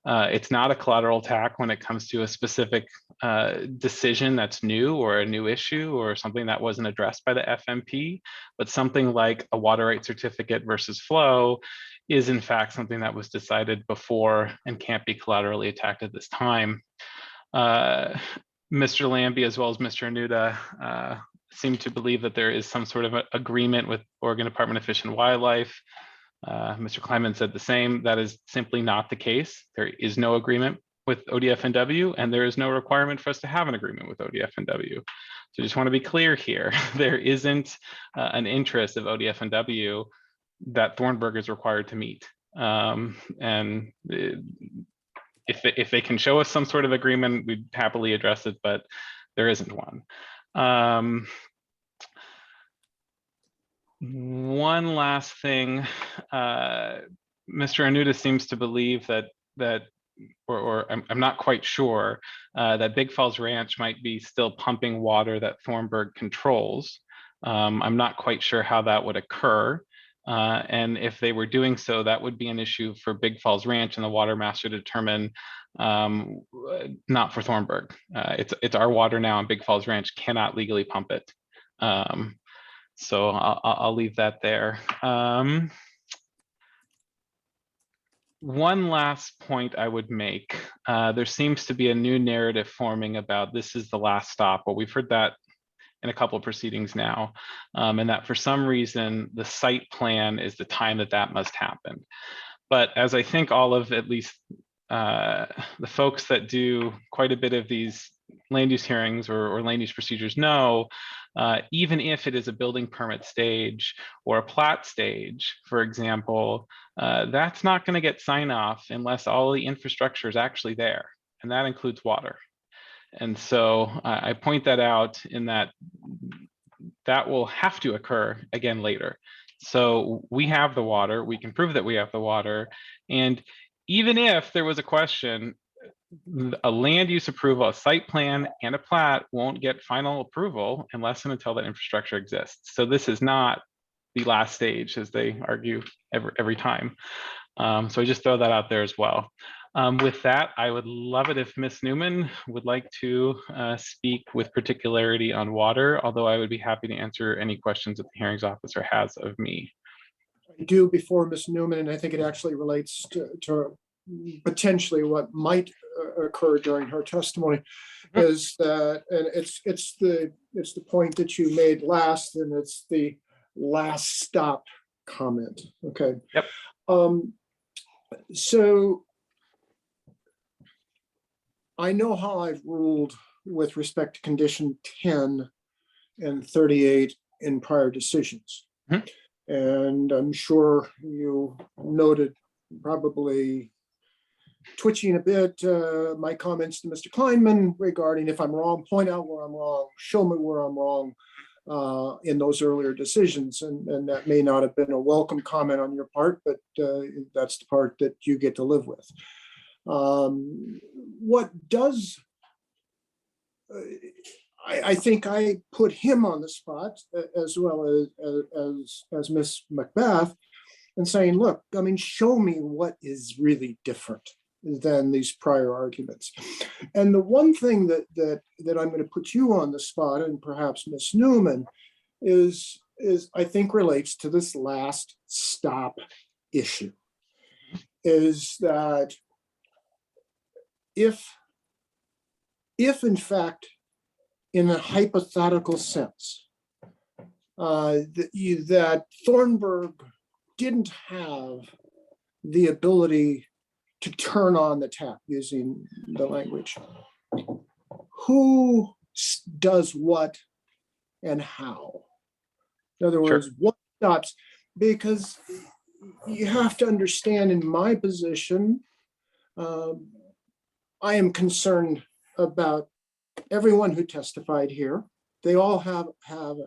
It's not a collateral attack when it comes to a specific decision that's new or a new issue or something that wasn't addressed by the FMP, but something like a water right certificate versus flow is in fact something that was decided before and can't be collaterally attacked at this time. Mr. Lambie as well as Mr. Nuda seem to believe that there is some sort of agreement with Oregon Department of Fish and Wildlife. Mr. Kleiman said the same. That is simply not the case. There is no agreement with ODF&W, and there is no requirement for us to have an agreement with ODF&W. So I just want to be clear here. There isn't an interest of ODF&W that Thornburgh is required to meet. And if they can show us some sort of agreement, we'd happily address it, but there isn't one. One last thing, Mr. Anuda seems to believe that I'm not quite sure, that Big Falls Ranch might be still pumping water that Thornburgh controls. I'm not quite sure how that would occur. And if they were doing so, that would be an issue for Big Falls Ranch and the water master to determine, not for Thornburgh. It's our water now, and Big Falls Ranch cannot legally pump it. So I'll leave that there. One last point I would make, there seems to be a new narrative forming about this is the last stop. Well, we've heard that in a couple of proceedings now, and that for some reason, the site plan is the time that must happen. But as I think all of at least the folks that do quite a bit of these land use hearings or land use procedures know, even if it is a building permit stage or a plat stage, for example, that's not going to get sign off unless all the infrastructure is actually there, and that includes water. And so I point that out in that will have to occur again later. So we have the water, we can prove that we have the water. And even if there was a question, a land use approval, a site plan and a plat won't get final approval unless and until that infrastructure exists. So this is not the last stage, as they argue every time. So I just throw that out there as well. With that, I would love it if Ms. Newman would like to speak with particularity on water, although I would be happy to answer any questions that the hearings officer has of me. I do before Ms. Newman, and I think it actually relates to potentially what might occur during her testimony, is that, and it's the point that you made last, and it's the last stop comment. Okay. Yep. So I know how I've ruled with respect to condition 10 and 38 in prior decisions. Mm-hmm. And I'm sure you noted, probably twitching a bit, my comments to Mr. Kleinman regarding if I'm wrong, point out where I'm wrong, show me where I'm wrong in those earlier decisions. And that may not have been a welcome comment on your part, but that's the part that you get to live with. What does, I think I put him on the spot as well as Miss Macbeth, and saying, look, I mean, show me what is really different than these prior arguments. And the one thing that I'm going to put you on the spot, and perhaps Miss Newman, is I think relates to this last stop issue, is that if in fact, in a hypothetical sense, that Thornburgh didn't have the ability to turn on the tap, using the language, who does what and how? In other words, what stops? Because you have to understand, in my position, I am concerned about everyone who testified here. They all have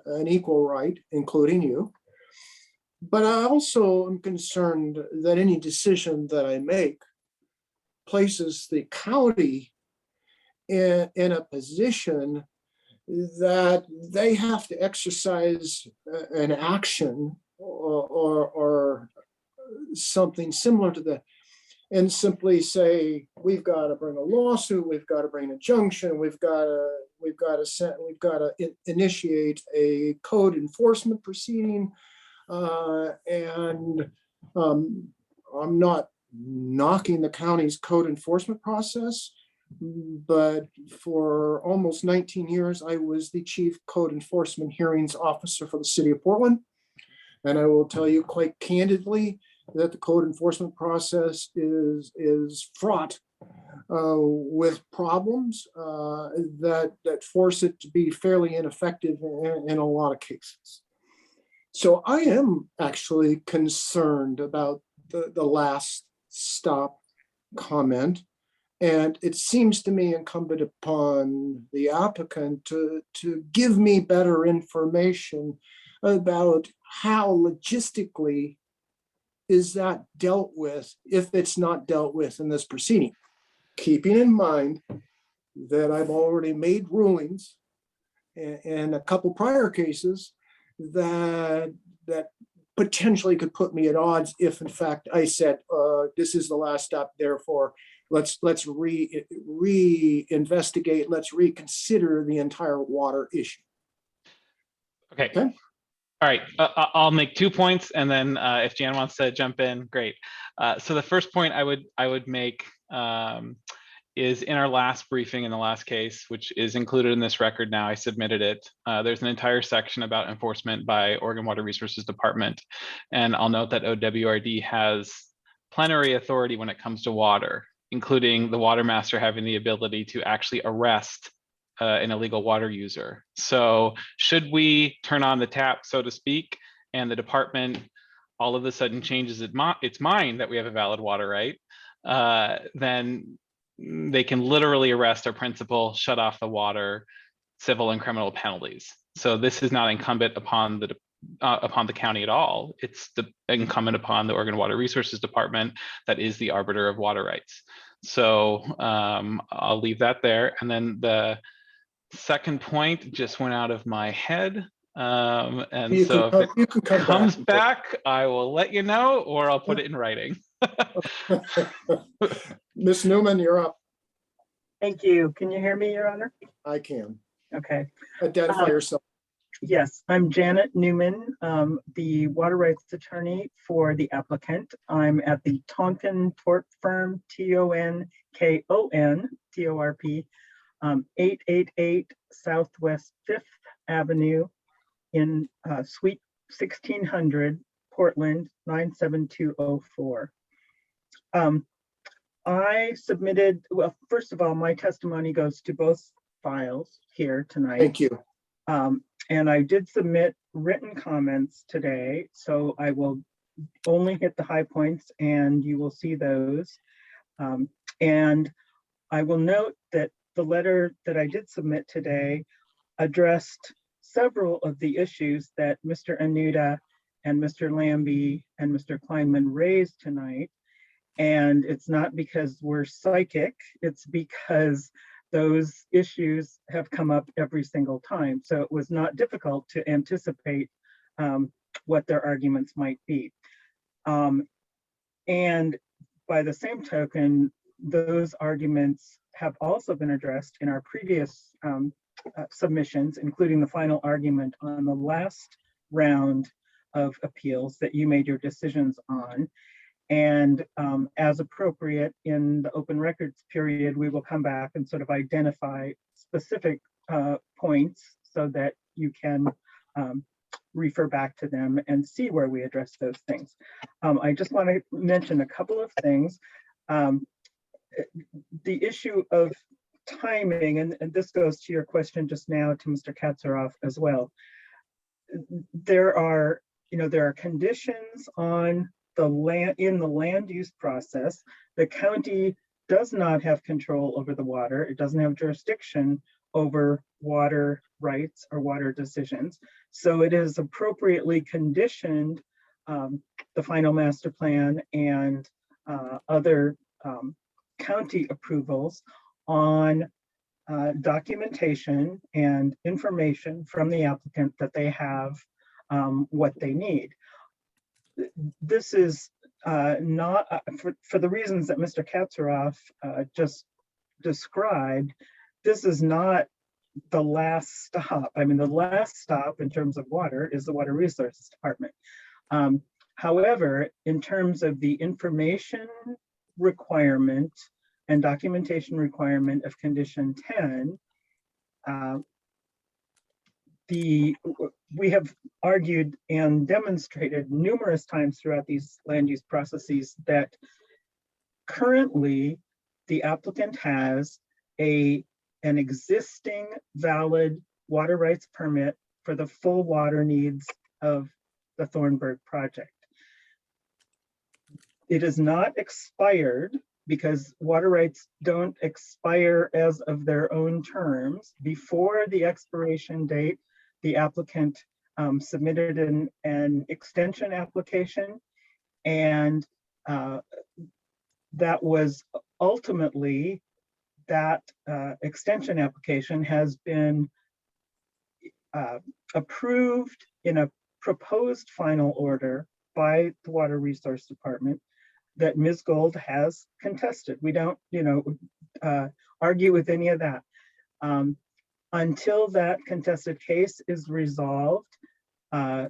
an equal right, including you. But I also am concerned that any decision that I make places the county in a position that they have to exercise an action or something similar to that, and simply say, we've got to bring a lawsuit, we've got to bring an injunction, we've got to initiate a code enforcement proceeding. And I'm not knocking the county's code enforcement process, but for almost 19 years, I was the chief code enforcement hearings officer for the city of Portland. And I will tell you quite candidly that the code enforcement process is fraught with problems that force it to be fairly ineffective in a lot of cases. So I am actually concerned about the last stop comment. And it seems to me incumbent upon the applicant to give me better information about how logistically is that dealt with, if it's not dealt with in this proceeding, keeping in mind that I've already made rulings in a couple prior cases that potentially could put me at odds if in fact I said, this is the last stop, therefore let's re-investigate, let's reconsider the entire water issue. Okay. All right, I'll make 2 points, and then if Jan wants to jump in, great. So the first point I would make is in our last briefing in the last case, which is included in this record now, I submitted it. There's an entire section about enforcement by Oregon Water Resources Department. And I'll note that OWRD has plenary authority when it comes to water, including the water master having the ability to actually arrest an illegal water user. So should we turn on the tap, so to speak, and the department all of a sudden changes its mind that we have a valid water right, then they can literally arrest our principal, shut off the water, civil and criminal penalties. So this is not incumbent upon the county at all. It's incumbent upon the Oregon Water Resources Department that is the arbiter of water rights. So I'll leave that there. And then the second point just went out of my head. And so if it comes back, I will let you know, or I'll put it in writing. Miss Newman, you're up. Thank you. Can you hear me, Your Honor? I can. Okay. Identify yourself. Yes, I'm Janet Newman, the water rights attorney for the applicant. I'm at the Tonkin Tort Firm, TONKON TORP, 888 Southwest 5th Avenue in Suite 1600, Portland, 97204. I submitted, well, first of all, my testimony goes to both files here tonight. Thank you. And I did submit written comments today, so I will only hit the high points and you will see those. And I will note that the letter that I did submit today addressed several of the issues that Mr. Anuda and Mr. Lambie and Mr. Kleinman raised tonight. And it's not because we're psychic, it's because those issues have come up every single time. So it was not difficult to anticipate what their arguments might be. And by the same token, those arguments have also been addressed in our previous submissions, including the final argument on the last round of appeals that you made your decisions on. And as appropriate in the open records period, we will come back and sort of identify specific points so that you can refer back to them and see where we address those things. I just want to mention a couple of things. The issue of timing, and this goes to your question just now to Mr. Katsaroff as well. There are conditions on the land in the land use process. The county does not have control over the water. It doesn't have jurisdiction over water rights or water decisions. So it is appropriately conditioned the final master plan and other county approvals on documentation and information from the applicant that they have what they need. This is not, for the reasons that Mr. Katsaroff just described, this is not the last stop. I mean, the last stop in terms of water is the Water Resources Department. However, in terms of the information requirement and documentation requirement of condition 10, we have argued and demonstrated numerous times throughout these land use processes that currently the applicant has an existing valid water rights permit for the full water needs of the Thornburgh project. It is not expired because water rights don't expire as of their own terms. Before the expiration date, the applicant submitted an extension application, and that was ultimately, that extension application has been approved in a proposed final order by the Water Resource Department that Ms. Gold has contested. We don't, argue with any of that. Until that contested case is resolved, and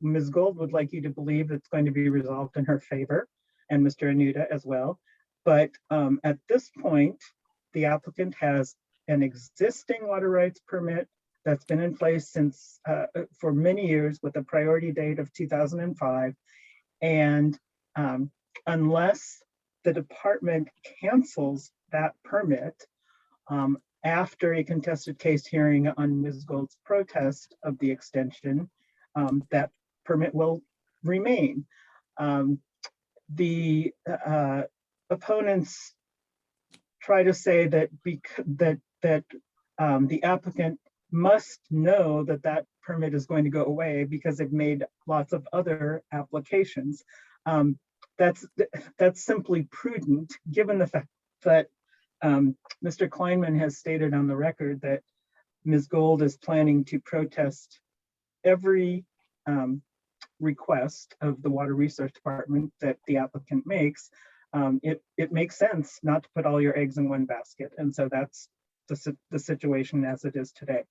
Ms. Gold would like you to believe it's going to be resolved in her favor, and Mr. Anuta as well. But at this point, the applicant has an existing water rights permit that's been in place since for many years with a priority date of 2005. And unless the department cancels that permit after a contested case hearing on Ms. Gold's protest of the extension, that permit will remain. The opponents try to say that the applicant must know that that permit is going to go away because they've made lots of other applications. That's simply prudent, given the fact that Mr. Kleinman has stated on the record that Ms. Gold is planning to protest every request of the Water Resource Department that the applicant makes. It makes sense not to put all your eggs in one basket. And so that's the situation as it is today.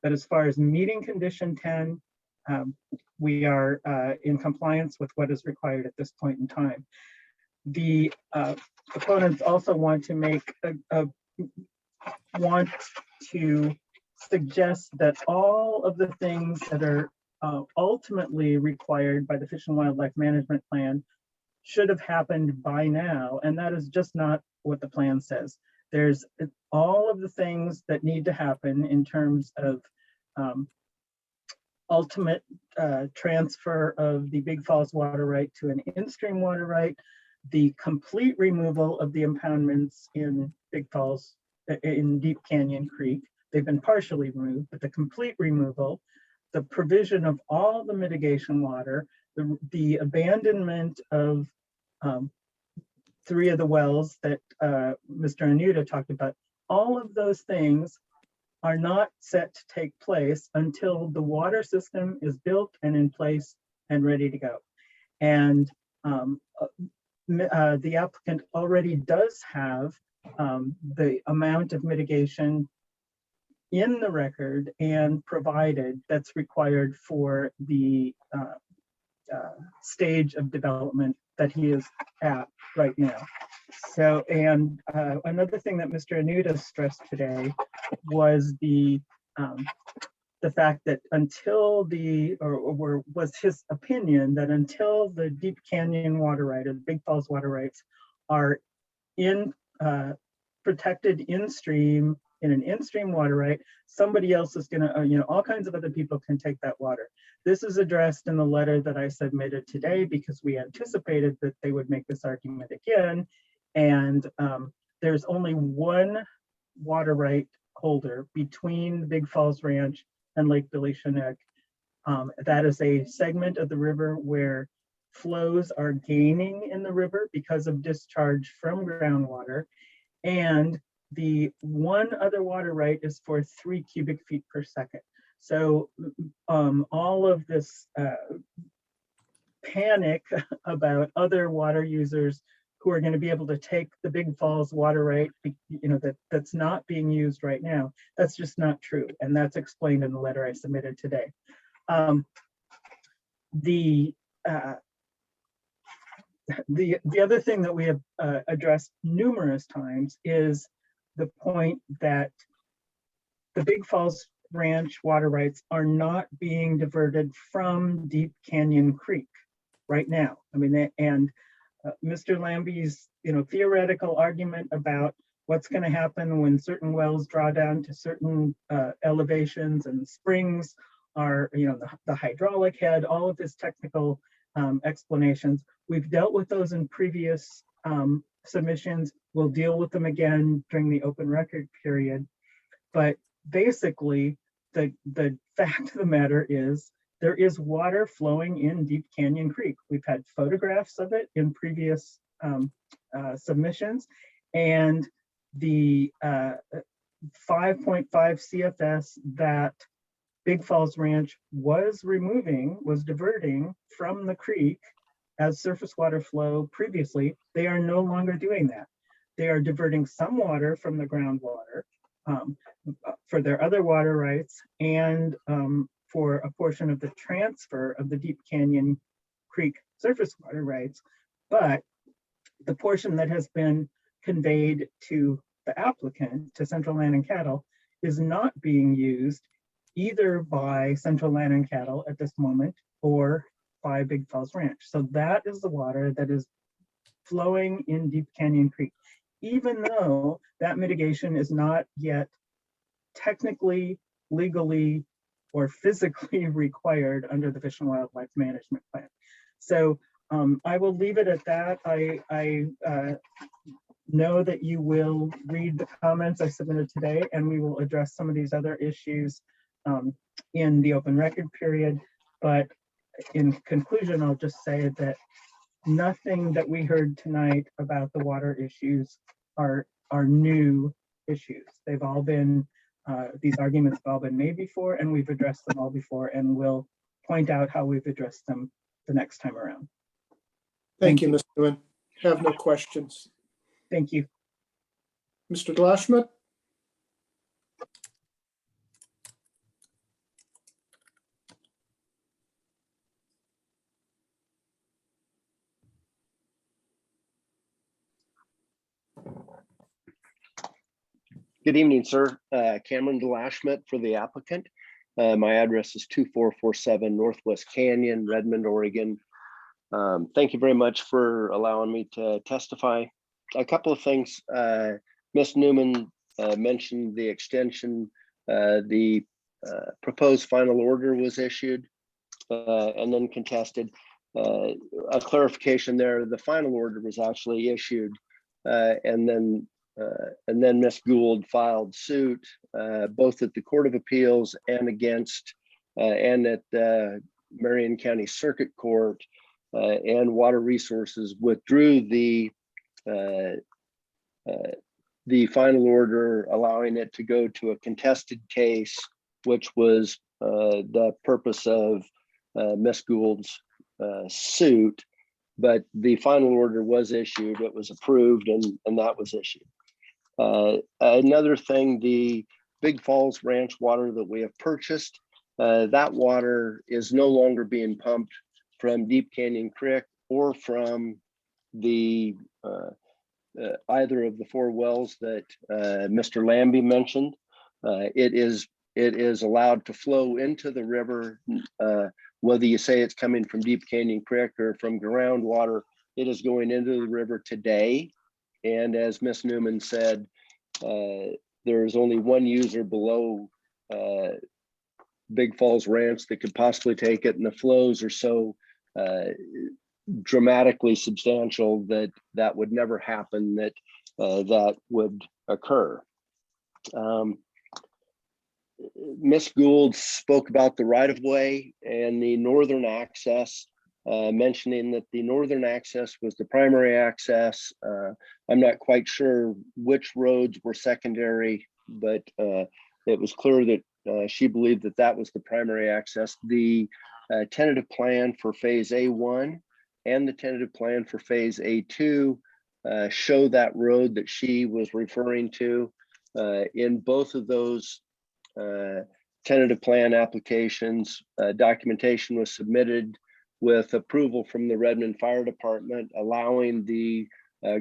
But as far as meeting condition 10, we are in compliance with what is required at this point in time. The opponents also want to suggest that all of the things that are ultimately required by the Fish and Wildlife Management Plan should have happened by now, and that is just not what the plan says. There's all of the things that need to happen in terms of ultimate transfer of the Big Falls water right to an in-stream water right, the complete removal of the impoundments in Big Falls, in Deep Canyon Creek. They've been partially removed, but the complete removal, the provision of all the mitigation water, the abandonment of 3 of the wells that Mr. Anuta talked about, all of those things are not set to take place until the water system is built and in place and ready to go. And the applicant already does have the amount of mitigation in the record and provided that's required for the stage of development that he is at right now. So, and another thing that Mr. Anuta stressed today was the fact that until or was his opinion that until the Deep Canyon water right or the Big Falls water rights are protected in stream in an in-stream water right, somebody else is gonna, all kinds of other people can take that water. This is addressed in the letter that I submitted today because we anticipated that they would make this argument again. And there's only one water right holder between Big Falls Ranch and Lake Billy Chinook. That is a segment of the river where flows are gaining in the river because of discharge from groundwater. And the one other water right is for 3 cubic feet per second. So all of this panic about other water users who are going to be able to take the Big Falls water right, that's not being used right now, that's just not true. And that's explained in the letter I submitted today. The other thing that we have addressed numerous times is the point that the Big Falls Ranch water rights are not being diverted from Deep Canyon Creek right now. I mean, and Mr. Lambie's, theoretical argument about what's going to happen when certain wells draw down to certain elevations and springs are, the hydraulic head, all of his technical explanations. We've dealt with those in previous submissions. We'll deal with them again during the open record period. But basically, the fact of the matter is there is water flowing in Deep Canyon Creek. We've had photographs of it in previous submissions, and the 5.5 CFS that Big Falls Ranch was diverting from the creek as surface water flow previously, they are no longer doing that. They are diverting some water from the groundwater for their other water rights and for a portion of the transfer of the Deep Canyon Creek surface water rights. But the portion that has been conveyed to the applicant, to Central Land and Cattle, is not being used either by Central Land and Cattle at this moment or by Big Falls Ranch. So that is the water that is flowing in Deep Canyon Creek, even though that mitigation is not yet technically, legally, or physically required under the Fish and Wildlife Management Plan. So I will leave it at that. I know that you will read the comments I submitted today, and we will address some of these other issues in the open record period. But in conclusion, I'll just say that nothing that we heard tonight about the water issues are new issues. They've all been, these arguments have all been made before, and we've addressed them all before, and we'll point out how we've addressed them the next time around. Thank you, Mr. Newman. Have no questions. Thank you. Mr. Glassschmidt? Good evening, sir. Cameron Glassschmidt for the applicant. My address is 2447 Northwest Canyon, Redmond, Oregon. Thank you very much for allowing me to testify. A couple of things. Ms. Newman mentioned the extension. The proposed final order was issued and then contested. A clarification there, the final order was actually issued and then Ms. Gould filed suit both at the Court of Appeals and against and at the Marion County Circuit Court, and Water Resources withdrew the the final order allowing it to go to a contested case, which was the purpose of Ms. Gould's suit. But the final order was issued, it was approved, and that was issued. Another thing, the Big Falls Ranch water that we have purchased, that water is no longer being pumped from Deep Canyon Creek or from the either of the 4 wells that Mr. Lambie mentioned. It is allowed to flow into the river, whether you say it's coming from Deep Canyon Creek or from groundwater. It is going into the river today. And as Ms. Newman said, there is only one user below Big Falls Ranch that could possibly take it, and the flows are so dramatically substantial that that would never happen, that that would occur. Ms. Gould spoke about the right-of-way and the northern access, mentioning that the northern access was the primary access. I'm not quite sure which roads were secondary, but it was clear that she believed that that was the primary access. The tentative plan for phase A1 and the tentative plan for phase A2 show that road that she was referring to. In both of those tentative plan applications, documentation was submitted with approval from the Redmond Fire Department, allowing the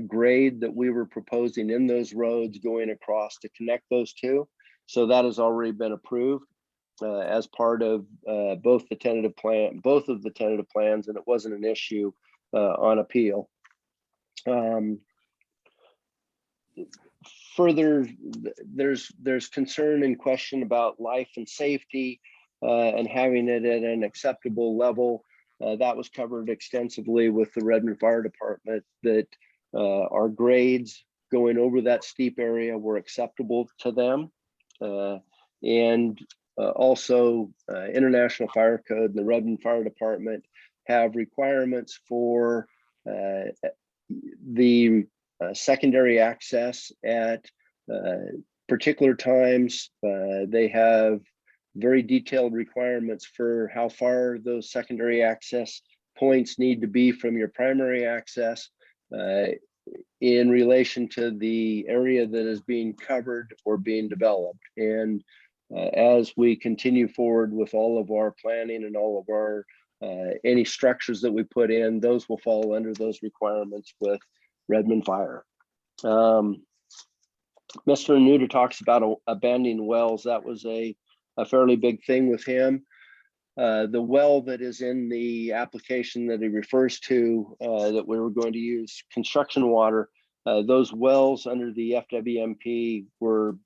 grade that we were proposing in those roads going across to connect those two. So that has already been approved as part of both of the tentative plans, and it wasn't an issue on appeal. Further, there's concern and question about life and safety and having it at an acceptable level. That was covered extensively with the Redmond Fire Department, that our grades going over that steep area were acceptable to them. And also International Fire Code and the Redmond Fire Department have requirements for the secondary access at particular times. They have very detailed requirements for how far those secondary access points need to be from your primary access in relation to the area that is being covered or being developed. And as we continue forward with all of our planning and all of our any structures that we put in, those will fall under those requirements with Redmond Fire. Mr. Nutter talks about abandoning wells. That was a fairly big thing with him. The well that is in the application that he refers to, that we were going to use construction water, those wells under the FWMP were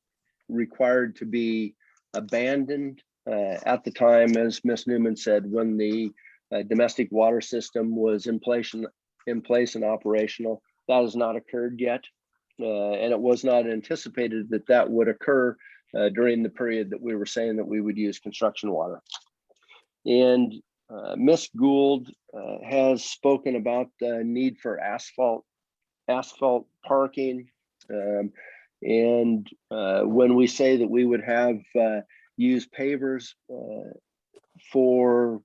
required to be abandoned at the time, as Ms. Newman said, when the domestic water system was in place and operational. That has not occurred yet, and it was not anticipated that that would occur during the period that we were saying that we would use construction water. And Ms. Gould has spoken about the need for asphalt parking. And when we say that we would have used pavers for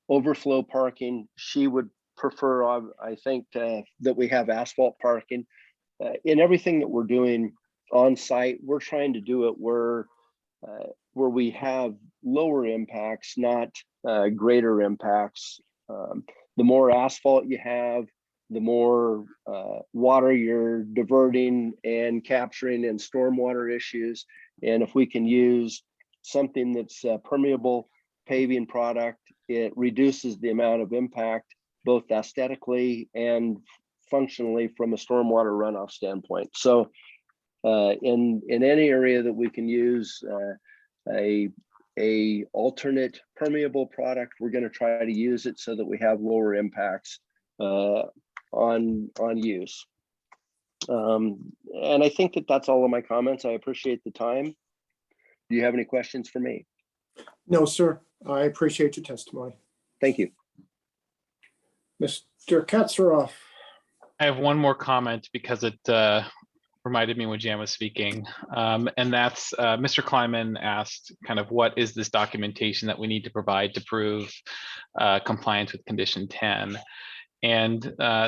overflow parking, she would prefer, I think, that we have asphalt parking. In everything that we're doing on site, we're trying to do it where we have lower impacts, not greater impacts. The more asphalt you have, the more water you're diverting and capturing in stormwater issues. And if we can use something that's permeable paving product, it reduces the amount of impact, both aesthetically and functionally from a stormwater runoff standpoint. So in any area that we can use a alternate permeable product, we're going to try to use it so that we have lower impacts on use. And I think that that's all of my comments. I appreciate the time. Do you have any questions for me? No, sir. I appreciate your testimony. Thank you. Mr. Katsaroff. I have one more comment because it reminded me when Jan was speaking. And that's Mr. Kleiman asked kind of what is this documentation that we need to provide to prove compliance with condition 10. And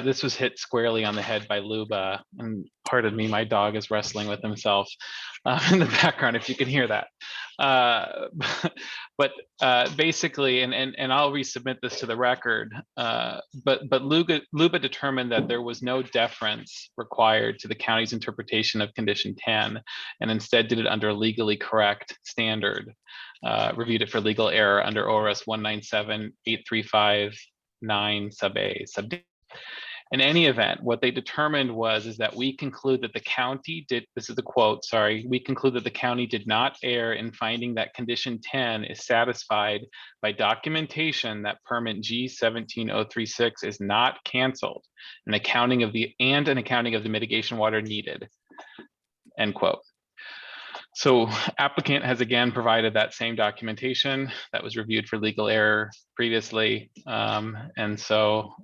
this was hit squarely on the head by Luba. And pardon me, my dog is wrestling with himself in the background, if you can hear that. But basically, and I'll resubmit this to the record, but Luba determined that there was no deference required to the county's interpretation of condition 10, and instead did it under a legally correct standard, reviewed it for legal error under ORS 197-835-9 sub A sub D. In any event, what they determined is that we conclude that the county did, this is the quote, sorry, we conclude that the county did not err in finding that condition 10 is satisfied by documentation that permit G17036 is not canceled, an accounting of the mitigation water needed, end quote. So applicant has again provided that same documentation that was reviewed for legal error previously. And so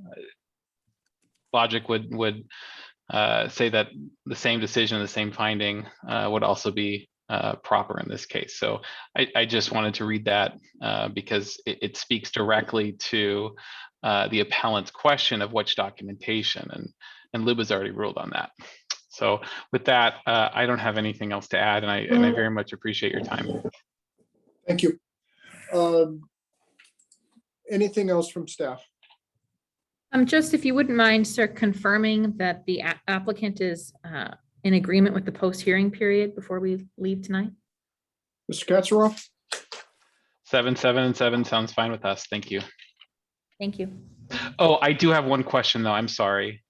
logic would say that the same decision, the same finding would also be proper in this case. So I just wanted to read that because it speaks directly to the appellant's question of which documentation, and Lub has already ruled on that. So with that, I don't have anything else to add, and I very much appreciate your time. Thank you. Anything else from staff? Just if you wouldn't mind, sir, confirming that the applicant is in agreement with the post-hearing period before we leave tonight. Mr. Katsaroff? 7, 7, and 7 sounds fine with us. Thank you. Thank you. Oh, I do have one question though. I'm sorry.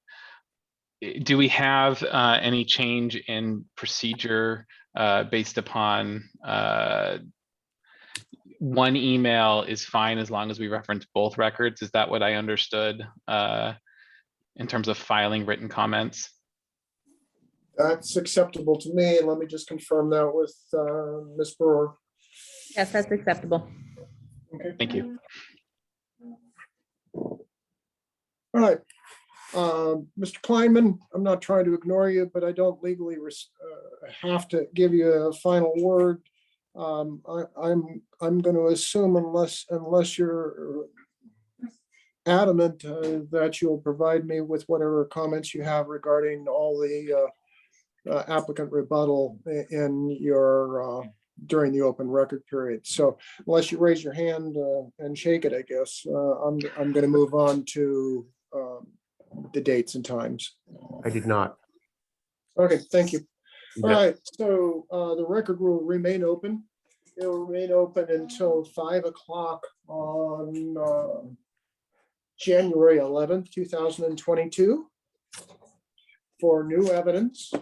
Do we have any change in procedure based upon one email is fine as long as we reference both records? Is that what I understood in terms of filing written comments? That's acceptable to me. And let me just confirm that with Ms. Brewer. Yes, that's acceptable. Okay. Thank you. All right. Mr. Kleinman, I'm not trying to ignore you, but I don't legally have to give you a final word. I'm going to assume unless you're adamant that you'll provide me with whatever comments you have regarding all the applicant rebuttal in your during the open record period. So unless you raise your hand and shake it, I guess I'm going to move on to the dates and times. I did not. Okay, thank you. All Yeah. right, so the record will remain open. It will remain open until 5 o'clock on January 11th, 2022 for new evidence.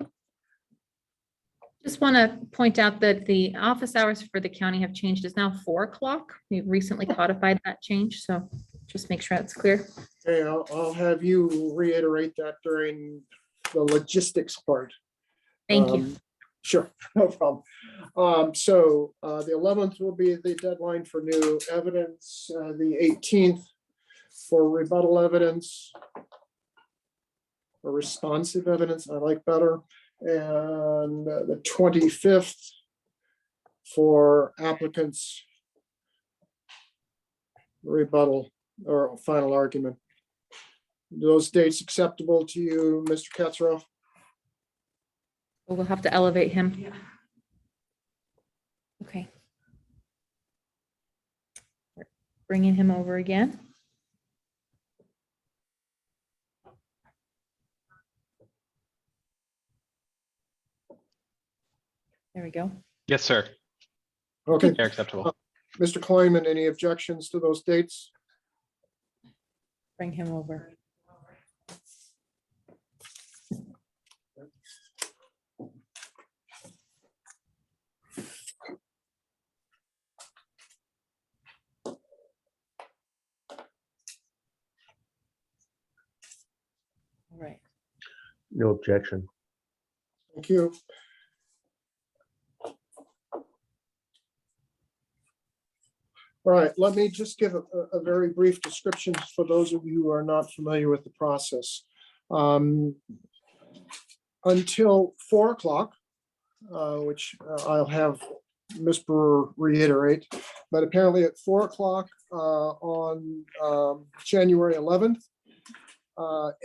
Just want to point out that the office hours for the county have changed. It's now 4 o'clock. We recently codified that change, so just make sure that's clear. Okay, I'll have you reiterate that during the logistics part. Thank you. Sure, no problem. So the 11th will be the deadline for new evidence, the 18th for rebuttal evidence, or responsive evidence, I like better, and the 25th for applicants rebuttal or final argument. Those dates acceptable to you, Mr. Katsaroff? We'll have to elevate him. Okay. Bringing him over again. There we go. Yes, sir. Okay. They're acceptable. Mr. Kleiman, any objections to those dates? Bring him over. All right. No objection. Thank you. All right, let me just give a very brief description for those of you who are not familiar with the process. Until 4 o'clock, which I'll have Ms. Brewer reiterate, but apparently at 4 o'clock on January 11th,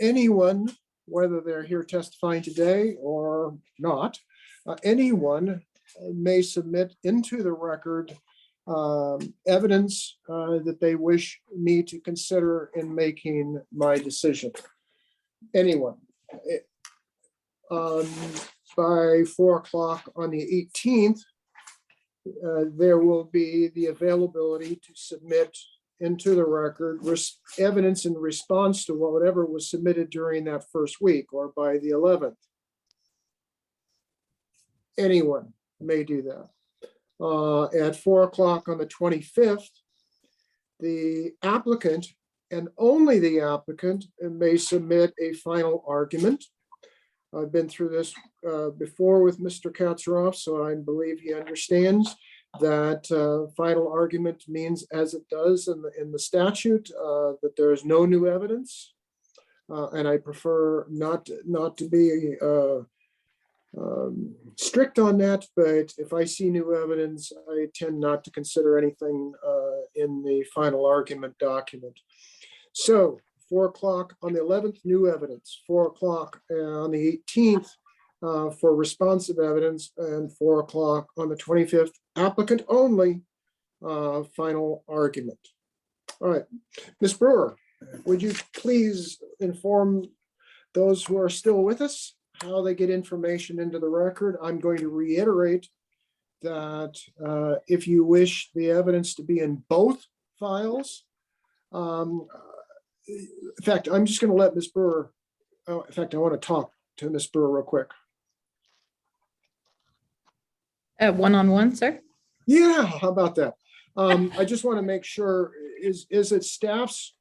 anyone, whether they're here testifying today or not, anyone may submit into the record evidence that they wish me to consider in making my decision. Anyone. By 4 o'clock on the 18th, there will be the availability to submit into the record evidence in response to whatever was submitted during that first week, or by the 11th. Anyone may do that. At 4 o'clock on the 25th, the applicant, and only the applicant, may submit a final argument. I've been through this before with Mr. Katsaroff, so I believe he understands that final argument means, as it does in the statute, that there is no new evidence. And I prefer not to be strict on that, but if I see new evidence, I tend not to consider anything in the final argument document. So 4 o'clock on the 11th, new evidence. 4 o'clock on the 18th for responsive evidence, and 4 o'clock on the 25th, applicant only, final argument. All right, Ms. Brewer, would you please inform those who are still with us how they get information into the record? I'm going to reiterate that if you wish the evidence to be in both files, in fact, I'm just going to let Ms. Brewer, in fact, I want to talk to Ms. Brewer real quick. One-on-one, sir? Yeah, how about that? I just want to make sure, is it staff's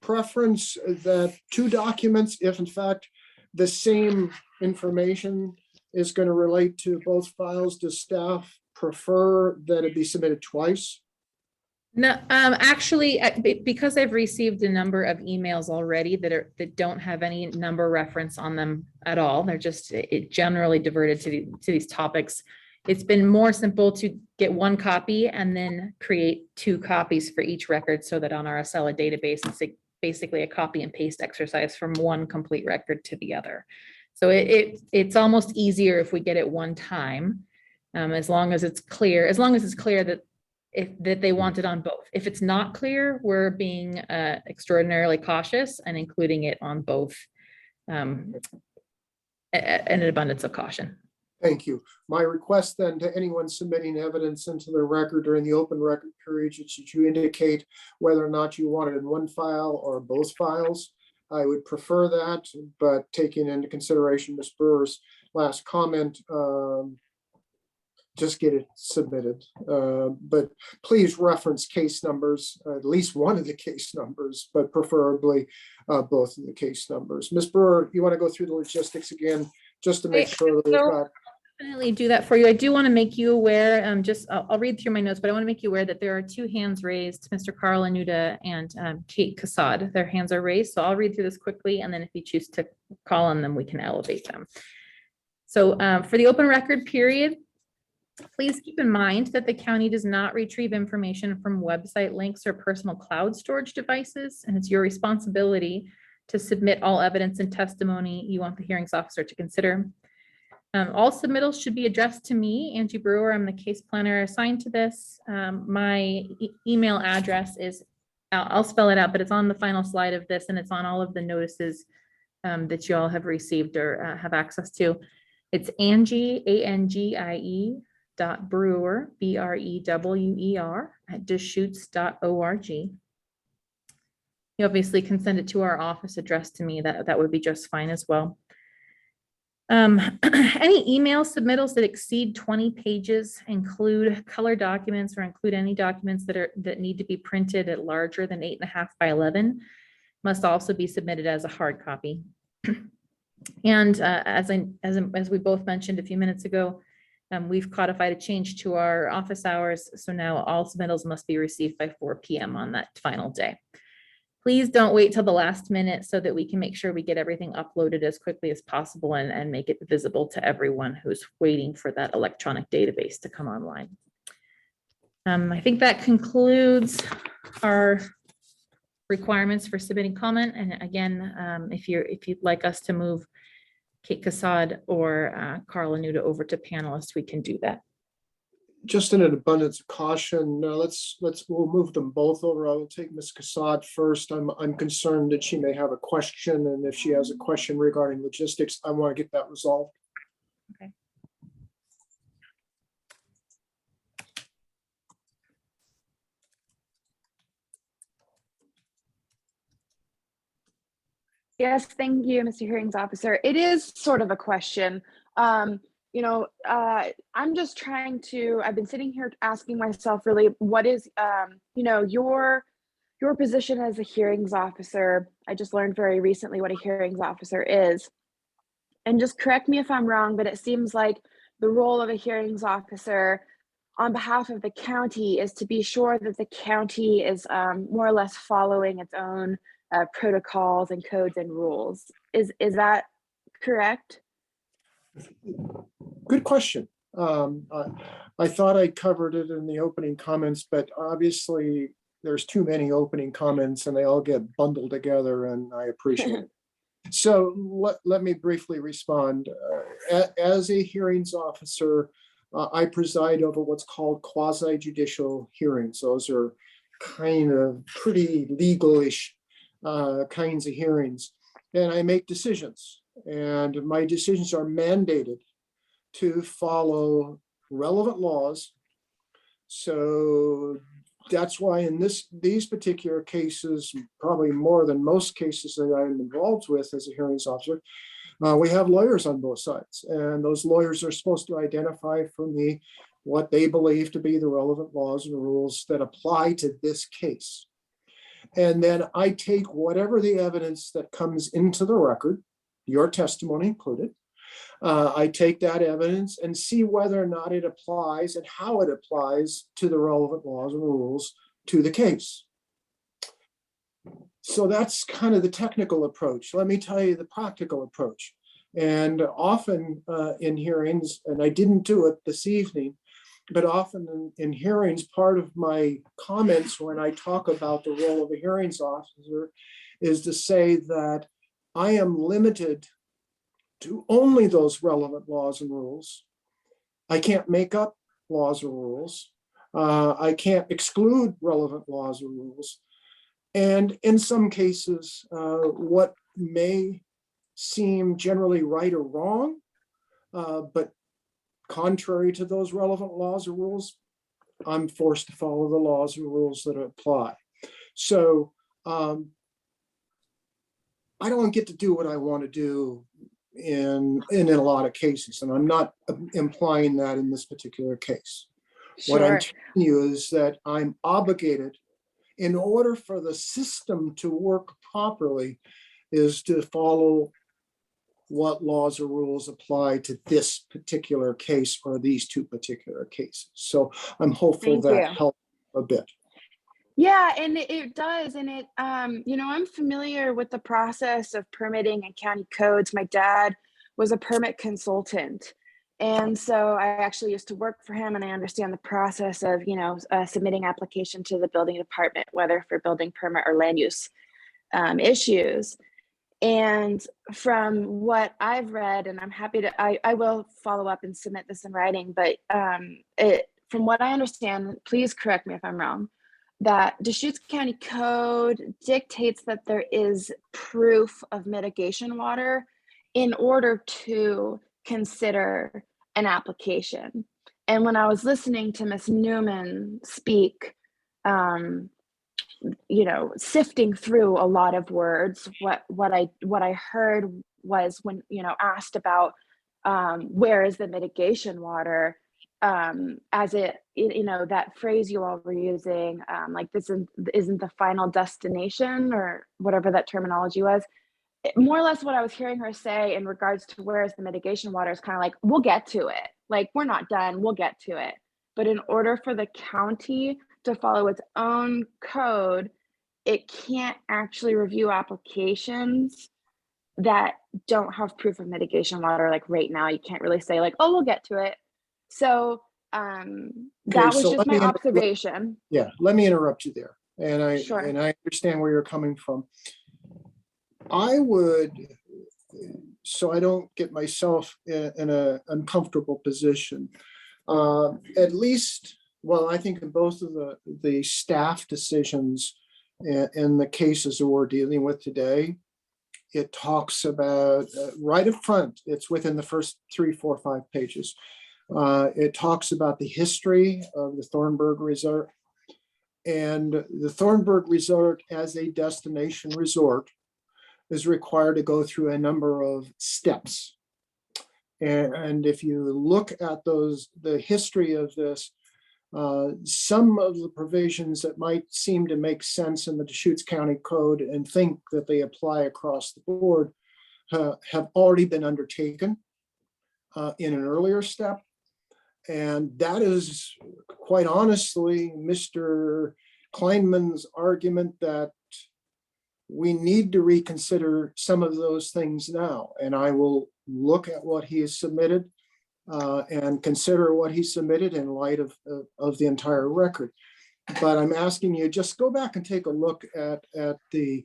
preference that 2 documents, if in fact the same information is going to relate to both files, does staff prefer that it be submitted twice? No, actually, because I've received a number of emails already that don't have any number reference on them at all. They're just generally diverted to these topics. It's been more simple to get 1 copy and then create 2 copies for each record, so that on our Acela database, it's basically a copy and paste exercise from one complete record to the other. So it's almost easier if we get it one time, as long as it's clear. As long as it's clear that they want it on both. If it's not clear, we're being extraordinarily cautious and including it on both, an abundance of caution. Thank you. My request then to anyone submitting evidence into the record during the open record period is that you indicate whether or not you want it in one file or both files. I would prefer that, but taking into consideration Ms. Brewer's last comment, just get it submitted. But please reference case numbers, at least one of the case numbers, but preferably both of the case numbers. Ms. Brewer, you want to go through the logistics again, just to make sure that we've got. Definitely do that for you. I do want to make you aware, I'll read through my notes, but I want to make you aware that there are 2 hands raised, Mr. Carl Anuda and Kate Cassad. Their hands are raised, so I'll read through this quickly, and then if you choose to call on them, we can elevate them. So for the open record period, please keep in mind that the county does not retrieve information from website links or personal cloud storage devices, and it's your responsibility to submit all evidence and testimony you want the hearings officer to consider. All submittals should be addressed to me, Angie Brewer. I'm the case planner assigned to this. My email address is, I'll spell it out, but it's on the final slide of this, and it's on all of the notices that you all have received or have access to. It's Angie, ANGIE .brewer, BREWER @deschutes.org. You obviously can send it to our office address to me. That would be just fine as well. Any email submittals that exceed 20 pages, include color documents, or include any documents that need to be printed at larger than 8.5 by 11, must also be submitted as a hard copy. And as we both mentioned a few minutes ago, we've codified a change to our office hours, so now all submittals must be received by 4 p.m. on that final day. please don't wait till the last minute so that we can make sure we get everything uploaded as quickly as possible and make it visible to everyone who's waiting for that electronic database to come online. I think that concludes our requirements for submitting comment. And again, if you'd like us to move Kate Cassad or Carl Anuta over to panelists, we can do that. Just in an abundance of caution, we'll move them both over. I will take Ms. Cassad first. I'm concerned that she may have a question, and if she has a question regarding logistics, I want to get that resolved. Okay. Yes, thank you, Mr. Hearings Officer. It is sort of a question. I'm just trying to, I've been sitting here asking myself really, what is, your position as a hearings officer. I just learned very recently what a hearings officer is. And just correct me if I'm wrong, but it seems like the role of a hearings officer on behalf of the county is to be sure that the county is more or less following its own protocols and codes and rules. Is that correct? Good question. I thought I covered it in the opening comments, but obviously there's too many opening comments and they all get bundled together, and I appreciate it. So let me briefly respond. As a hearings officer, I preside over what's called quasi-judicial hearings. Those are kind of pretty legal-ish kinds of hearings. And I make decisions, and my decisions are mandated to follow relevant laws. So that's why in these particular cases, probably more than most cases that I'm involved with as a hearings officer, we have lawyers on both sides, and those lawyers are supposed to identify for me what they believe to be the relevant laws and rules that apply to this case. And then I take whatever the evidence that comes into the record, your testimony included, I take that evidence and see whether or not it applies and how it applies to the relevant laws and rules to the case. So that's kind of the technical approach. Let me tell you the practical approach. And often in hearings, and I didn't do it this evening, but often in hearings, part of my comments when I talk about the role of a hearings officer is to say that I am limited to only those relevant laws and rules. I can't make up laws or rules. I can't exclude relevant laws or rules. And in some cases, what may seem generally right or wrong, but contrary to those relevant laws or rules, I'm forced to follow the laws and rules that apply. So I don't get to do what I want to do in a lot of cases, and I'm not implying that in this particular case. What I'm telling you is that I'm obligated, in order for the system to work properly, is to follow what laws or rules apply to this particular case or these two particular cases. So I'm hopeful that helped a bit. Yeah, and it does. And it, I'm familiar with the process of permitting and county codes. My dad was a permit consultant. And so I actually used to work for him, and I understand the process of, submitting application to the building department, whether for building permit or land use issues. And from what I've read, and I'm happy to, I will follow up and submit this in writing, but from what I understand, please correct me if I'm wrong, that Deschutes County Code dictates that there is proof of mitigation water in order to consider an application. And when I was listening to Ms. Newman speak, sifting through a lot of words, what I heard was when, asked about where is the mitigation water, as that phrase you all were using, like this isn't the final destination, or whatever that terminology was. More or less what I was hearing her say in regards to where is the mitigation water is kind of like, we'll get to it. Like, we're not done, we'll get to it. But in order for the county to follow its own code it can't actually review applications that don't have proof of mitigation water. Like right now, you can't really say like, oh, we'll get to it. So that was so just let my me observation. Yeah, let me interrupt you there. And Sure. I understand where you're coming from. I would, so I don't get myself in a uncomfortable position, at least, well, I think in both of the staff decisions in the cases that we're dealing with today, it talks about right up front, it's within the first 3, 4, 5 pages. It talks about the history of the Thornburgh Resort, and the Thornburgh Resort as a destination resort is required to go through a number of steps. And if you look at the history of this, some of the provisions that might seem to make sense in the Deschutes County Code and think that they apply across the board have already been undertaken in an earlier step. And that is quite honestly Mr. Kleinman's argument that we need to reconsider some of those things now. And I will look at what he has submitted and consider what he submitted in light of the entire record. But I'm asking you, just go back and take a look at the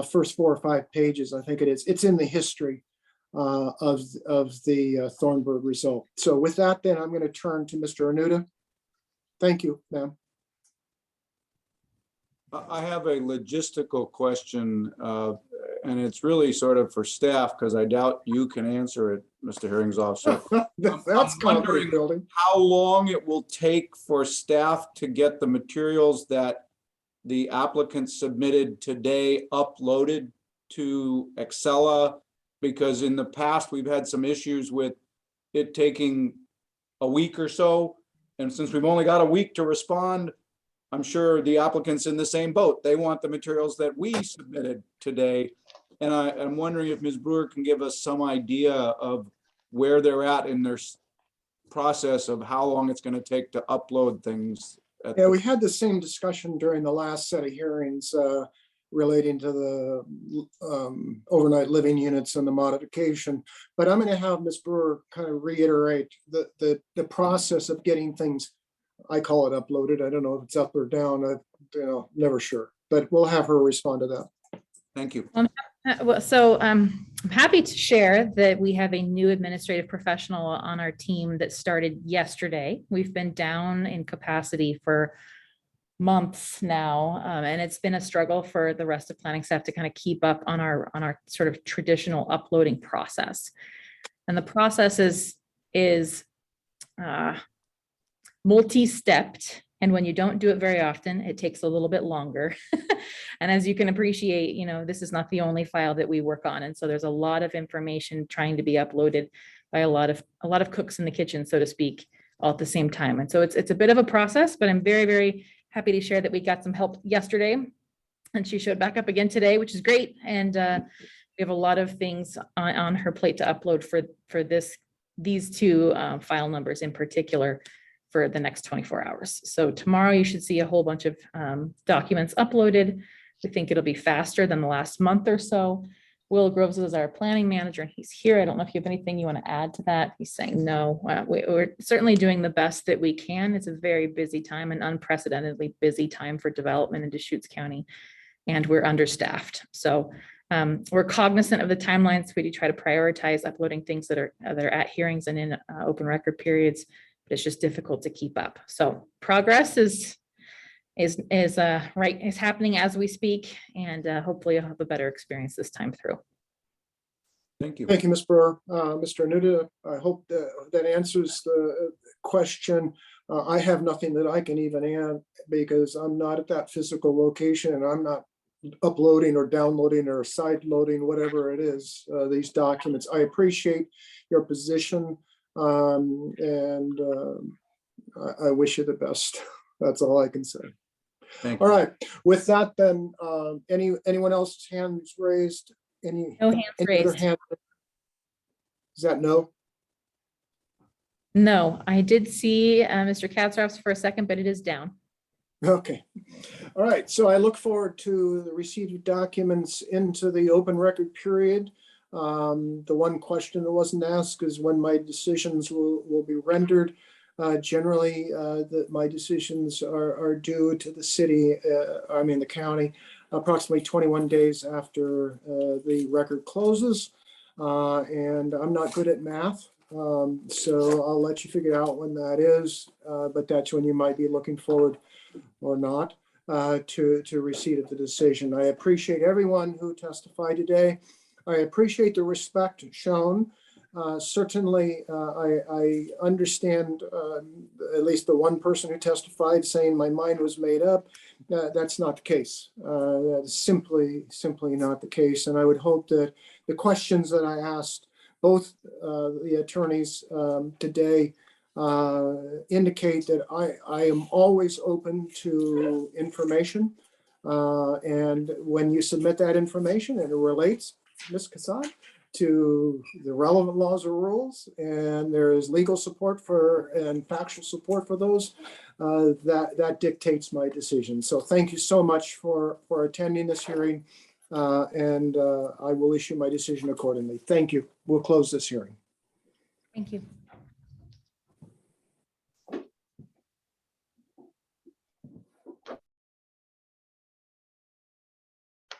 first 4 or 5 pages. I think it is. It's in the history of the Thornburgh result. So with that, then I'm going to turn to Mr. Anuta. Thank you, ma'am. I have a logistical question, and it's really sort of for staff because I doubt you can answer it, Mr. Hearings Officer. That's wondering building. how long it will take for staff to get the materials that the applicant submitted today uploaded to Excella, because in the past we've had some issues with it taking a week or so. And since we've only got a week to respond, I'm sure the applicant's in the same boat. They want the materials that we submitted today. And I'm wondering if Ms. Brewer can give us some idea of where they're at in their process of how long it's going to take to upload things. Yeah, we had the same discussion during the last set of hearings relating to the overnight living units and the modification. But I'm going to have Ms. Brewer kind of reiterate the process of getting things, I call it uploaded. I don't know if it's up or down, never sure, but we'll have her respond to that. Thank you. I'm happy to share that we have a new administrative professional on our team that started yesterday. We've been down in capacity for months now, and it's been a struggle for the rest of planning staff to kind of keep up on our sort of traditional uploading process. And the process is multi-stepped. And when you don't do it very often, it takes a little bit longer. And as you can appreciate, this is not the only file that we work on. And so there's a lot of information trying to be uploaded by a lot of cooks in the kitchen, so to speak, all at the same time. And so it's a bit of a process, but I'm very, very happy to share that we got some help yesterday. And she showed back up again today, which is great. And we have a lot of things on her plate to upload for these two file numbers in particular for the next 24 hours. So tomorrow you should see a whole bunch of documents uploaded. We think it'll be faster than the last month or so. Will Groves is our planning manager and he's here. I don't know if you have anything you want to add to that. He's saying no. We're certainly doing the best that we can. It's a very busy time, an unprecedentedly busy time for development in Deschutes County, and we're understaffed. So we're cognizant of the timelines. We do try to prioritize uploading things that are at hearings and in open record periods, but it's just difficult to keep up. So progress is happening as we speak, and hopefully you'll have a better experience this time through. Thank you. Thank you, Ms. Brewer. Mr. Anuta, I hope that answers the question. I have nothing that I can even add because I'm not at that physical location and I'm not uploading or downloading or side loading, whatever it is, these documents. I appreciate your position and I wish you the best. That's all I can say. Thank you. All right. With that, then, anyone else's hands raised? No hands raised. Is that no? No, I did see Mr. Katzroff's for a second, but it is down. Okay. All right. So I look forward to the receipt of documents into the open record period. The one question that wasn't asked is when my decisions will be rendered. Generally, my decisions are due to the city, the county, approximately 21 days after the record closes. And I'm not good at math. So I'll let you figure out when that is, but that's when you might be looking forward or not to receipt of the decision. I appreciate everyone who testified today. I appreciate the respect shown. Certainly, I understand at least the one person who testified saying my mind was made up. That's not the case. That is simply not the case. And I would hope that the questions that I asked both the attorneys today indicate that I am always open to information. And when you submit that information and it relates, Ms. Casad, to the relevant laws or rules, and there is legal support for and factual support for those, that dictates my decision. So thank you so much for attending this hearing, and I will issue my decision accordingly. Thank you. We'll close this hearing. Thank you.